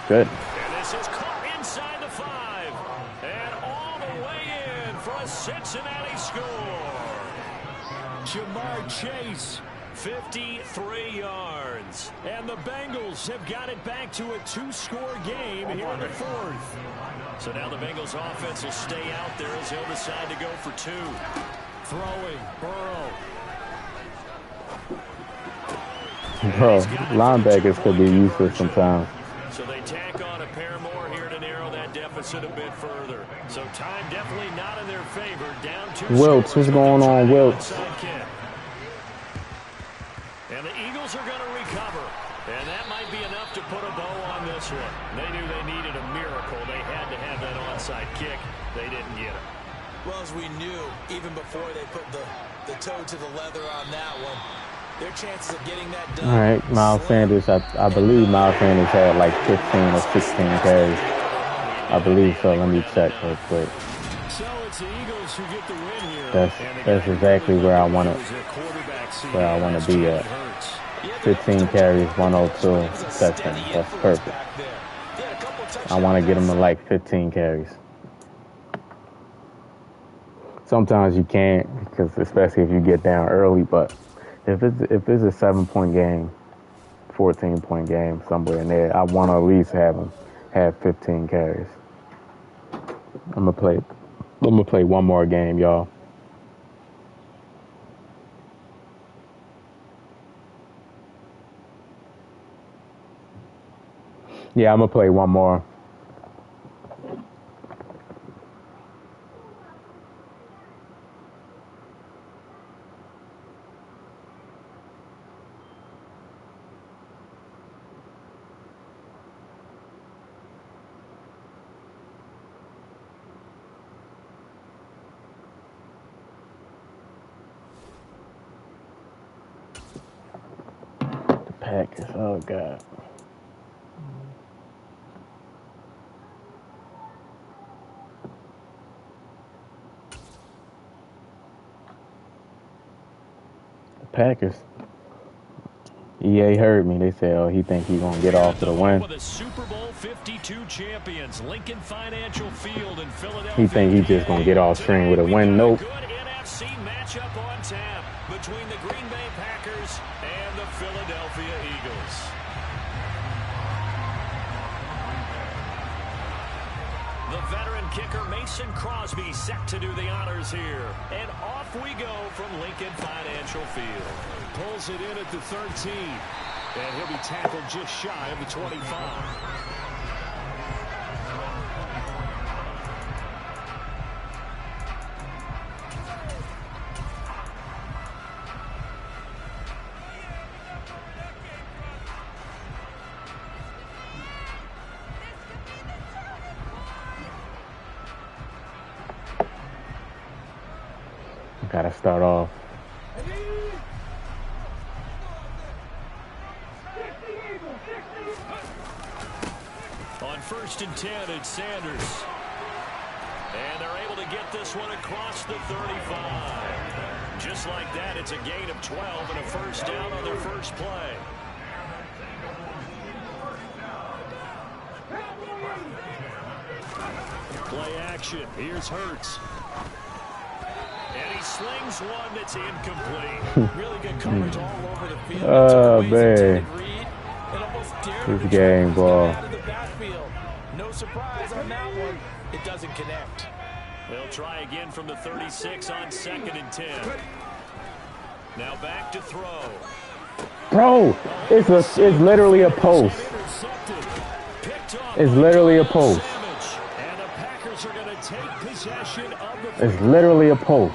Good. And this is caught inside the 5. And all the way in for a Cincinnati score. Jamar Chase, 53 yards. And the Bengals have got it back to a 2-score game here in the 4th. So now the Bengals offense will stay out there as they'll decide to go for 2. Throwing, Burrow. Bro, linebackers could be useless sometimes. So they tack on a pair more here to narrow that deficit a bit further. So time definitely not in their favor. Down 2 Wilts, what's going on, Wilts? And the Eagles are going to recover. And that might be enough to put a bow on this one. They knew they needed a miracle. They had to have that onside kick. They didn't get it. Well, as we knew, even before they put the toe to the leather on that one, their chances of getting that done. All right, Miles Sanders. I believe Miles Sanders had like 15 or 16 carries. I believe so. Let me check real quick. So it's the Eagles who get the win here. That's exactly where I want to be at. 15 carries, 102 touchdowns. That's perfect. I want to get him to like 15 carries. Sometimes you can't, because especially if you get down early, but if it's a 7-point game, 14-point game, somewhere in there, I want to at least have 15 carries. I'm gonna play one more game, y'all. Yeah, I'm gonna play one more. Packers, oh God. The Packers. EA heard me. They said, "Oh, he think he gonna get off to the win." The Super Bowl 52 champions, Lincoln Financial Field in Philadelphia. He think he just gonna get off string with a win. Nope. Good NFC matchup on tap between the Green Bay Packers and the Philadelphia Eagles. The veteran kicker Mason Crosby set to do the honors here. And off we go from Lincoln Financial Field. Pulls it in at the 13. And he'll be tackled just shy of the 25. Gotta start off. On 1st and 10, it's Sanders. And they're able to get this one across the 35. Just like that, it's a gain of 12 and a first down on their first play. Play action. Here's Hurts. And he slings one that's incomplete. Really good coverage all over the field. Oh, man. And almost This game, boy. No surprise on that one. It doesn't connect. They'll try again from the 36 on 2nd and 10. Now back to throw. Bro, it's literally a post. It's literally a post. And the Packers are going to take possession of the It's literally a post.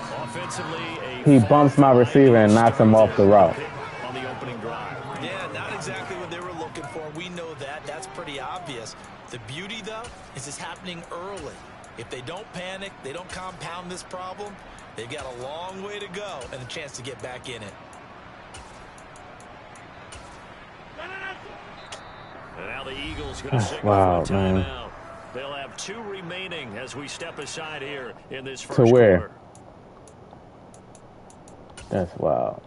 He bumps my receiver and knocks him off the route. On the opening drive. Yeah, not exactly what they were looking for. We know that. That's pretty obvious. The beauty, though, is it's happening early. If they don't panic, they don't compound this problem, they've got a long way to go and a chance to get back in it. And now the Eagles going to signal for a timeout. They'll have 2 remaining as we step aside here in this first to where? quarter. That's wild.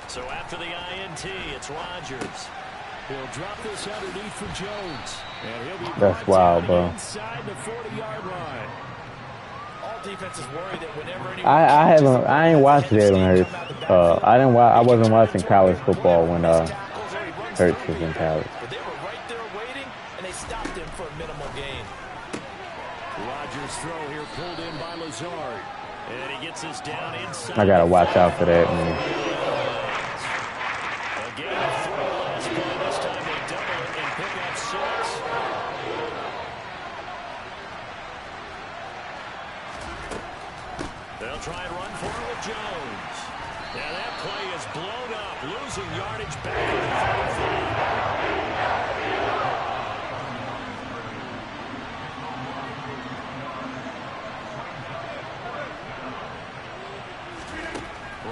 So after the INT, it's Rodgers. He'll drop this underneath for Jones. And he'll be That's wild, bro. Inside the 40-yard line. All defenses worry that whenever I ain't watched Jalen Hurts. I wasn't watching college football when Hurts was in college. But they were right there waiting, and they stopped him for a minimal gain. Rodgers' throw here pulled in by Lazard. And he gets us down inside. I gotta watch out for that, man. Again, a throw last play. This time they double it and pick up 6. They'll try and run for it with Jones. Now that play is blown up, losing yardage back to the 35.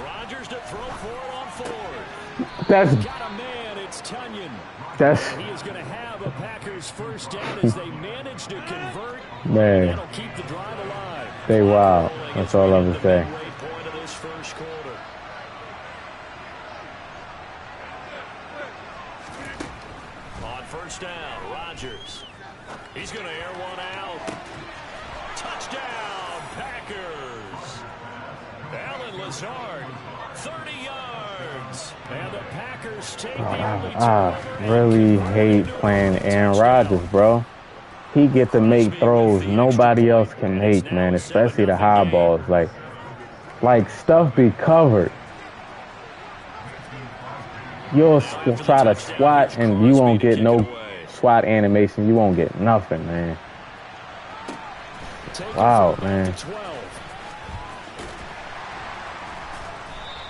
Rodgers to throw for it on 4th. That's Got a man, it's Tunyon. that's He is going to have a Packers first down as they manage to convert. man. That'll keep the drive alive. They wild. That's all I'm gonna say. Midway point of this first quarter. On first down, Rodgers. He's going to air one out. Touchdown, Packers. Allen Lazard, 30 yards. And the Packers take the early I really hate playing Aaron Rodgers, bro. He get to make throws nobody else can make, man, especially the high balls. Like stuff be covered. You'll try to swat and you won't get no SWAT animation. You won't get nothing, man. Wow, man.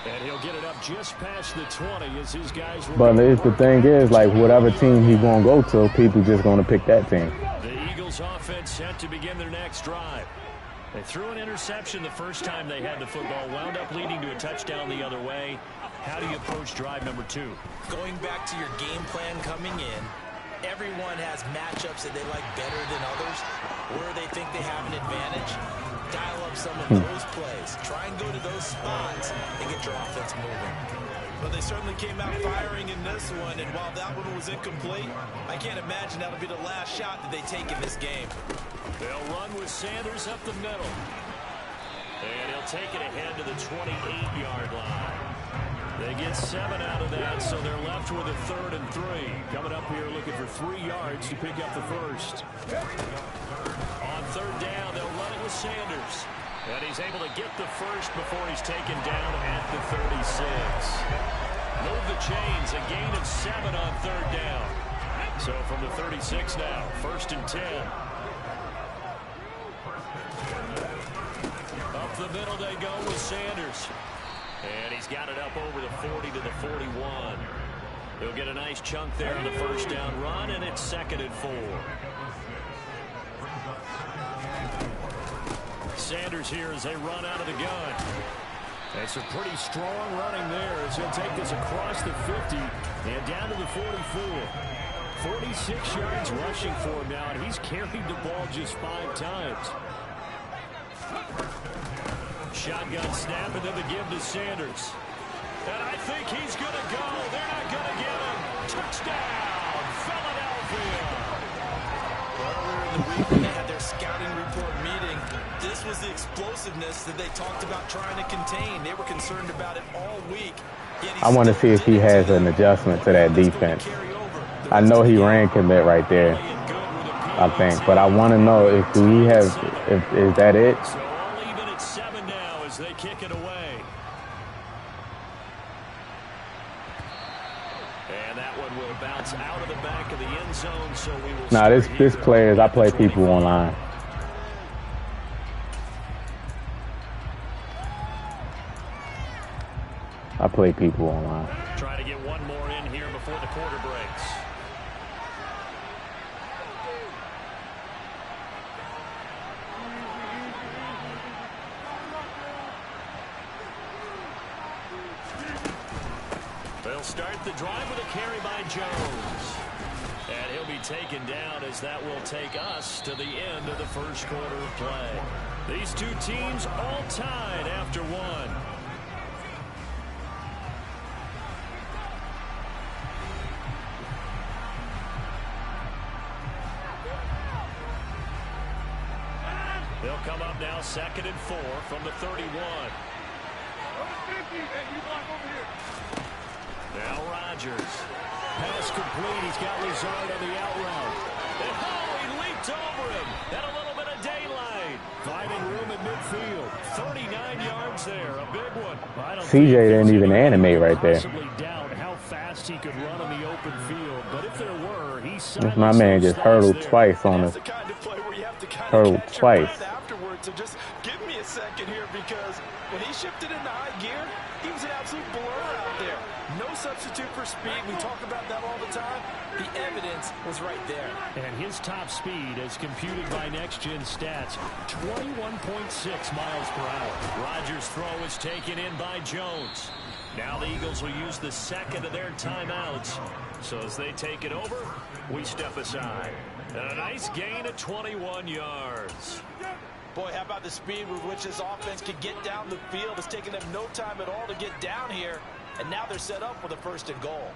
And he'll get it up just past the 20 as his guys. But the thing is, like, whatever team he's going to go to, people just going to pick that team. The Eagles offense set to begin their next drive. They threw an interception the first time they had the football, wound up leading to a touchdown the other way. How do you approach drive number 2? Going back to your game plan coming in, everyone has matchups that they like better than others, where they think they have an advantage. Dial up some of those plays. Try and go to those spots and get your offense moving. But they certainly came out firing in this one, and while that one was incomplete, I can't imagine that'll be the last shot that they take in this game. They'll run with Sanders up the middle. And he'll take it ahead to the 28-yard line. They get 7 out of that, so they're left with a 3rd and 3. Coming up here looking for 3 yards to pick up the first. On 3rd down, they'll run it with Sanders. And he's able to get the first before he's taken down at the 36. Move the chains, a gain of 7 on 3rd down. So from the 36 now, 1st and 10. Up the middle they go with Sanders. And he's got it up over the 40 to the 41. He'll get a nice chunk there on the first down run, and it's 2nd and 4. Sanders here as they run out of the gun. That's a pretty strong running there as he'll take this across the 50 and down to the 44. 46 yards rushing for him now, and he's carried the ball just 5 times. Shotgun snap and then the give to Sanders. And I think he's going to go. They're not going to get him. Touchdown, Philadelphia. Earlier in the week when they had their scouting report meeting, this was the explosiveness that they talked about trying to contain. They were concerned about it all week. I want to see if he has an adjustment to that defense. I know he ran commit right there, I think, but I want to know if is that it? So all even at 7 now as they kick it away. And that one will bounce out of the back of the end zone, so we will. Nah, this players, I play people online. I play people online. Try to get one more in here before the quarter breaks. They'll start the drive with a carry by Jones. And he'll be taken down as that will take us to the end of the first quarter of play. These two teams all tied after one. They'll come up now 2nd and 4 from the 31. Now Rodgers. Pass complete. He's got Lazard on the out route. And he leaped over him. And a little bit of daylight. Finding room at midfield. 39 yards there. A big one. CJ didn't even animate right there. Possibly doubt how fast he could run on the open field, but if there were, My man just hurdled twice on us. Hurdled twice. Afterwards, so just give me a second here, because when he shifted into high gear, he was an absolute blur out there. No substitute for speed. We talk about that all the time. The evidence was right there. And his top speed, as computed by Next Gen Stats, 21.6 miles per hour. Rodgers' throw is taken in by Jones. Now the Eagles will use the second of their timeouts. So as they take it over, we step aside. And a nice gain of 21 yards. Boy, how about the speed with which this offense could get down the field? It's taken them no time at all to get down here. And now they're set up with a 1st and goal.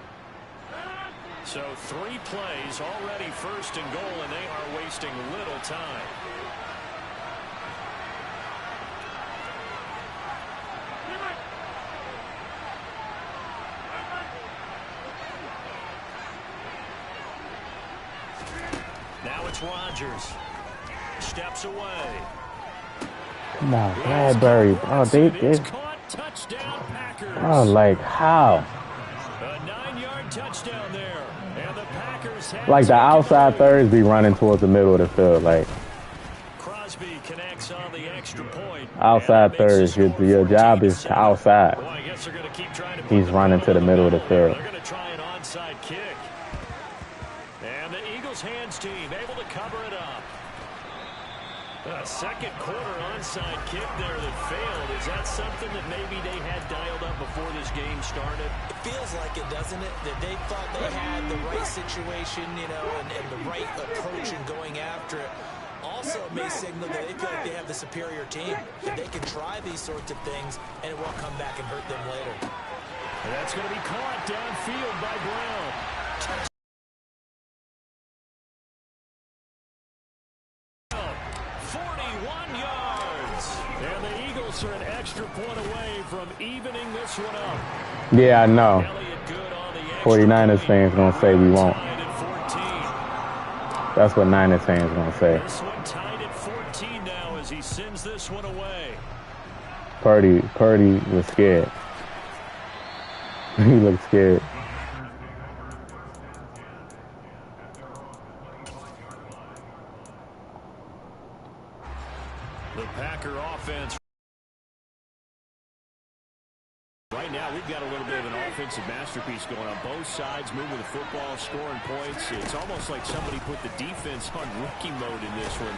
So 3 plays already 1st and goal, and they are wasting little time. Now it's Rodgers. Steps away. Come on, Bradbury. Oh, they Touchdown Packers. oh, like how? A 9-yard touchdown there. And the Packers have Like the outside thirds be running towards the middle of the field. Like Crosby connects on the extra point. outside thirds, your job is to outside. Well, I guess they're going to keep trying to He's running to the middle of the field. They're going to try an onside kick. And the Eagles hands team able to cover it up. A 2nd quarter onside kick there that failed. Is that something that maybe they had dialed up before this game started? It feels like it, doesn't it? That they thought they had the right situation, you know, and the right approach in going after it. Also, it may signal that they feel like they have the superior team. That they can try these sorts of things, and it won't come back and hurt them later. And that's going to be caught downfield by Brown. 41 yards. And the Eagles are an extra point away from evening this one up. Yeah, I know. Elliott good on the extra 49ers point. fans gonna say we won't. Tied at 14. That's what Niners fans gonna say. This one tied at 14 now as he sends this one away. Purdy was scared. He looked scared. The Packer offense. Right now, we've got a little bit of an offensive masterpiece going on both sides, moving the football, scoring points. It's almost like somebody put the defense on rookie mode in this one.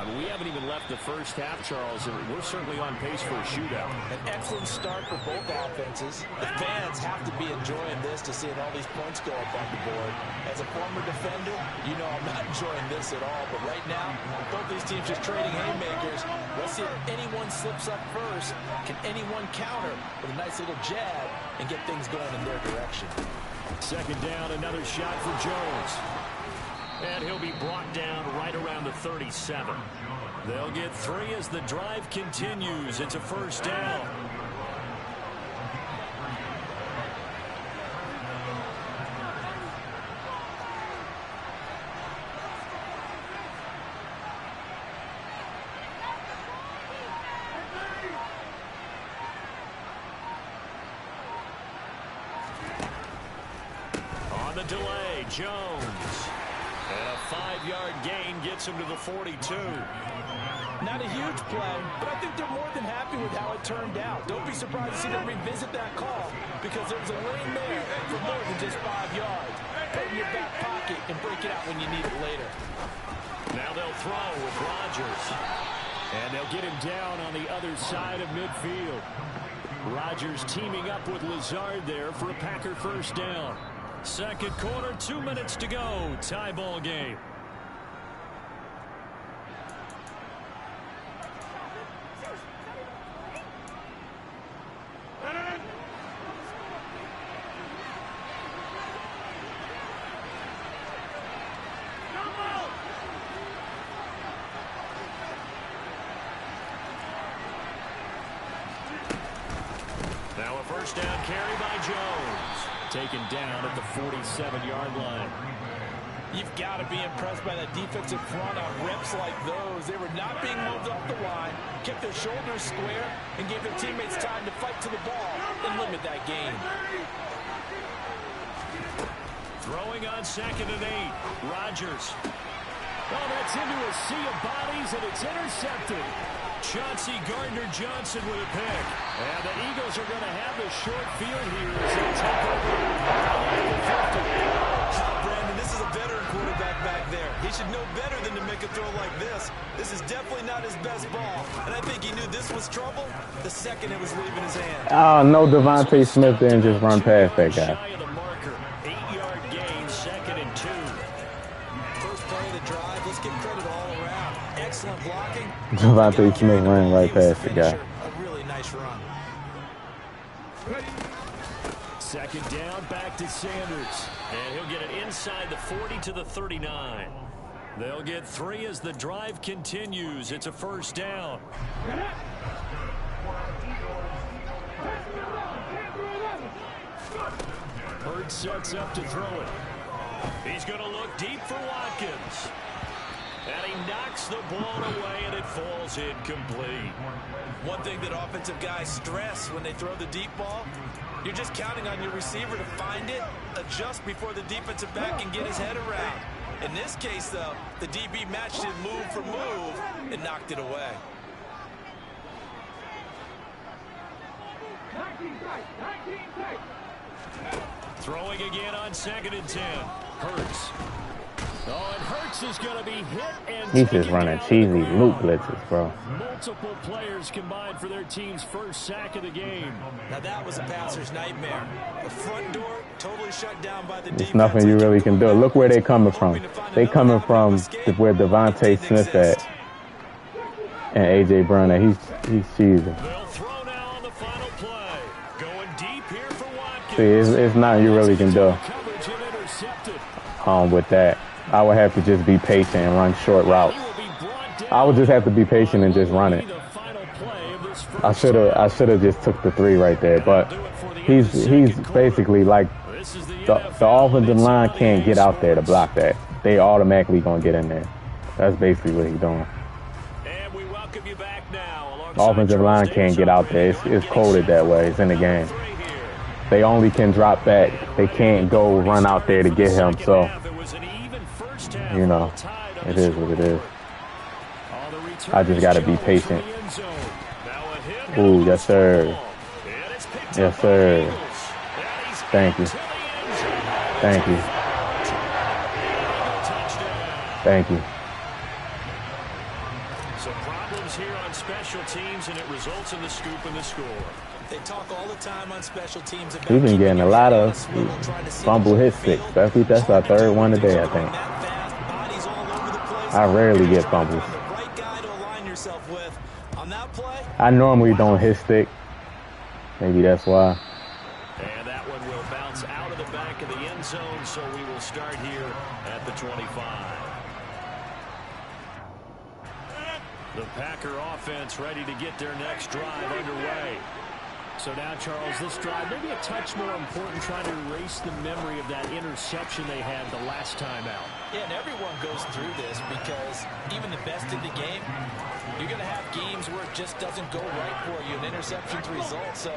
I mean, we haven't even left the first half, Charles, and we're certainly on pace for a shootout. An excellent start for both offenses. The fans have to be enjoying this to seeing all these points go up on the board. As a former defender, you know I'm not enjoying this at all. But right now, both these teams just trading haymakers. Let's see if anyone slips up first. Can anyone counter with a nice little jab and get things going in their direction? Second down, another shot for Jones. And he'll be brought down right around the 37. They'll get 3 as the drive continues. It's a first down. On the delay, Jones. And a 5-yard gain gets him to the 42. Not a huge play, but I think they're more than happy with how it turned out. Don't be surprised to see them revisit that call because there was a lane there for more than just 5 yards. Put it in your back pocket and break it out when you need it later. Now they'll throw with Rodgers. And they'll get him down on the other side of midfield. Rodgers teaming up with Lazard there for a Packer first down. Second quarter, 2 minutes to go. Tie ball game. Now a first down carry by Jones. Taken down at the 47-yard line. You've got to be impressed by that defensive front on rips like those. They were not being moved off the line, kept their shoulders square, and gave their teammates time to fight to the ball and limit that gain. Throwing on 2nd and 8. Rodgers. Oh, that's into a sea of bodies, and it's intercepted. Chauncey Gardner-Johnson with a pick. And the Eagles are going to have the short field here as they take over. Brandon, this is a veteran quarterback back there. He should know better than to make a throw like this. This is definitely not his best ball. And I think he knew this was trouble the second it was leaving his hand. Oh, no, Devontae Smith didn't just run past that guy. Shy of the marker. 8-yard gain, 2nd and 2. First play of the drive. Let's give credit all around. Excellent blocking. Devontae Smith ran right past the guy. A really nice run. Second down, back to Sanders. And he'll get it inside the 40 to the 39. They'll get 3 as the drive continues. It's a first down. Hurts sets up to throw it. He's going to look deep for Watkins. And he knocks the ball away, and it falls incomplete. One thing that offensive guys stress when they throw the deep ball, you're just counting on your receiver to find it, adjust before the defensive back can get his head around. In this case, though, the DB matched it move for move and knocked it away. 19 tight. Throwing again on 2nd and 10. Hurts. Oh, and Hurts is going to be hit and He's just running cheesy loop blitzes, bro. Multiple players combined for their team's first sack of the game. Now that was a passer's nightmare. The front door totally shut down by the defense. There's nothing you really can do. Look where they coming from. They coming from where Devontae Smith at and A.J. Brown at. He's cheesing. They'll throw now on the final play. Going deep here for Watkins. See, it's nothing you really can do Coverage and intercepted. with that. I would have to just be patient and run short routes. I would just have to be patient and just run it. I should have just took the 3 right there, but he's basically like the offensive line can't get out there to block that. They automatically gonna get in there. That's basically what he's doing. And we welcome you back now. The offensive line can't get out there. It's coded that way. It's in the game. They only can drop back. They can't go run out there to get him. So, you know, it is what it is. I just got to be patient. Ooh, yes, sir. Yes, sir. Thank you. Thank you. Thank you. So problems here on special teams, and it results in the scoop and the score. They talk all the time on special teams about We've been getting a lot of fumble hit sticks. That's our third one today, I think. I rarely get fumbles. I normally don't hit stick. Maybe that's why. And that one will bounce out of the back of the end zone, so we will start here at the 25. The Packer offense ready to get their next drive underway. So now, Charles, this drive maybe a touch more important, trying to erase the memory of that interception they had the last time out. Yeah, and everyone goes through this because even the best in the game, you're going to have games where it just doesn't go right for you, and interceptions result. So,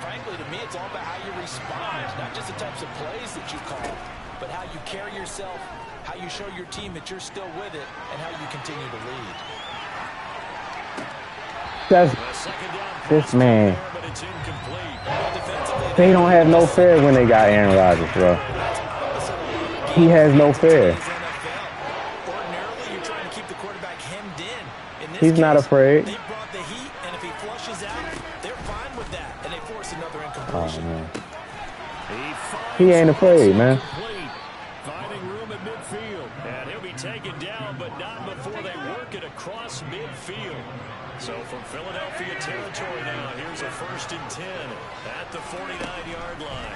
frankly, to me, it's all about how you respond, not just the types of plays that you call, but how you carry yourself, how you show your team that you're still with it, and how you continue to lead. This man. They don't have no fear when they got Aaron Rodgers, bro. He has no fear. Ordinarily, you're trying to keep the quarterback hemmed in. He's not afraid. They brought the heat, and if he flushes out, they're fine with that, and they force another incompletion. Oh, man. He ain't afraid, man. Finding room at midfield, and he'll be taken down, but not before they work it across midfield. So from Philadelphia territory now, here's a 1st and 10 at the 49-yard line.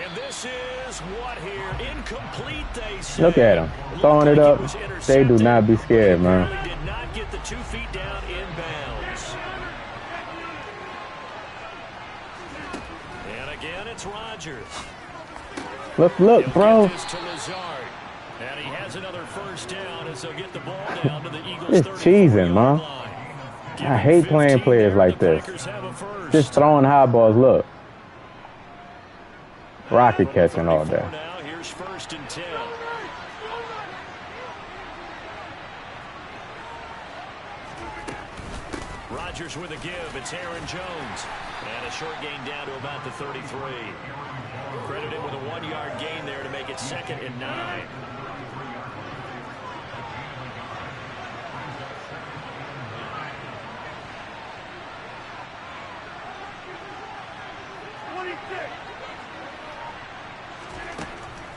And this is what here? Incomplete, they say. Look at him. Throwing it up. They do not be scared, man. Did not get the 2 feet down inbounds. And again, it's Rodgers. Look, bro. And he has another 1st down as they'll get the ball down to the Eagles. It's cheesing, man. I hate playing players like this. Just throwing high balls. Look. Rocket catching all day. Now here's 1st and 10. Rodgers with a give. It's Aaron Jones. And a short gain down to about the 33. Credited with a 1-yard gain there to make it 2nd and 9.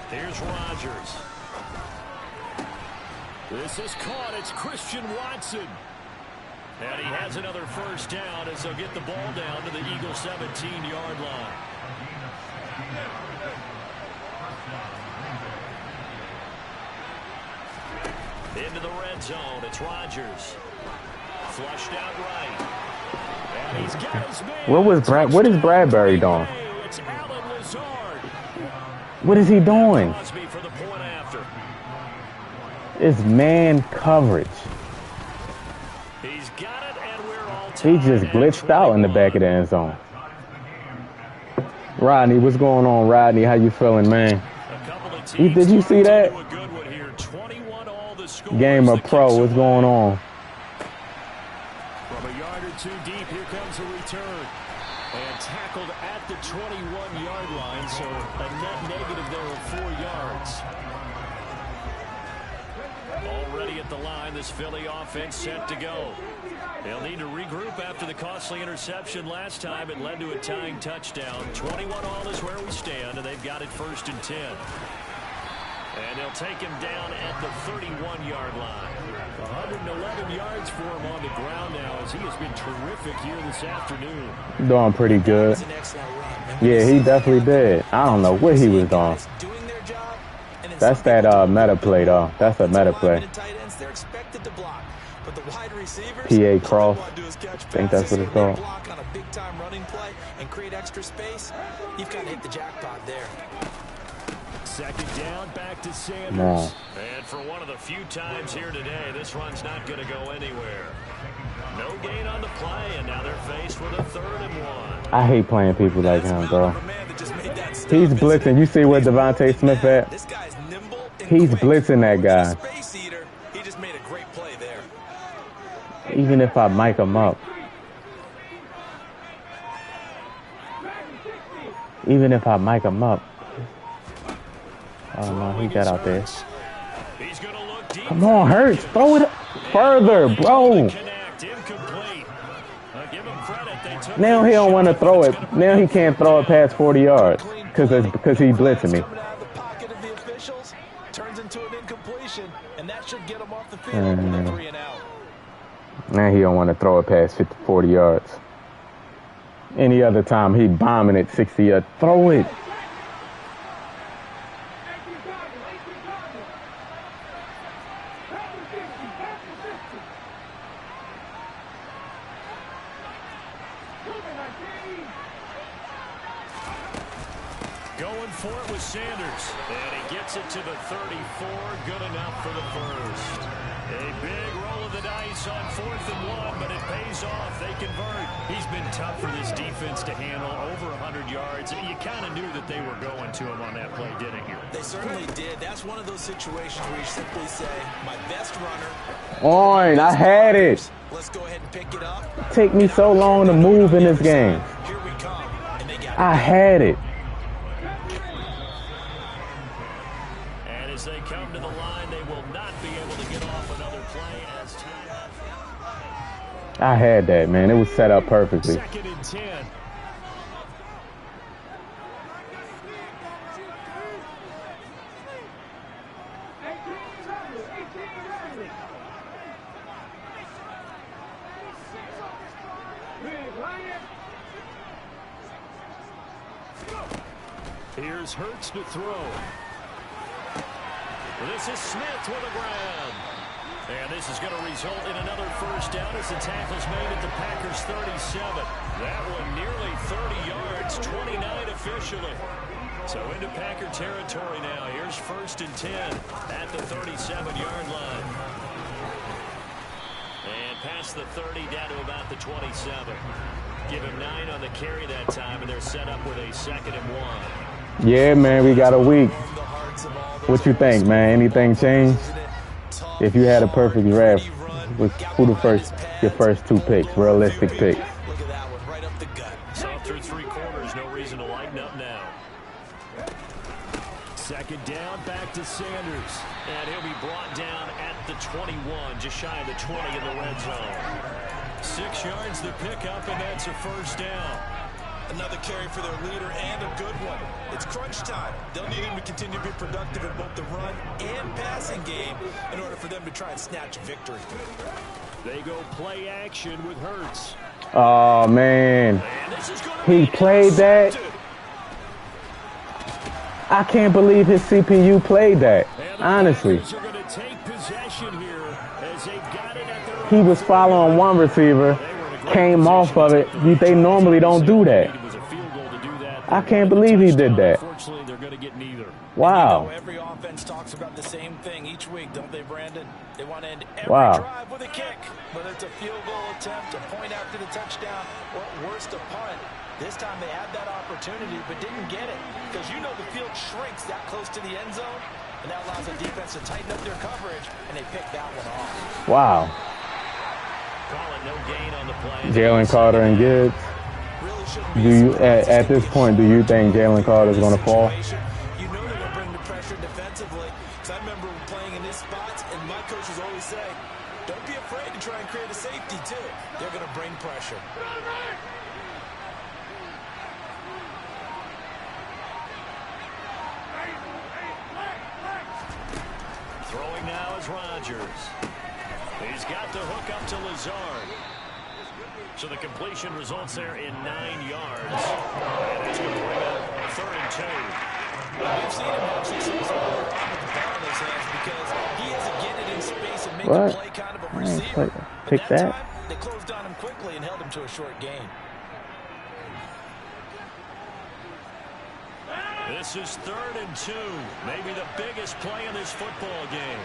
Here's Rodgers. This is caught. It's Christian Watson. And he has another 1st down as they'll get the ball down to the Eagles' 17-yard line. Into the red zone. It's Rodgers. Flushed out right. And he's got his man. What is Bradbury doing? It's Alan Lazard. What is he doing? For the point after. It's man coverage. He's got it, and we're all He just glitched out in the back of the end zone. Rodney, what's going on, Rodney? How you feeling, man? Did you see that? Gamer Pro, what's going on? From a yard or 2 deep, here comes a return. And tackled at the 21-yard line, so a net negative there of 4 yards. Already at the line, this Philly offense set to go. They'll need to regroup after the costly interception last time. It led to a tying touchdown. 21-all is where we stand, and they've got it 1st and 10. And they'll take him down at the 31-yard line. 111 yards for him on the ground now, as he has been terrific here this afternoon. Doing pretty good. Yeah, he definitely did. I don't know what he was doing. That's that meta play, though. That's a meta play. PA cross. I think that's what it's called. On a big-time running play and create extra space. You've got to hit the jackpot there. 2nd down, back to Sanders. And for one of the few times here today, this run's not going to go anywhere. No gain on the play, and now they're faced with a 3rd and 1. I hate playing people like him, bro. He's blitzing. You see where Devontae Smith at? He's blitzing that guy. He just made a great play there. Even if I mic him up. Oh, no, he got out there. He's going to look deep. Come on, Hurts. Throw it further, bro. Connect, incomplete. Give him credit. They took Now he don't want to throw it. Now he can't throw it past 40 yards because he blitzing me. Coming out of the pocket of the officials, turns into an incompletion, and that should get him off the field with a 3 and out. Now he don't want to throw it past 40 yards. Any other time he bombing it 60 yards. Throw it. Going for it with Sanders. And he gets it to the 34. Good enough for the first. A big roll of the dice on 4th and 1, but it pays off. They convert. He's been tough for this defense to handle. Over 100 yards. You kind of knew that they were going to him on that play, didn't you? They certainly did. That's one of those situations where you simply say, my best runner. On, I had it. Let's go ahead and pick it up. Take me so long to move in this game. Here we come. And they got I had it. And as they come to the line, they will not be able to get off another play as time. I had that, man. It was set up perfectly. 2nd and 10. Here's Hurts to throw. This is Smith with a grab. And this is going to result in another first down as the tackle's made at the Packers' 37. That one nearly 30 yards, 29 officially. So into Packer territory now. Here's 1st and 10 at the 37-yard line. And past the 30 down to about the 27. Give him 9 on the carry that time, and they're set up with a 2nd and 1. Yeah, man, we got a week. What you think, man? Anything changed? If you had a perfect draft, who your first 2 picks, realistic picks? Look at that one, right up the gut. So through 3 quarters, no reason to lighten up now. 2nd down, back to Sanders. And he'll be brought down at the 21, just shy of the 20 in the red zone. 6 yards to pick up, and that's a first down. Another carry for their leader and a good one. It's crunch time. They'll need him to continue to be productive in both the run and passing game in order for them to try and snatch a victory. They go play action with Hurts. Oh, man. He played that. I can't believe his CPU played that, honestly. He was following one receiver, came off of it. They normally don't do that. I can't believe he did that. Wow. You know, every offense talks about the same thing each week, don't they, Brandon? They want to end every drive with a kick, whether it's a field goal attempt, a point after the touchdown, or at worst, a punt. This time they had that opportunity but didn't get it because you know the field shrinks that close to the end zone, and that allows the defense to tighten up their coverage, and they picked that one off. Wow. Call it no gain on the play. Jalen Carter and Gibbs. Do you at this point, do you think Jalen Carter is going to fall? You know they're going to bring the pressure defensively. Because I remember playing in this spot, and my coaches always say, don't be afraid to try and create a safety too. They're going to bring pressure. Throwing now is Rodgers. He's got the hook up to Lazard. So the completion results there in 9 yards. And it's going to bring up 3rd and 2. We've seen him have success earlier on with the ball in his hands because he has to get it in space and make a play kind of a receiver. Pick that. Time, they closed on him quickly and held him to a short gain. This is 3rd and 2. Maybe the biggest play in this football game.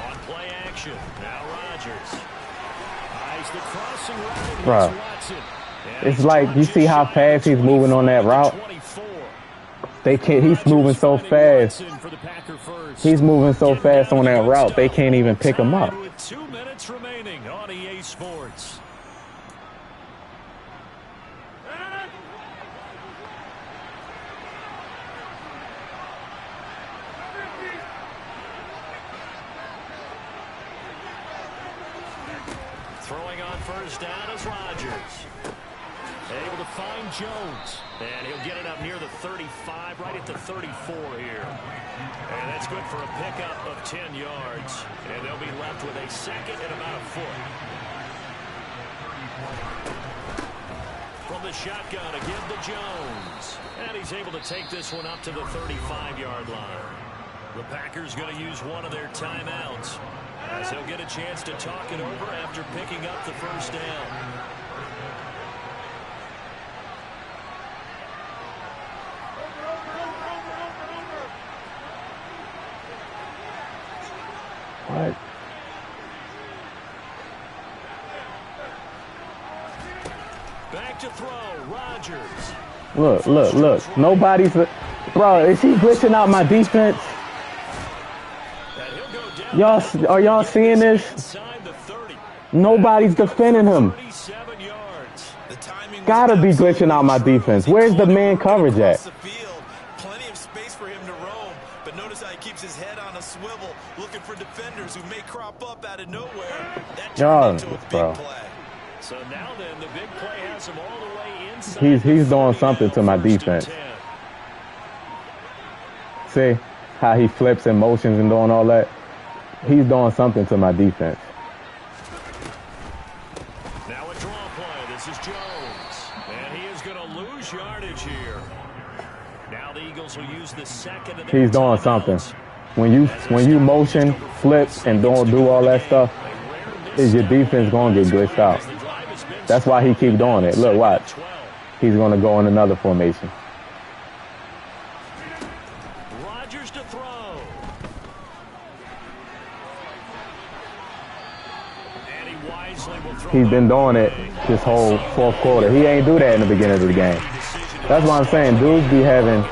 On play action. Now Rodgers. Eyes the crossing route. Bro, it's like, you see how fast he's moving on that route? He's moving so fast. He's moving so fast on that route, they can't even pick him up. With 2 minutes remaining on EA Sports. going on first down is Rodgers. Able to find Jones. And he'll get it up near the 35, right at the 34 here. And that's good for a pickup of 10 yards. And they'll be left with a second and about a foot. From the shotgun, a give to Jones. And he's able to take this one up to the 35-yard line. The Packers going to use one of their timeouts, as he'll get a chance to talk it over after picking up the first down. What? Back to throw, Rodgers. Look. Nobody's... Bro, is he glitching out my defense? Y'all, are y'all seeing this? Nobody's defending him. Gotta be glitching out my defense. Where's the man coverage at? Plenty of space for him to roam, but notice how he keeps his head on a swivel, looking for defenders who may crop up out of nowhere. That turned into a big play. So now then, the big play has him all the way inside. He's doing something to my defense. See how he flips and motions and doing all that? He's doing something to my defense. Now a draw play. This is Jones. And he is going to lose yardage here. Now the Eagles will use the second. He's doing something. When you motion, flip, and don't do all that stuff, is your defense going to get glitched out. That's why he keep doing it. Look, watch. He's going to go in another formation. Rodgers to throw. And he wisely will throw. He's been doing it this whole fourth quarter. He ain't do that in the beginning of the game. That's why I'm saying dudes be having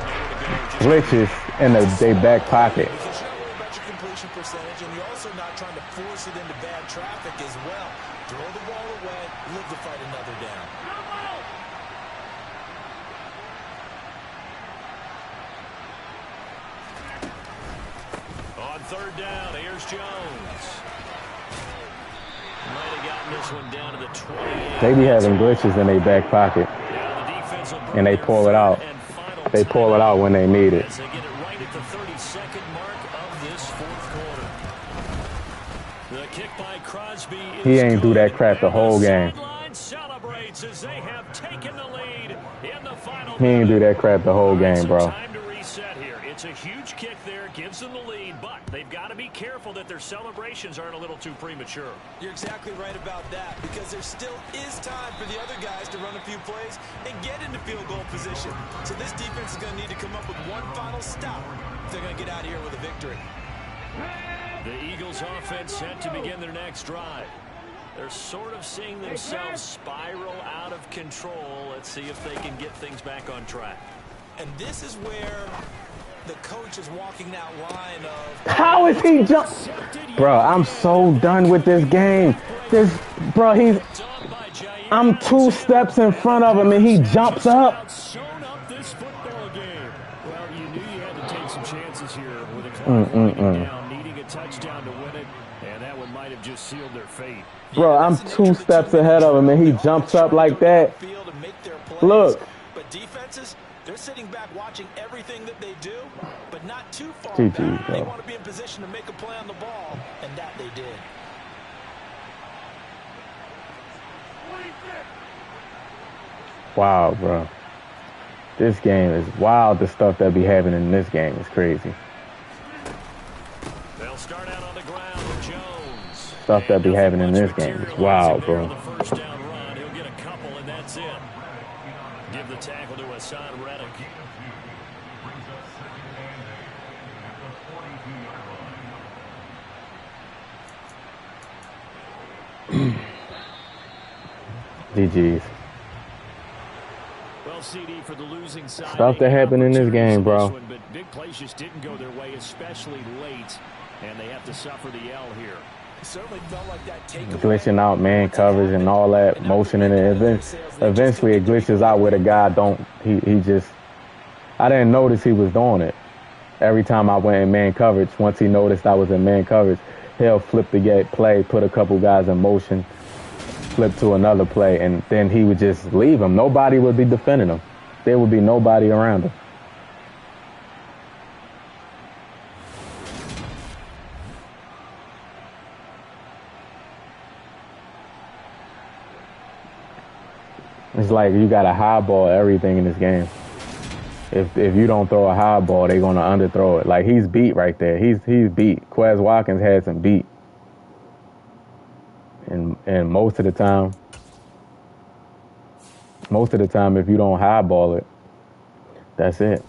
glitches in their back pocket. Because you're not worried about your completion percentage, and you're also not trying to force it into bad traffic as well. Throw the ball away, live to fight another down. On third down, here's Jones. Might have gotten this one down to the 28. They be having glitches in their back pocket, and they pull it out. They pull it out when they need it. As they get it right at the 32nd mark of this fourth quarter. The kick by Crosby is He ain't do that crap the whole game. Celebrates as they have taken the lead in the final. He ain't do that crap the whole game, bro. Time to reset here. It's a huge kick there, gives them the lead, but they've got to be careful that their celebrations aren't a little too premature. You're exactly right about that, because there still is time for the other guys to run a few plays and get into field goal position. So this defense is going to need to come up with one final stop if they're going to get out of here with a victory. The Eagles offense set to begin their next drive. They're sort of seeing themselves spiral out of control. Let's see if they can get things back on track. And this is where the coach is walking that line of... How is he jump? Bro, I'm so done with this game. Bro, I'm 2 steps in front of him and he jumps up. Sewn up this football game. Well, you knew you had to take some chances here with a clock down, needing a touchdown to win it, and that one might have just sealed their fate. Bro, I'm 2 steps ahead of him and he jumps up like that. Look. But defenses, they're sitting back watching everything that they do, but not too far GG, back. They want to be in position to make a play on the ball, and that they did. Wow, bro. This game is wild. The stuff that be happening in this game is crazy. They'll start out on the ground with Jones. Stuff that be happening in this game is wild, bro. The first down run, he'll get a couple, and that's it. Give the tackle to Hassan Reddick. GG's. Well, CD, for the losing side, Stuff that happened in this game, bro. But big plays just didn't go their way, especially late, and they have to suffer the L here. It certainly felt like that takeaway. Glitching out man coverage and all that motion in it. Eventually it glitches out where the guy I didn't notice he was doing it. Every time I went in man coverage, once he noticed I was in man coverage, he'll flip the play, put a couple guys in motion, flip to another play, and then he would just leave him. Nobody would be defending him. There would be nobody around him. It's like you got to highball everything in this game. If you don't throw a high ball, they're gonna underthrow it. Like, he's beat right there. He's beat. Quez Watkins had some beat. And most of the time, if you don't highball it, that's it.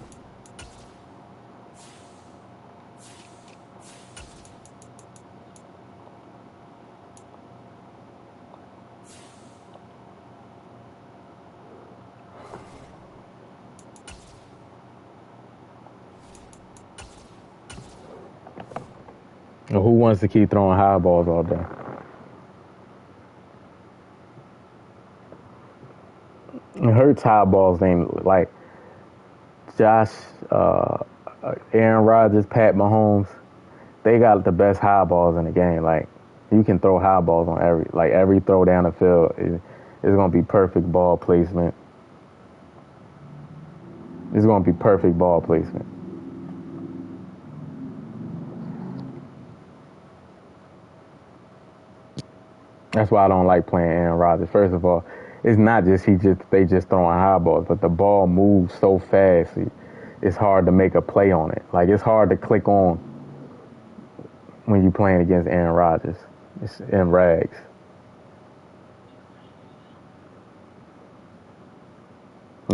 Who wants to keep throwing high balls all day? It hurts high balls. Ain't like Josh, Aaron Rodgers, Pat Mahomes. They got the best high balls in the game. Like, you can throw high balls on every throw down the field is gonna be perfect ball placement. It's gonna be perfect ball placement. That's why I don't like playing Aaron Rodgers. First of all, it's not just they just throwing high balls, but the ball moves so fast. It's hard to make a play on it. Like, it's hard to click on when you're playing against Aaron Rodgers. It's in rags.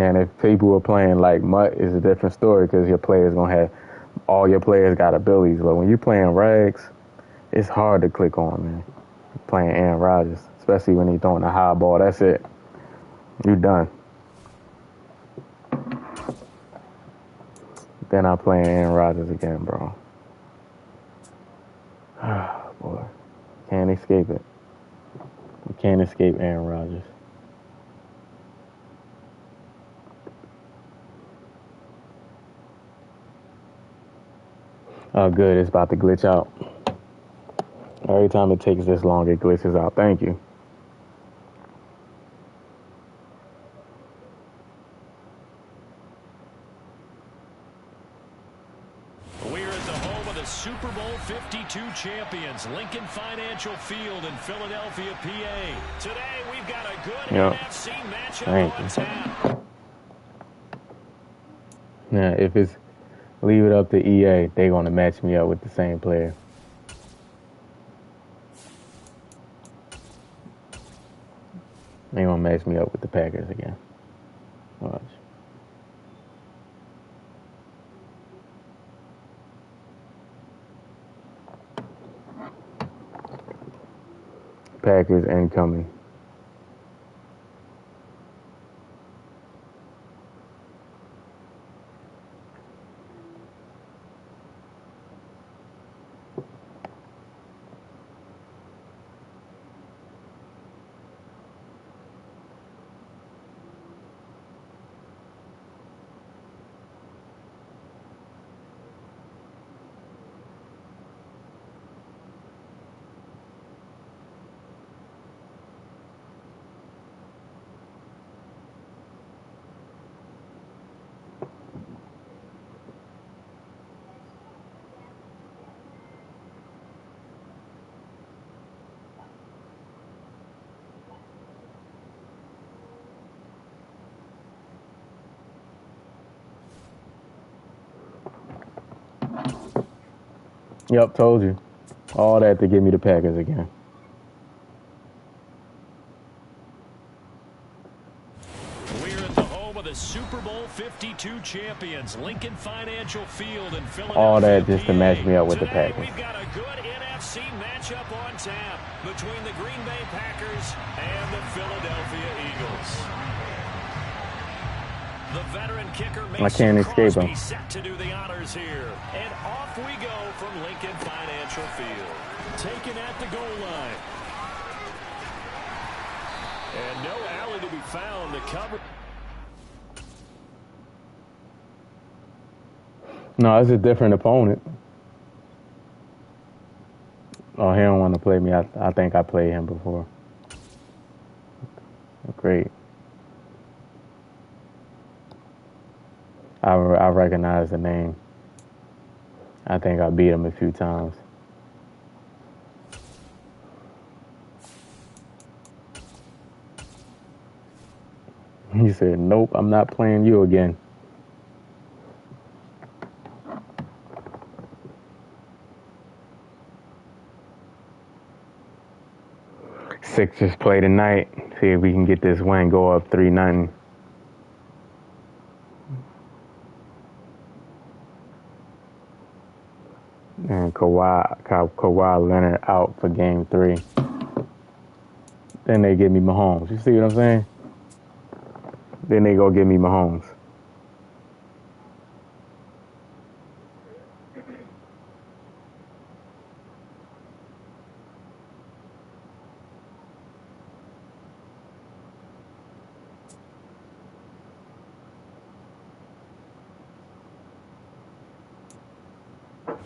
And if people are playing like Mutt, it's a different story because all your players got abilities. But when you're playing rags, it's hard to click on, man. Playing Aaron Rodgers, especially when he's throwing a high ball. That's it. You done. Then I'm playing Aaron Rodgers again, bro. Ah, boy. Can't escape it. You can't escape Aaron Rodgers. Oh, good. It's about to glitch out. Every time it takes this long, it glitches out. Thank you. We're at the home of the Super Bowl 52 champions, Lincoln Financial Field in Philadelphia, PA. Today, we've got a good NFC matchup on tap. Yeah, if it's leave it up to EA, they're going to match me up with the same player. They're going to match me up with the Packers again. Watch. Packers incoming. Yep, told you. All that to give me the Packers again. We're at the home of the Super Bowl 52 champions, Lincoln Financial Field in Philadelphia. All that just to match me up with the Packers. We've got a good NFC matchup on tap between the Green Bay Packers and the Philadelphia Eagles. The veteran kicker Mason Crosby set to do the honors here. And off we go from Lincoln Financial Field. Taken at the goal line. And no alley to be found to cover. No, it's a different opponent. Oh, he don't want to play me. I think I played him before. Great. I recognize the name. I think I beat him a few times. He said, "Nope, I'm not playing you again." Sixers play tonight. See if we can get this win, go up 3-0. And Kawhi Leonard out for game 3. Then they give me Mahomes. You see what I'm saying? Then they go give me Mahomes.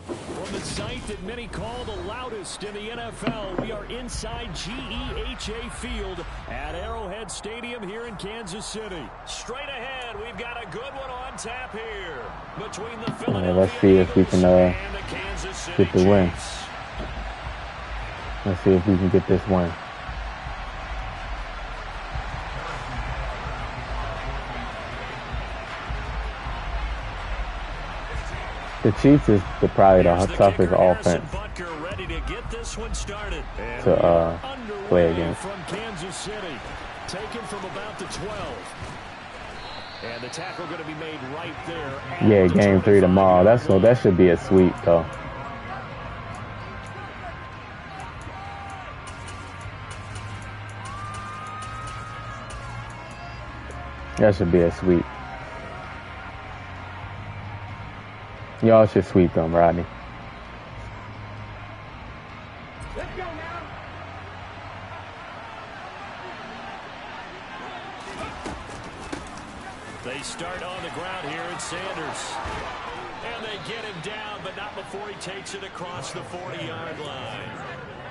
From the site that many call the loudest in the NFL, we are inside GEHA Field at Arrowhead Stadium here in Kansas City. Straight ahead, we've got a good one on tap here between the Philadelphia let's see if we can and the Kansas City get the win. Chiefs. Let's see if we can get this win. The Chiefs is probably the toughest offense to play against. From Kansas City, taken from about the 12. And the tackle going to be made right there. Yeah, game 3 tomorrow. That should be a sweep though. That should be a sweep. Y'all should sweep them, Rodney. Let's go now. They start on the ground here at Sanders. And they get him down, but not before he takes it across the 40-yard line.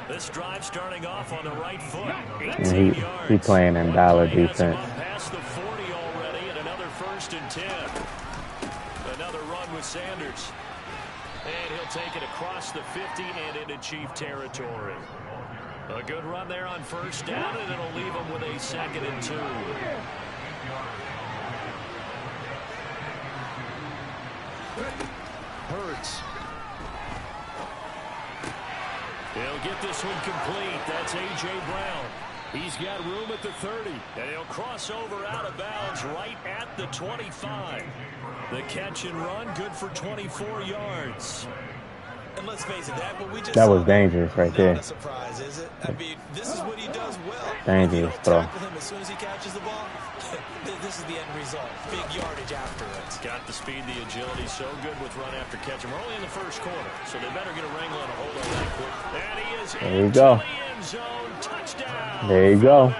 This drive starting off on the right foot. 18 yards. He playing in dollar defense. Past the 40 already, and another 1st and 10. Another run with Sanders. And he'll take it across the 50 and into Chief territory. A good run there on 1st down, and it'll leave him with a 2nd and 2. Hurts. He'll get this one complete. That's A.J. Brown. He's got room at the 30, and he'll cross over out of bounds right at the 25. The catch and run, good for 24 yards. And let's face it, that was dangerous right there. Not a surprise, is it? I mean, this is what he does well. Dangerous throw. Tackle him as soon as he catches the ball. This is the end result. Big yardage afterwards. Got the speed, the agility, so good with run after catch. And we're only in the 1st quarter, so they better get a wrangle and a hold on that quick. And he is there you go. The end zone. Touchdown. There you go.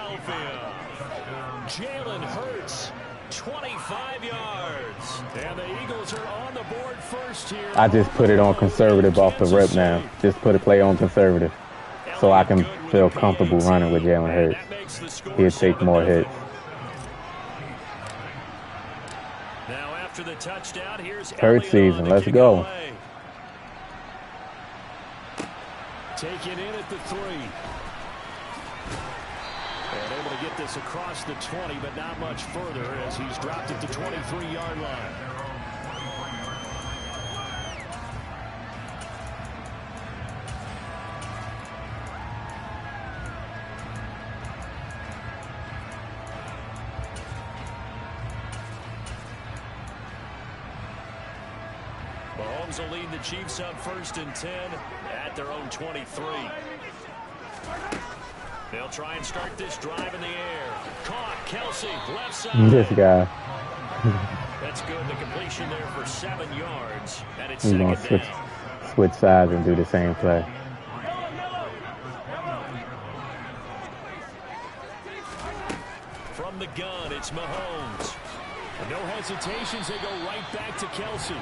Jalen Hurts, 25 yards. And the Eagles are on the board first here. I just put it on conservative off the rip now. Just put a play on conservative so I can feel comfortable running with Jalen Hurts. He'll take more hits. Now after the touchdown, here's Hurts season. Let's go. Taken in at the 3. And able to get this across the 20, but not much further as he's dropped at the 23-yard line. Mahomes will lead the Chiefs up 1st and 10 at their own 23. They'll try and start this drive in the air. Caught, Kelsey, left side. This guy. That's good. The completion there for 7 yards. And it's He's going to switch sides and do the same play. From the gun, it's Mahomes. No hesitations. They go right back to Kelsey.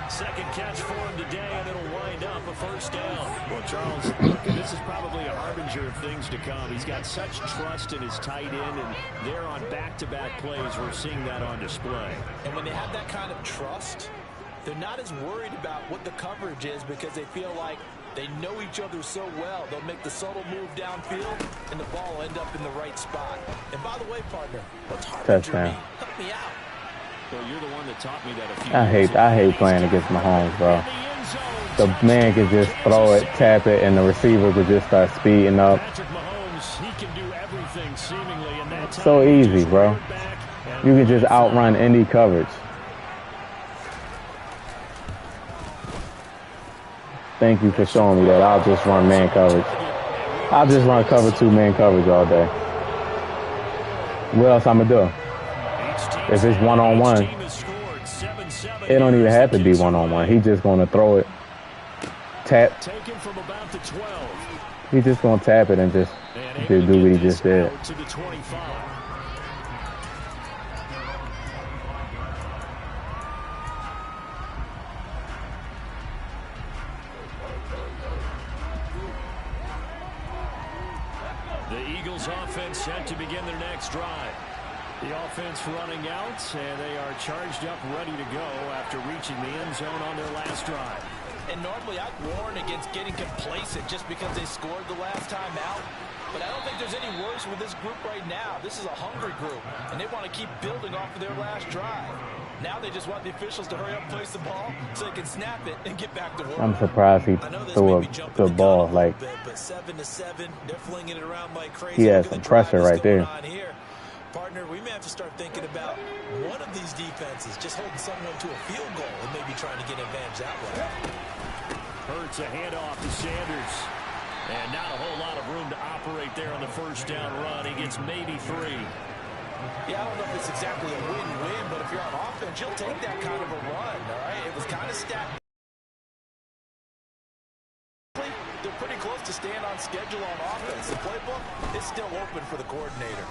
Second catch for him today, and it'll wind up a first down. Well, Charles, look, this is probably a harbinger of things to come. He's got such trust in his tight end, and they're on back-to-back plays. We're seeing that on display. And when they have that kind of trust, they're not as worried about what the coverage is because they feel like they know each other so well. They'll make the subtle move downfield, and the ball will end up in the right spot. And by the way, partner, what's harbinger mean? Help me out. Well, you're the one that taught me that a few I hate playing against Mahomes, bro. The man can just throw it, tap it, and the receiver could just start speeding up. Patrick Mahomes, he can do everything seemingly, and that's So easy, bro. You can just outrun any coverage. Thank you for showing me that. I'll just run man coverage. I'll just run cover 2 man coverage all day. What else I'm going to do? If it's one-on-one, it don't even have to be one-on-one. He's just going to throw it, tap. He's just going to tap it and just do what he just did. The Eagles offense set to begin their next drive. The offense running out, and they are charged up, ready to go after reaching the end zone on their last drive. And normally I'd warn against getting complacent just because they scored the last time out. But I don't think there's any worse with this group right now. This is a hungry group, and they want to keep building off of their last drive. Now they just want the officials to hurry up, place the ball, so they can snap it and get back to work. I'm surprised he threw a good ball. Like, but 7-7, they're flinging it around like crazy. He has some pressure right there. Partner, we may have to start thinking about one of these defenses just holding someone to a field goal and maybe trying to get an advantage that way. Hurts a handoff to Sanders. And not a whole lot of room to operate there on the first down run. He gets maybe 3. Yeah, I don't know if it's exactly a win-win, but if you're on offense, you'll take that kind of a run, all right? It was kind of stacked. They're pretty close to staying on schedule on offense. The playbook is still open for the coordinator.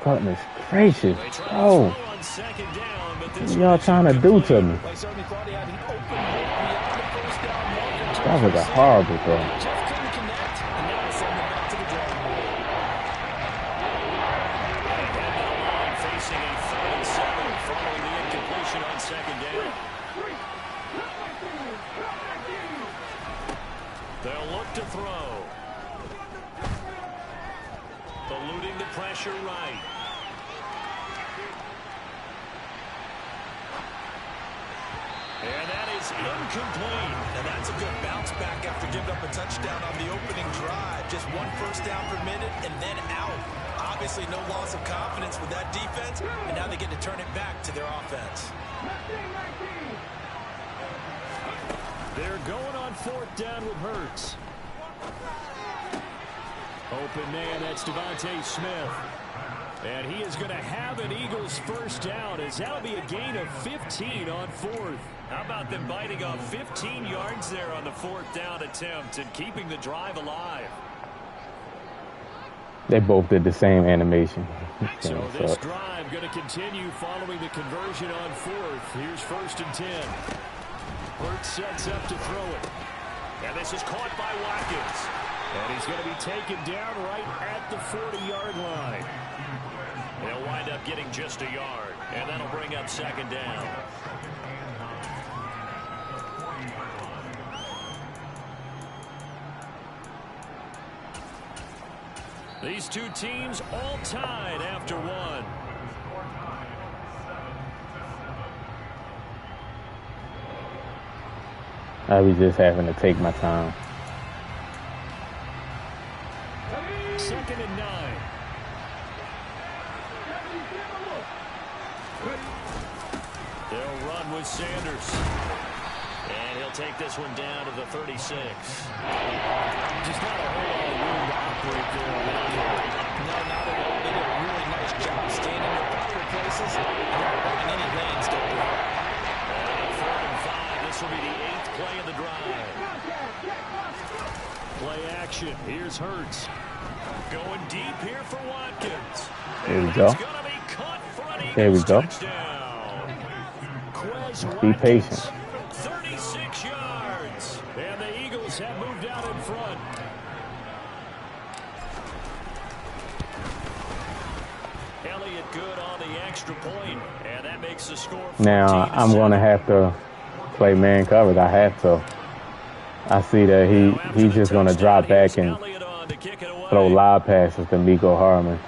Goodness gracious. Oh. What y'all trying to do to me? That was a horrible throw. Facing a 3rd and 7 following the incompletion on 2nd down. They'll look to throw. Eluding the pressure right. And that is incomplete. And that's a good bounce back after giving up a touchdown on the opening drive. Just 1 first down per minute and then out. Obviously no loss of confidence with that defense, and now they get to turn it back to their offense. They're going on 4th down with Hurts. Open man, that's Devontae Smith. And he is going to have an Eagles first down, as that'll be a gain of 15 on 4th. How about them biting off 15 yards there on the 4th down attempt and keeping the drive alive? They both did the same animation. So this drive going to continue following the conversion on 4th. Here's 1st and 10. Hurts sets up to throw it. And this is caught by Watkins. And he's going to be taken down right at the 40-yard line. They'll wind up getting just a yard, and that'll bring up 2nd down. These two teams all tied after 1. I was just having to take my time. 2nd and 9. They'll run with Sanders. And he'll take this one down to the 36. Just not a whole lot of room to operate there on that play. No, not at all. They did a really nice job staying in their proper places and not letting any lanes go through. And on 4th and 5, this will be the 8th play of the drive. Play action. Here's Hurts. Going deep here for Watkins. There we go. There we go. Touchdown. Quez Be patient. 36 yards. And the Eagles have moved out in front. Elliott good on the extra point, and that makes the score 14-7. Now, I'm going to have to play man coverage. I have to. I see that he's just going to drop back and throw live passes to Mecole Hardman.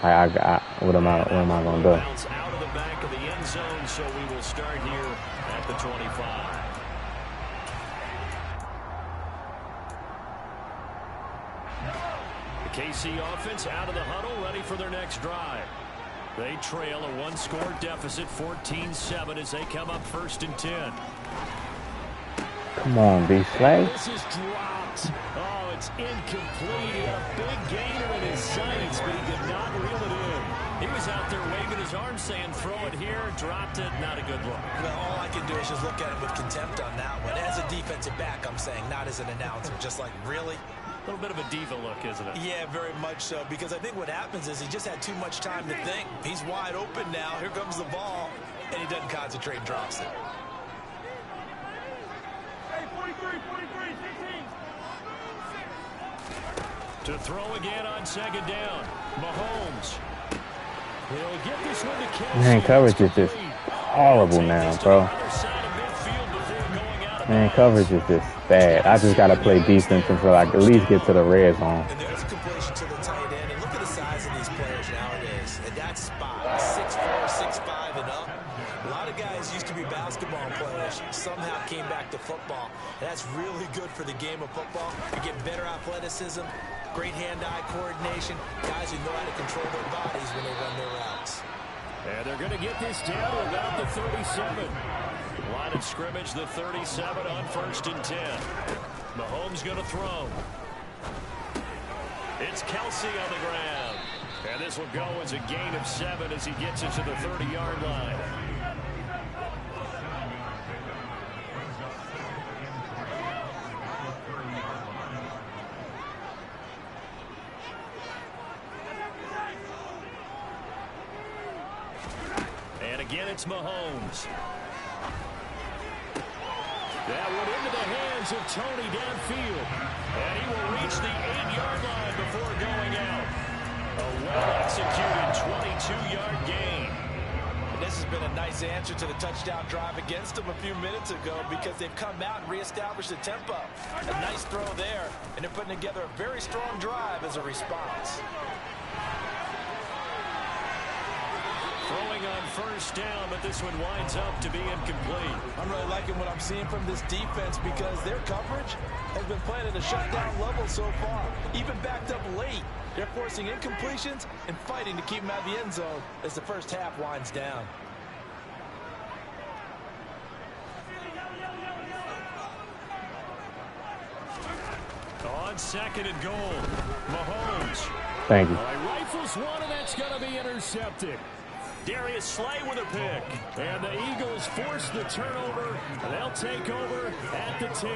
What am I going to do? Out of the back of the end zone, so we will start here at the 25. The KC offense out of the huddle, ready for their next drive. They trail a one-score deficit, 14-7, as they come up 1st and 10. Come on, B-Slay. This is dropped. Oh, it's incomplete. He had a big gainer in his sights, but he did not reel it in. He was out there waving his arms saying, throw it here, dropped it. Not a good look. Well, all I can do is just look at him with contempt on that one. As a defensive back, I'm saying, not as an announcer. Just like, really? A little bit of a diva look, isn't it? Yeah, very much so, because I think what happens is he just had too much time to think. He's wide open now. Here comes the ball, and he doesn't concentrate and drops it. Hey, 43, 16. To throw again on 2nd down. Mahomes. He'll get this one to Kelce. Man, coverage is just horrible now, bro. Man, coverage is just bad. I just got to play defense until I at least get to the red zone. And there's a completion to the tight end. And look at the size of these players nowadays. And that spot, 6'4", 6'5", and up. A lot of guys used to be basketball players, somehow came back to football. And that's really good for the game of football. You get better athleticism, great hand-eye coordination, guys who know how to control their bodies when they run their routes. And they're going to get this down to about the 37. Line of scrimmage, the 37 on 1st and 10. Mahomes going to throw. It's Kelce on the ground. And this will go as a gain of 7 as he gets it to the 30-yard line. And again, it's Mahomes. That one into the hands of Tony downfield. And he will reach the 8-yard line before going out. A well-executed 22-yard gain. And this has been a nice answer to the touchdown drive against them a few minutes ago because they've come out and reestablished the tempo. A nice throw there, and they're putting together a very strong drive as a response. Throwing on 1st down, but this one winds up to be incomplete. I'm really liking what I'm seeing from this defense because their coverage has been playing at a shutdown level so far. Even backed up late, they're forcing incompletions and fighting to keep them out of the end zone as the first half winds down. On 2nd and goal, Mahomes. Thank you. Rifles one, and that's going to be intercepted. Darius Slay with a pick. And the Eagles force the turnover. They'll take over at the 10.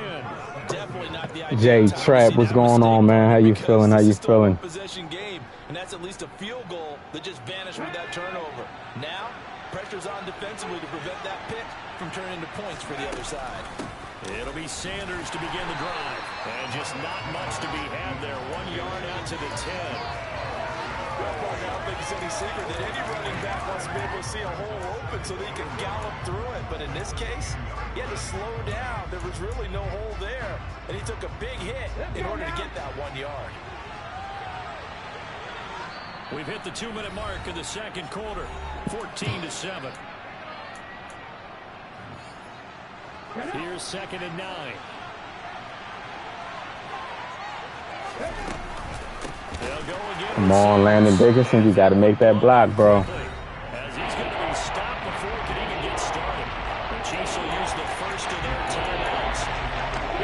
Definitely not the idea. Jay Trap, what's going on, man? How you feeling? How you feeling? Possession game, and that's at least a field goal that just vanished with that turnover. Now, pressure's on defensively to prevent that pick from turning into points for the other side. It'll be Sanders to begin the drive. And just not much to be had there. 1 yard out to the 10. Well, I don't think it's any secret that any running back wants to be able to see a hole open so that he can gallop through it. But in this case, he had to slow down. There was really no hole there. And he took a big hit in order to get that 1 yard. We've hit the 2-minute mark in the second quarter. 14-7. Here's 2nd and 9. Come on, Landon Dickerson. You got to make that block, bro. As he's going to be stopped before he can even get started. The Chiefs will use the first of their timeouts.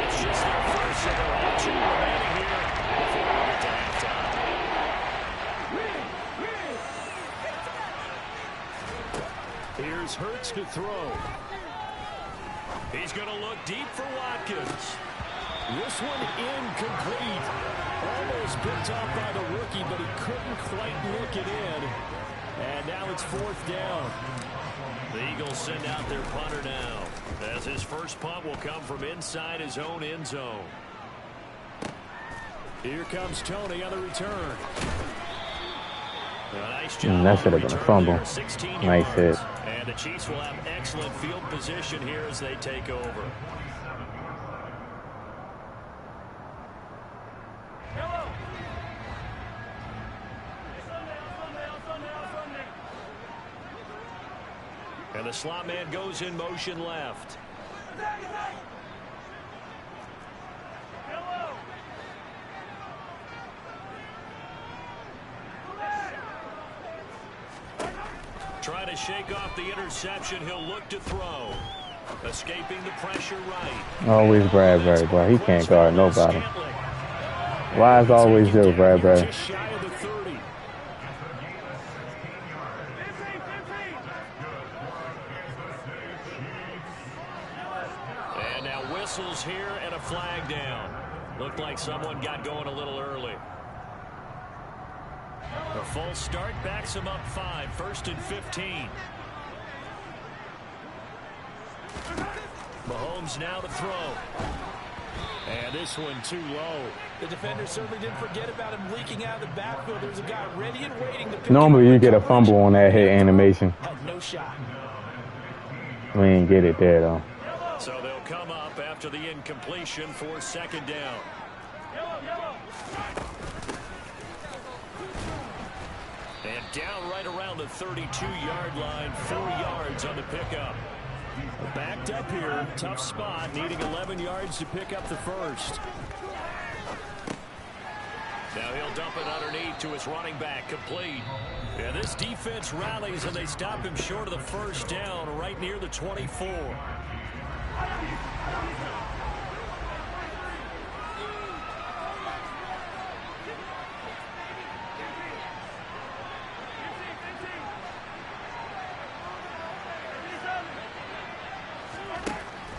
It's just their first, so they'll have 2 remaining here before we get to halftime. Here's Hurts to throw. He's going to look deep for Watkins. This one incomplete. Almost picked off by the rookie, but he couldn't quite look it in. And now it's 4th down. The Eagles send out their punter now, as his first punt will come from inside his own end zone. Here comes Tony on the return. Nice job. That should have been a fumble. Nice hit. And the Chiefs will have excellent field position here as they take over. And the slot man goes in motion left. Trying to shake off the interception. He'll look to throw. Escaping the pressure right. Always Bradbury, bro. He can't guard nobody. Why is always you, Bradbury? Just shy of the 30. And now whistles here and a flag down. Looked like someone got going a little early. A false start backs him up 5. 1st and 15. Mahomes now to throw. And this one too low. The defender certainly didn't forget about him leaking out of the backfield. There's a guy ready and waiting to pick Normally you get a fumble on that hit animation. Had no shot. We didn't get it there, though. So they'll come up after the incompletion for 2nd down. And down right around the 32-yard line, 4 yards on the pickup. Backed up here, tough spot, needing 11 yards to pick up the first. Now he'll dump it underneath to his running back, complete. And this defense rallies, and they stop him short of the first down, right near the 24.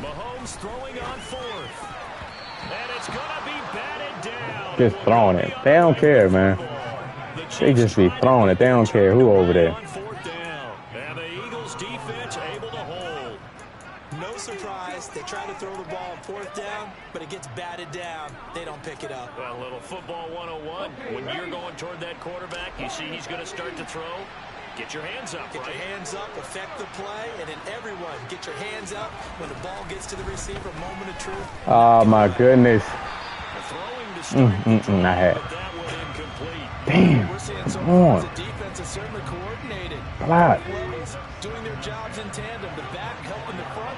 Mahomes throwing on 4th. And it's going to be batted down. Just throwing it. They don't care, man. They just be throwing it. They don't care who over there. On 4th down. And the Eagles defense able to hold. No surprise. They try to throw the ball on 4th down, but it gets batted down. They don't pick it up. Well, a little football 101. When you're going toward that quarterback, you see he's going to start to throw. Get your hands up, Get your hands up, affect the play, and then everyone get your hands up when the ball gets to the receiver. Moment of truth. Oh, my goodness. Throwing to start I had. but that one incomplete. Damn. We're seeing so Come far on. the defense is certainly coordinated. Block. Levels doing their jobs in tandem. The back helping the front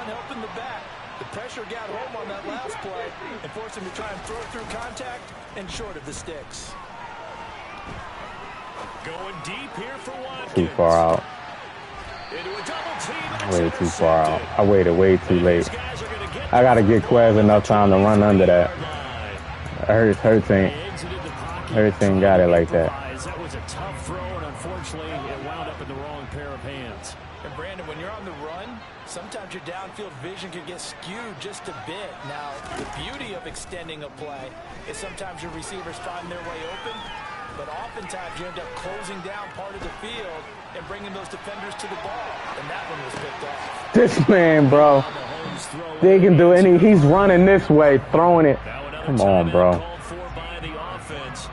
helping the back. The pressure got home on that last play and forced him to try and throw through contact and short of the sticks. Going deep here for Watkins. Too far out. Into a double team. Way too far out. I waited way too late. I got to get Quez enough time to run under that. Hurts ain't got it like that. That was a tough throw, and unfortunately, it wound up in the wrong pair of hands. And Brandon, when you're on the run, sometimes your downfield vision can get skewed just a bit. Now, the beauty of extending a play is sometimes your receivers find their way open, but oftentimes you end up closing down part of the field and bringing those defenders to the ball. And that one was picked off. This man, bro. They can do any. He's running this way, throwing it. Come on, bro.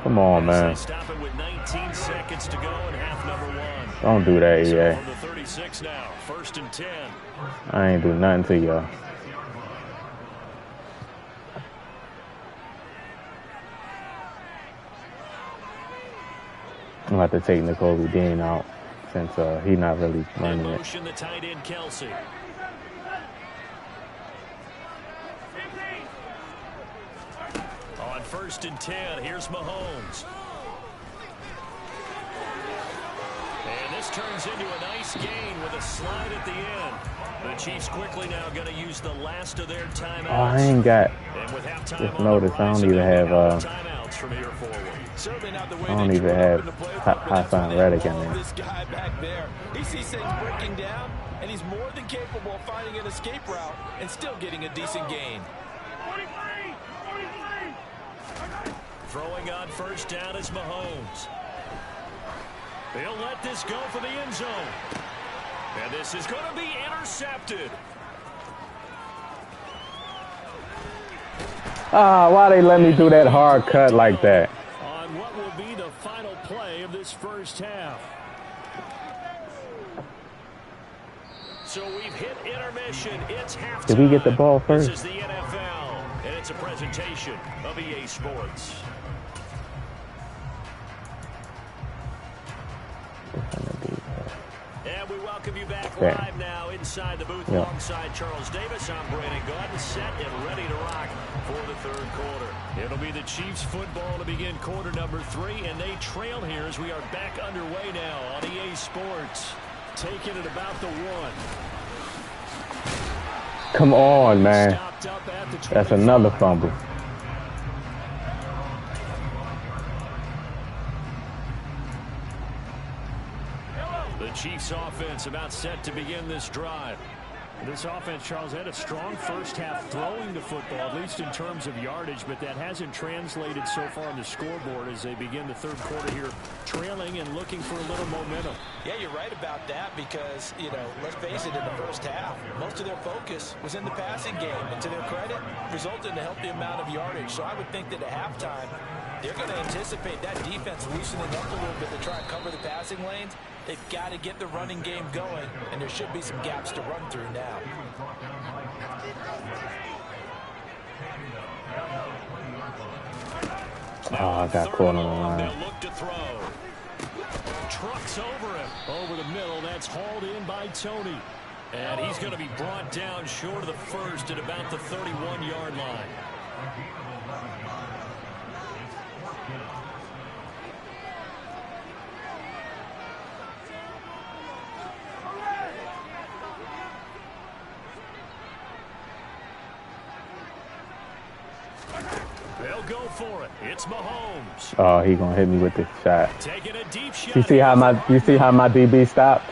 Come on, man. Stop it with 19 seconds to go in half number 1. Don't do that, EA. From the 36 now, 1st and 10. I ain't do nothing to y'all. I'm going to have to take Nakobe Dean out since he's not really running it. Motion the tight end, Kelsey. On 1st and 10, here's Mahomes. And this turns into a nice gain with a slide at the end. The Chiefs quickly now going to use the last of their timeouts. Oh, I ain't got. Just notice I don't even have. Timeouts from here forward. Certainly not the way I don't even have Hassan Reddick in there. This guy back there, he sees things breaking down, and he's more than capable of finding an escape route and still getting a decent gain. Throwing on first down is Mahomes. He'll let this go for the end zone. And this is going to be intercepted. Why they let me do that hard cut like that? On what will be the final play of this first half. So we've hit intermission. It's halftime. Did we get the ball first? This is the NFL, and it's a presentation of EA Sports. And we welcome you back live now inside the booth alongside Charles Davis. I'm Brandon Gaudin, set and ready to rock for the third quarter. It'll be the Chiefs football to begin quarter number 3, and they trail here as we are back underway now on EA Sports. Taking it about the 1. Come on, man. That's another fumble. The Chiefs offense about set to begin this drive. This offense, Charles, had a strong first half throwing the football, at least in terms of yardage, but that hasn't translated so far on the scoreboard as they begin the third quarter here, trailing and looking for a little momentum. Yeah, you're right about that because, let's face it, in the first half, most of their focus was in the passing game. And to their credit, resulted in a healthy amount of yardage. So I would think that at halftime, they're going to anticipate that defense loosening up a little bit to try and cover the passing lanes. They've got to get the running game going, and there should be some gaps to run through now. I got caught on the line. They'll look to throw. Trucks over him. Over the middle. That's hauled in by Tony. And he's going to be brought down short of the first at about the 31-yard line. They'll go for it. It's Mahomes. Oh, he gonna hit me with this shot. Taking a deep shot. You see how my DB stopped?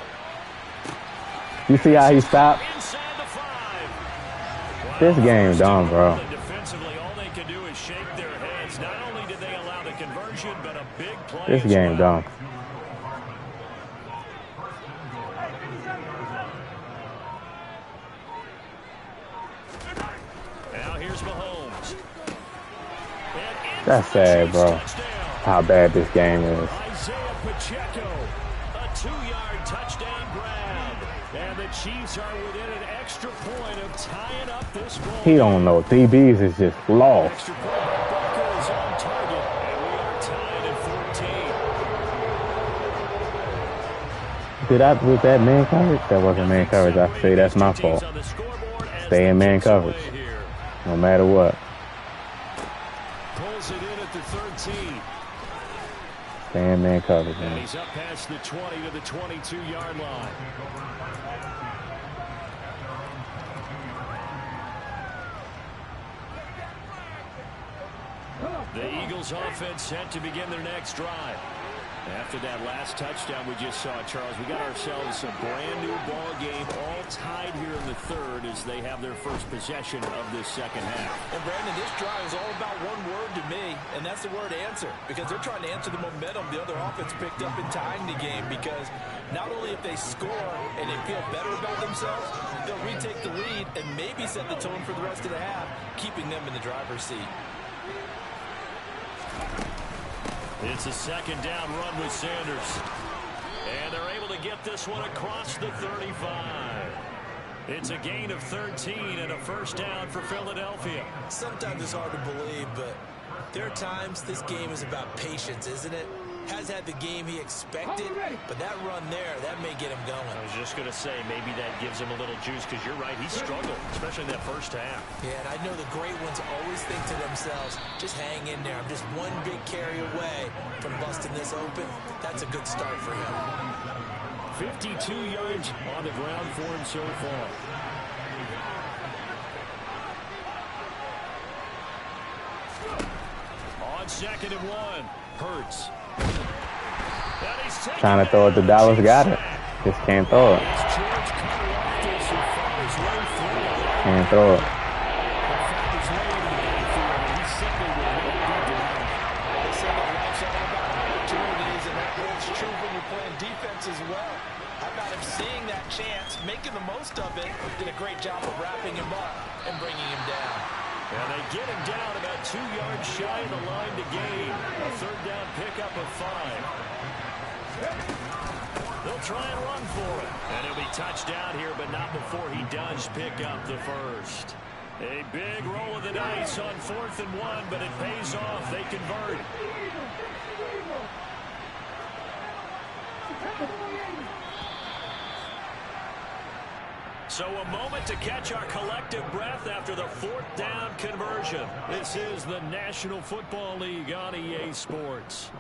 You see how he stopped? Inside the 5. This game dumb, bro. Defensively, all they can do is shake their heads. Not only did they allow the conversion, but a big play. This game dumb. Now here's Mahomes. That's sad, bro. How bad this game is. Isaiah Pacheco, a 2-yard touchdown grab. And the Chiefs are within an extra point of tying up this ball. He don't know. DBs is just lost. Extra point by Butker is on target. And we are tied at 14. Was that man coverage? That wasn't man coverage. I say that's my fault. Stay in man coverage. No matter what. Pulls it in at the 13. Stay in man coverage, And man. he's up past the 20 to the 22-yard line. The Eagles offense set to begin their next drive. After that last touchdown we just saw, Charles, we got ourselves a brand new ball game, all tied here in the third as they have their first possession of this second half. And Brandon, this drive is all about one word to me, and that's the word answer, because they're trying to answer the momentum the other offense picked up in tying the game, because not only if they score and they feel better about themselves, they'll retake the lead and maybe set the tone for the rest of the half, keeping them in the driver's seat. It's a second down run with Sanders. And they're able to get this one across the 35. It's a gain of 13 and a first down for Philadelphia. Sometimes it's hard to believe, but there are times this game is about patience, isn't it? Has had the game he expected, but that run there, that may get him going. I was just going to say, maybe that gives him a little juice, because you're right, he struggled, especially in that first half. Yeah, and I know the great ones always think to themselves, just hang in there. I'm just one big carry away from busting this open. That's a good start for him. 52 yards on the ground for him so far. On 2nd and 1, Hurts. Trying to throw it to Dallas, got it. Just can't throw it. Can't throw it. playing defense as well. How about him seeing that chance, making the most of it, did a great job of wrapping him up and bringing him down. And they get him down about 2 yards shy of the line to gain. A third down pickup of 5. They'll try and run for it. And he'll be touched down here, but not before he does pick up the first. A big roll of the dice on 4th and 1, but it pays off. They convert. So a moment to catch our collective breath after the 4th down conversion. This is the National Football League on EA Sports.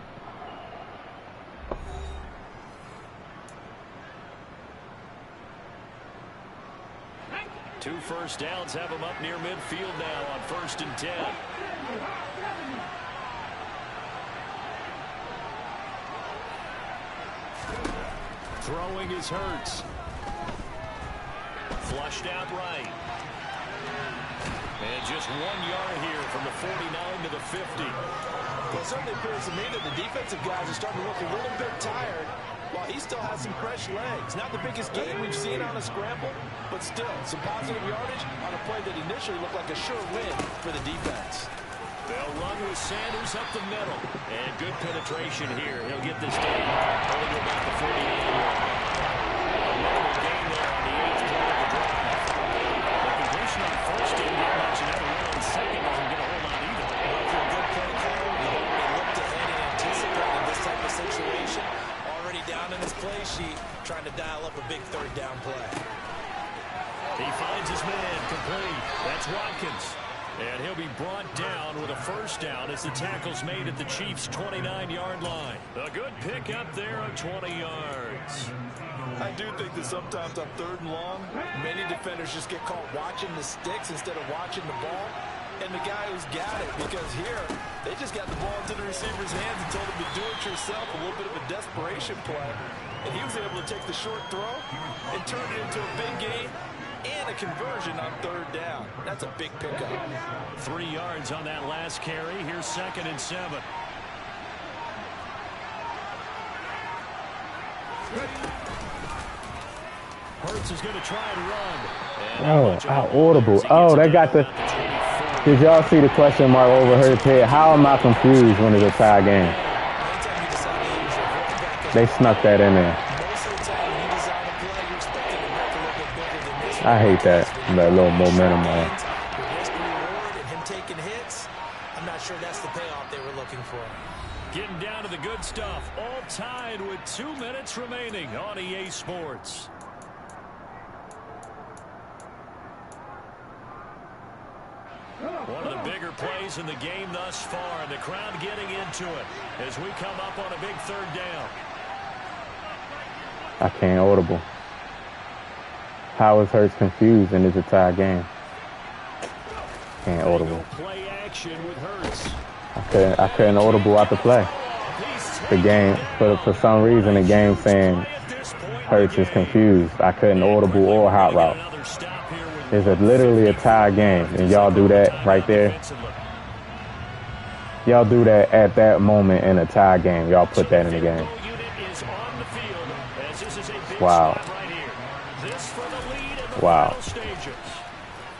Two first downs have them up near midfield now on 1st and 10. Throwing is Hurts. Flushed out right. And just 1 yard here from the 49 to the 50. Well, it certainly appears to me that the defensive guys are starting to look a little bit tired while he still has some fresh legs. Not the biggest game we've seen on a scramble, but still some positive yardage on a play that initially looked like a sure win for the defense. They'll run with Sanders up the middle. And good penetration here. He'll get this down. Only go back to 48. A notable gain there on the 8th play of the drive. The completion on 1st didn't get much, and that one on 2nd doesn't get a whole lot either. Well, for a good play call, you hope they looked ahead and anticipated this type of situation. Already down in his play sheet, trying to dial up a big 3rd down play. He finds his man complete. That's Watkins. And he'll be brought down with a 1st down as the tackle's made at the Chiefs' 29-yard line. A good pickup there of 20 yards. I do think that sometimes on 3rd and long, many defenders just get caught watching the sticks instead of watching the ball. And the guy who's got it, because here, they just got the ball into the receiver's hands and told him to do it yourself, a little bit of a desperation play. And he was able to take the short throw and turn it into a big gain and a conversion on 3rd down. That's a big pickup. 3 yards on that last carry. Here's 2nd and 7. Hurts is going to try and run. Oh, how audible. Oh, they got the... Did y'all see the question mark over Hurts' head? How am I confused when it's a tie game? They snuck that in there. I hate that little momentum on. Him taking hits, I'm not sure that's the payoff they were looking for. Getting down to the good stuff. All tied with 2 minutes remaining on EA Sports. One of the bigger plays in the game thus far, and the crowd getting into it as we come up on a big 3rd down. I can't audible. How is Hurts confused and it's a tie game? Can't audible. Play action with Hurts. I couldn't audible out the play. The game, for some reason, the game saying Hurts is confused. I couldn't audible or hot route. It's literally a tie game, and y'all do that right there. Y'all do that at that moment in a tie game. Y'all put that in the game. Wow. Wow.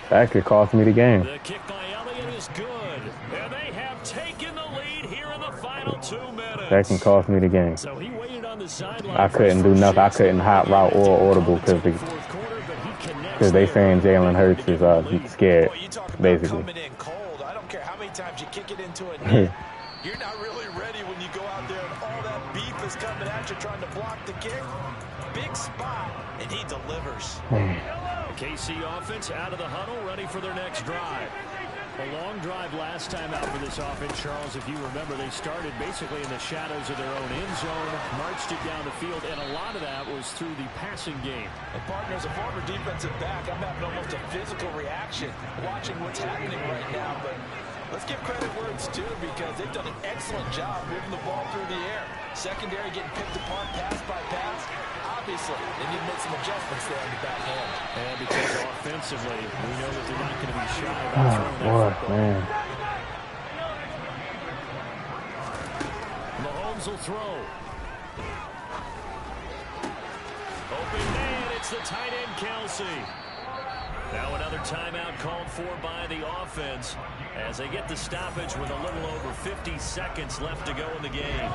That could cost me the game. The kick by Elliott is good. And they have taken the lead here in the final 2 minutes. That can cost me the game. So he waited on the sideline. I couldn't do nothing. I couldn't hot route or audible because they saying Jalen Hurts is scared, basically. Coming in cold. I don't care how many times you kick it into a net. You're not really ready when you go out there and all that beef is coming at you trying to block the kick. Big spot, and he delivers. KC offense out of the huddle, ready for their next drive. A long drive last time out for this offense, Charles. If you remember, they started basically in the shadows of their own end zone, marched it down the field, and a lot of that was through the passing game. And partner, as a former defensive back, I'm having almost a physical reaction watching what's happening right now. But let's give credit where it's due because they've done an excellent job moving the ball through the air. Secondary getting picked apart pass by pass. Obviously, they need to make some adjustments there on the back end. And because offensively, we know that they're not going to be shy about throwing that football. Man. Mahomes will throw. It's the tight end, Kelsey. Now another timeout called for by the offense as they get the stoppage with a little over 50 seconds left to go in the game.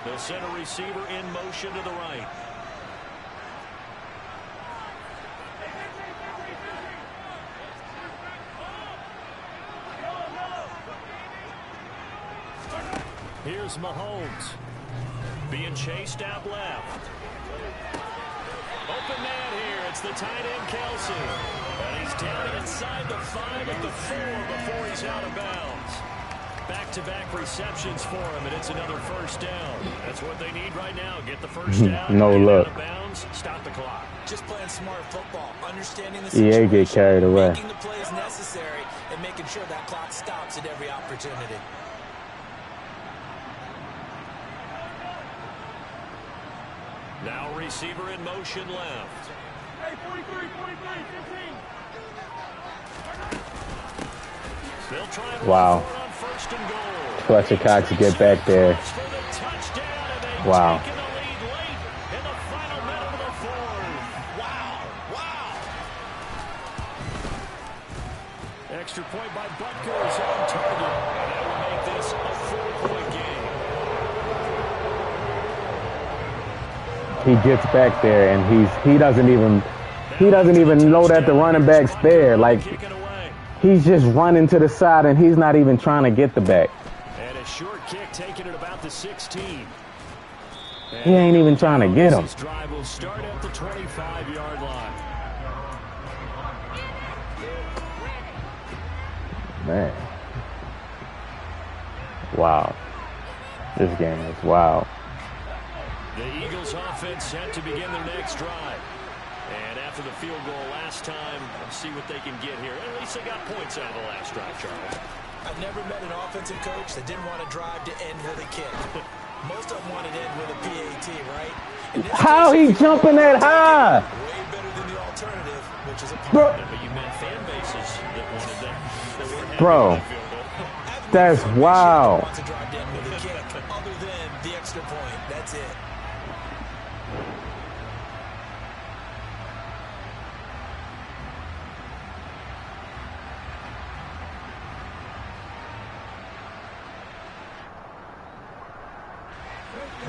They'll send a receiver in motion to the right. Here's Mahomes. Being chased out left. Open man here. It's the tight end, Kelsey. And he's down inside the 5 at the 4 before he's out of bounds. Back-to-back receptions for him, and it's another first down. That's what they need right now. Get the first down. No look. Out of bounds, stop the clock. Just playing smart football, understanding the situation, EA get carried away. making the plays necessary, and making sure that clock stops at every opportunity. Now receiver in motion left. Hey, 43, 15. They'll try and Wow. run for it on first and goal. Fletcher Cox to get back there. For the touchdown, and they've Wow. taken the lead late in the final minute of the fourth. Wow. Extra point by Butker is on target. That will make this a 4-point game. He gets back there and he doesn't even know that the running back's there. Like, Kicking away. he's just running to the side and he's not even trying to get the back. And a short kick taken at about the 16. He ain't even trying to get him. This drive will start at the 25-yard line. Man. Wow. This game is wild. The Eagles offense set to begin their next drive. And after the field goal last time, let's see what they can get here. At least they got points out of the last drive, Charles. I've never met an offensive coach that didn't want to drive to end with a kick. Most of them wanted to end with a PAT, right? In this How case, he jumping that high? way better than the alternative, which is a Bro, But you meant fan bases that wanted that weren't happy Bro. with the field goal. That's wild. wants to drive to end with a kick, other than the extra point. That's it.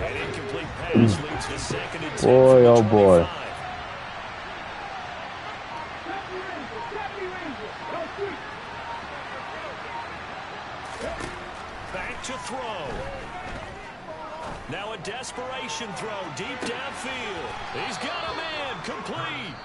An incomplete pass leads to second and 10 Boy, from the oh boy. 25. Back to throw. Now a desperation throw deep downfield. He's got a man complete.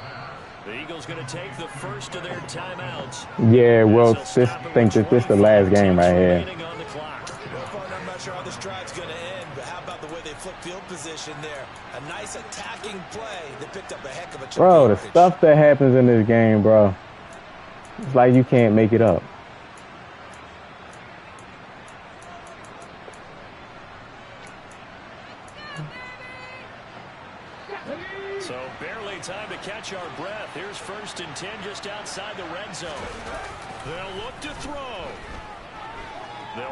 The Eagles going to take the first of their timeouts. Yeah, well, think that this is the last game right here. Remaining on the clock. Well, partner, I'm not sure how this drive's going to end, but how about the way they flip field position there? A nice attacking play. They picked up a heck of a chunk Bro, of the yardage. stuff that happens in this game, bro, it's like you can't make it up. So barely time to catch our breath. Here's first and 10 just outside the red zone. They'll look to throw.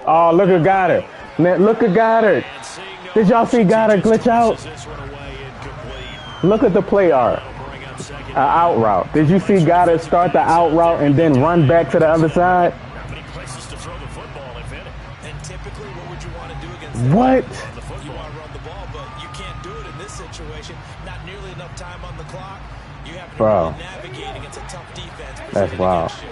Oh, look at Goddard. Man, look at Goddard. And seeing no Did y'all see options, he Goddard just glitch out? tosses this one away incomplete. Look at the play art. That'll bring up second Out route. Did you see Goddard start the out route and then run back to the other side? Not many places to throw the football, if any. And typically, what would you want to do against that? What? Run the football. You want to run the ball, but you can't do it in this situation. Not nearly enough time on the clock. You have to Bro. really navigate against a tough defense. That's positioned wild. against you.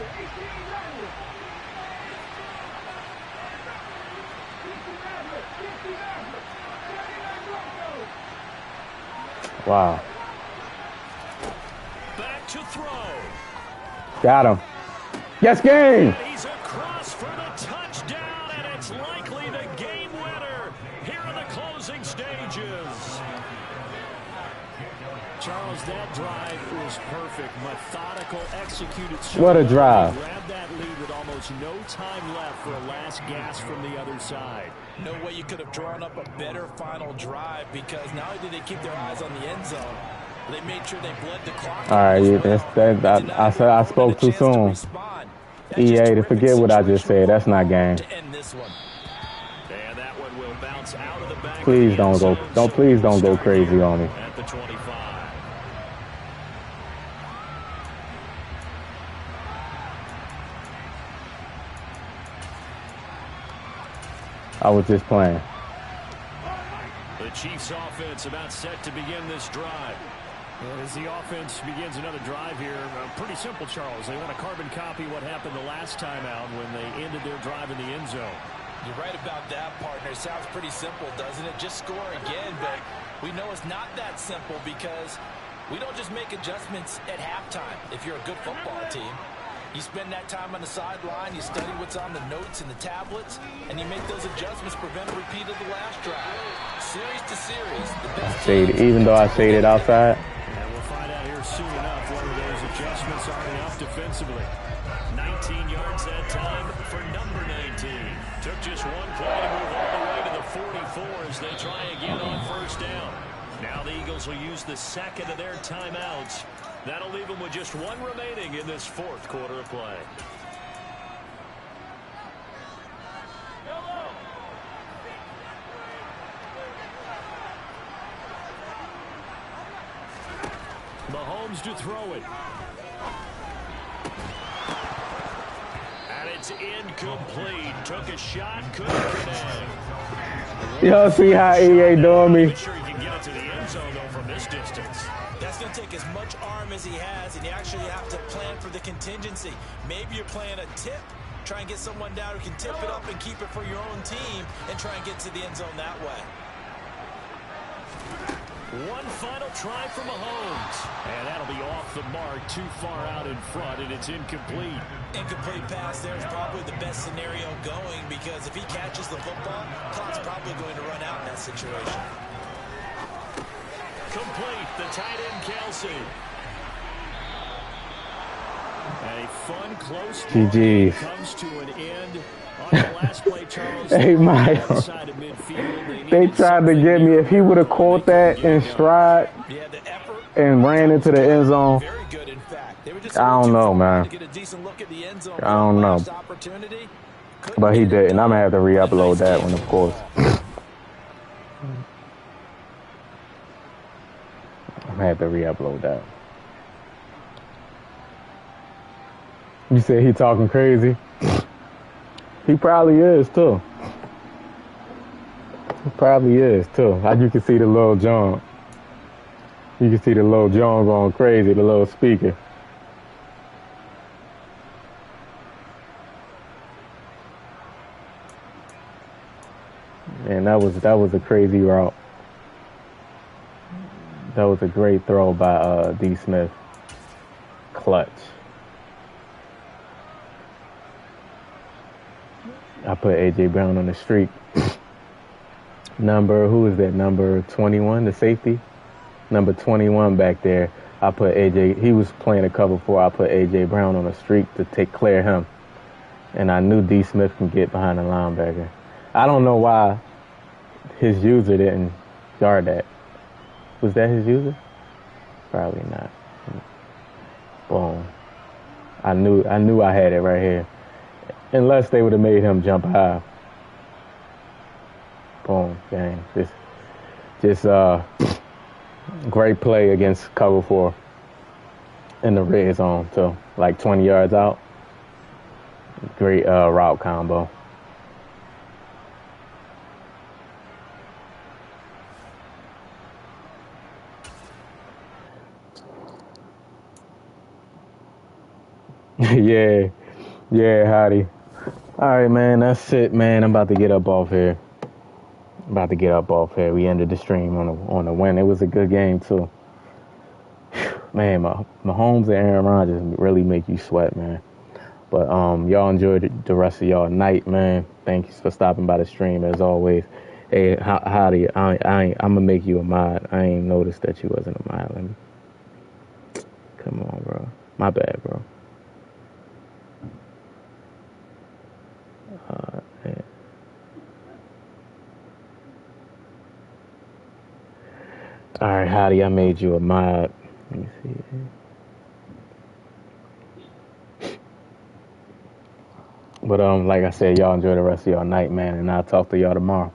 Wow. Back to throw. Got him. Yes, game. He's across for the touchdown, and it's likely the game winner here in the closing stages. Charles, that drive was perfect. Methodical, executed. What a drive. Grabbed that lead with almost no time left for a last gasp from the other side. No way you could have drawn up a better final drive, because not only did they keep their eyes on the end zone, they made sure they bled the clock. All right, yeah, I spoke too soon. That's just EA, to terrific forget what I just situational said. That's not football game. to end this one. And that one will bounce out of the back of Please the end zone. So please don't go start crazy here on me. at the 25. I was just playing. The Chiefs offense about set to begin this drive. And as the offense begins another drive here, pretty simple, Charles. They want to carbon copy what happened the last time out when they ended their drive in the end zone. You're right about that, partner. Sounds pretty simple, doesn't it? Just score again, but we know it's not that simple because we don't just make adjustments at halftime if you're a good football team. You spend that time on the sideline, you study what's on the notes and the tablets, and you make those adjustments, prevent a repeat of the last drive. Series to series, the best teams... Even though I shaded outside. And we'll find out here soon enough whether those adjustments are enough defensively. 19 yards that time for number 19. Took just one play to move all the way to the 44 as they try again on first down. Now the Eagles will use the second of their timeouts. That'll leave them with just one remaining in this fourth quarter of play. Mahomes to throw it. And it's incomplete. Took a shot, couldn't connect. Y'all see how EA doing me? Sure you can get it to the end zone though from this distance. That's going to take as much arm as he has, and you actually have to plan for the contingency. Maybe you're playing a tip. Try and get someone down who can tip it up and keep it for your own team and try and get to the end zone that way. One final try for Mahomes. And that'll be off the mark, too far out in front, and it's incomplete. Incomplete pass there is probably the best scenario going because if he catches the football, clock's probably going to run out in that situation. Complete, the tight end Kelsey. A fun, close GG's. comes to an end on the last play, Charles. Hey, Mike. They tried to get me. If he would have caught that in stride and ran into the end zone, Very good, in fact. They were just I don't know, man. to get a decent look at the end zone. I don't know. But he didn't. I'm going to have to re-upload that one, of course. I'm going to have to re-upload that. You said he talking crazy? He probably is, too. He probably is, too. You can see the little John. You can see the little John going crazy, the little speaker. And that was a crazy route. That was a great throw by D. Smith. Clutch. I put A.J. Brown on the streak. Who is that? Number 21, the safety? Number 21 back there. I put A.J. He was playing a cover 4. I put A.J. Brown on the streak to clear him. And I knew D. Smith can get behind the linebacker. I don't know why his user didn't guard that. Was that his user? Probably not. Boom. I knew I had it right here. Unless they would have made him jump high. Boom, gang. Just great play against cover 4 in the red zone too. Like 20 yards out. Great route combo. Yeah, howdy. All right, man, that's it, man. I'm about to get up off here. We ended the stream on a win. It was a good game too. Man, Mahomes and Aaron Rodgers really make you sweat, man. But y'all enjoy the rest of y'all night, man. Thanks for stopping by the stream as always. Hey, howdy. I'm gonna make you a mod. I ain't noticed that you wasn't a mod. Let me. Come on, bro. My bad, bro. Man. All right, howdy. I made you a mod. Let me see. But like I said, y'all enjoy the rest of y'all night, man, and I'll talk to y'all tomorrow.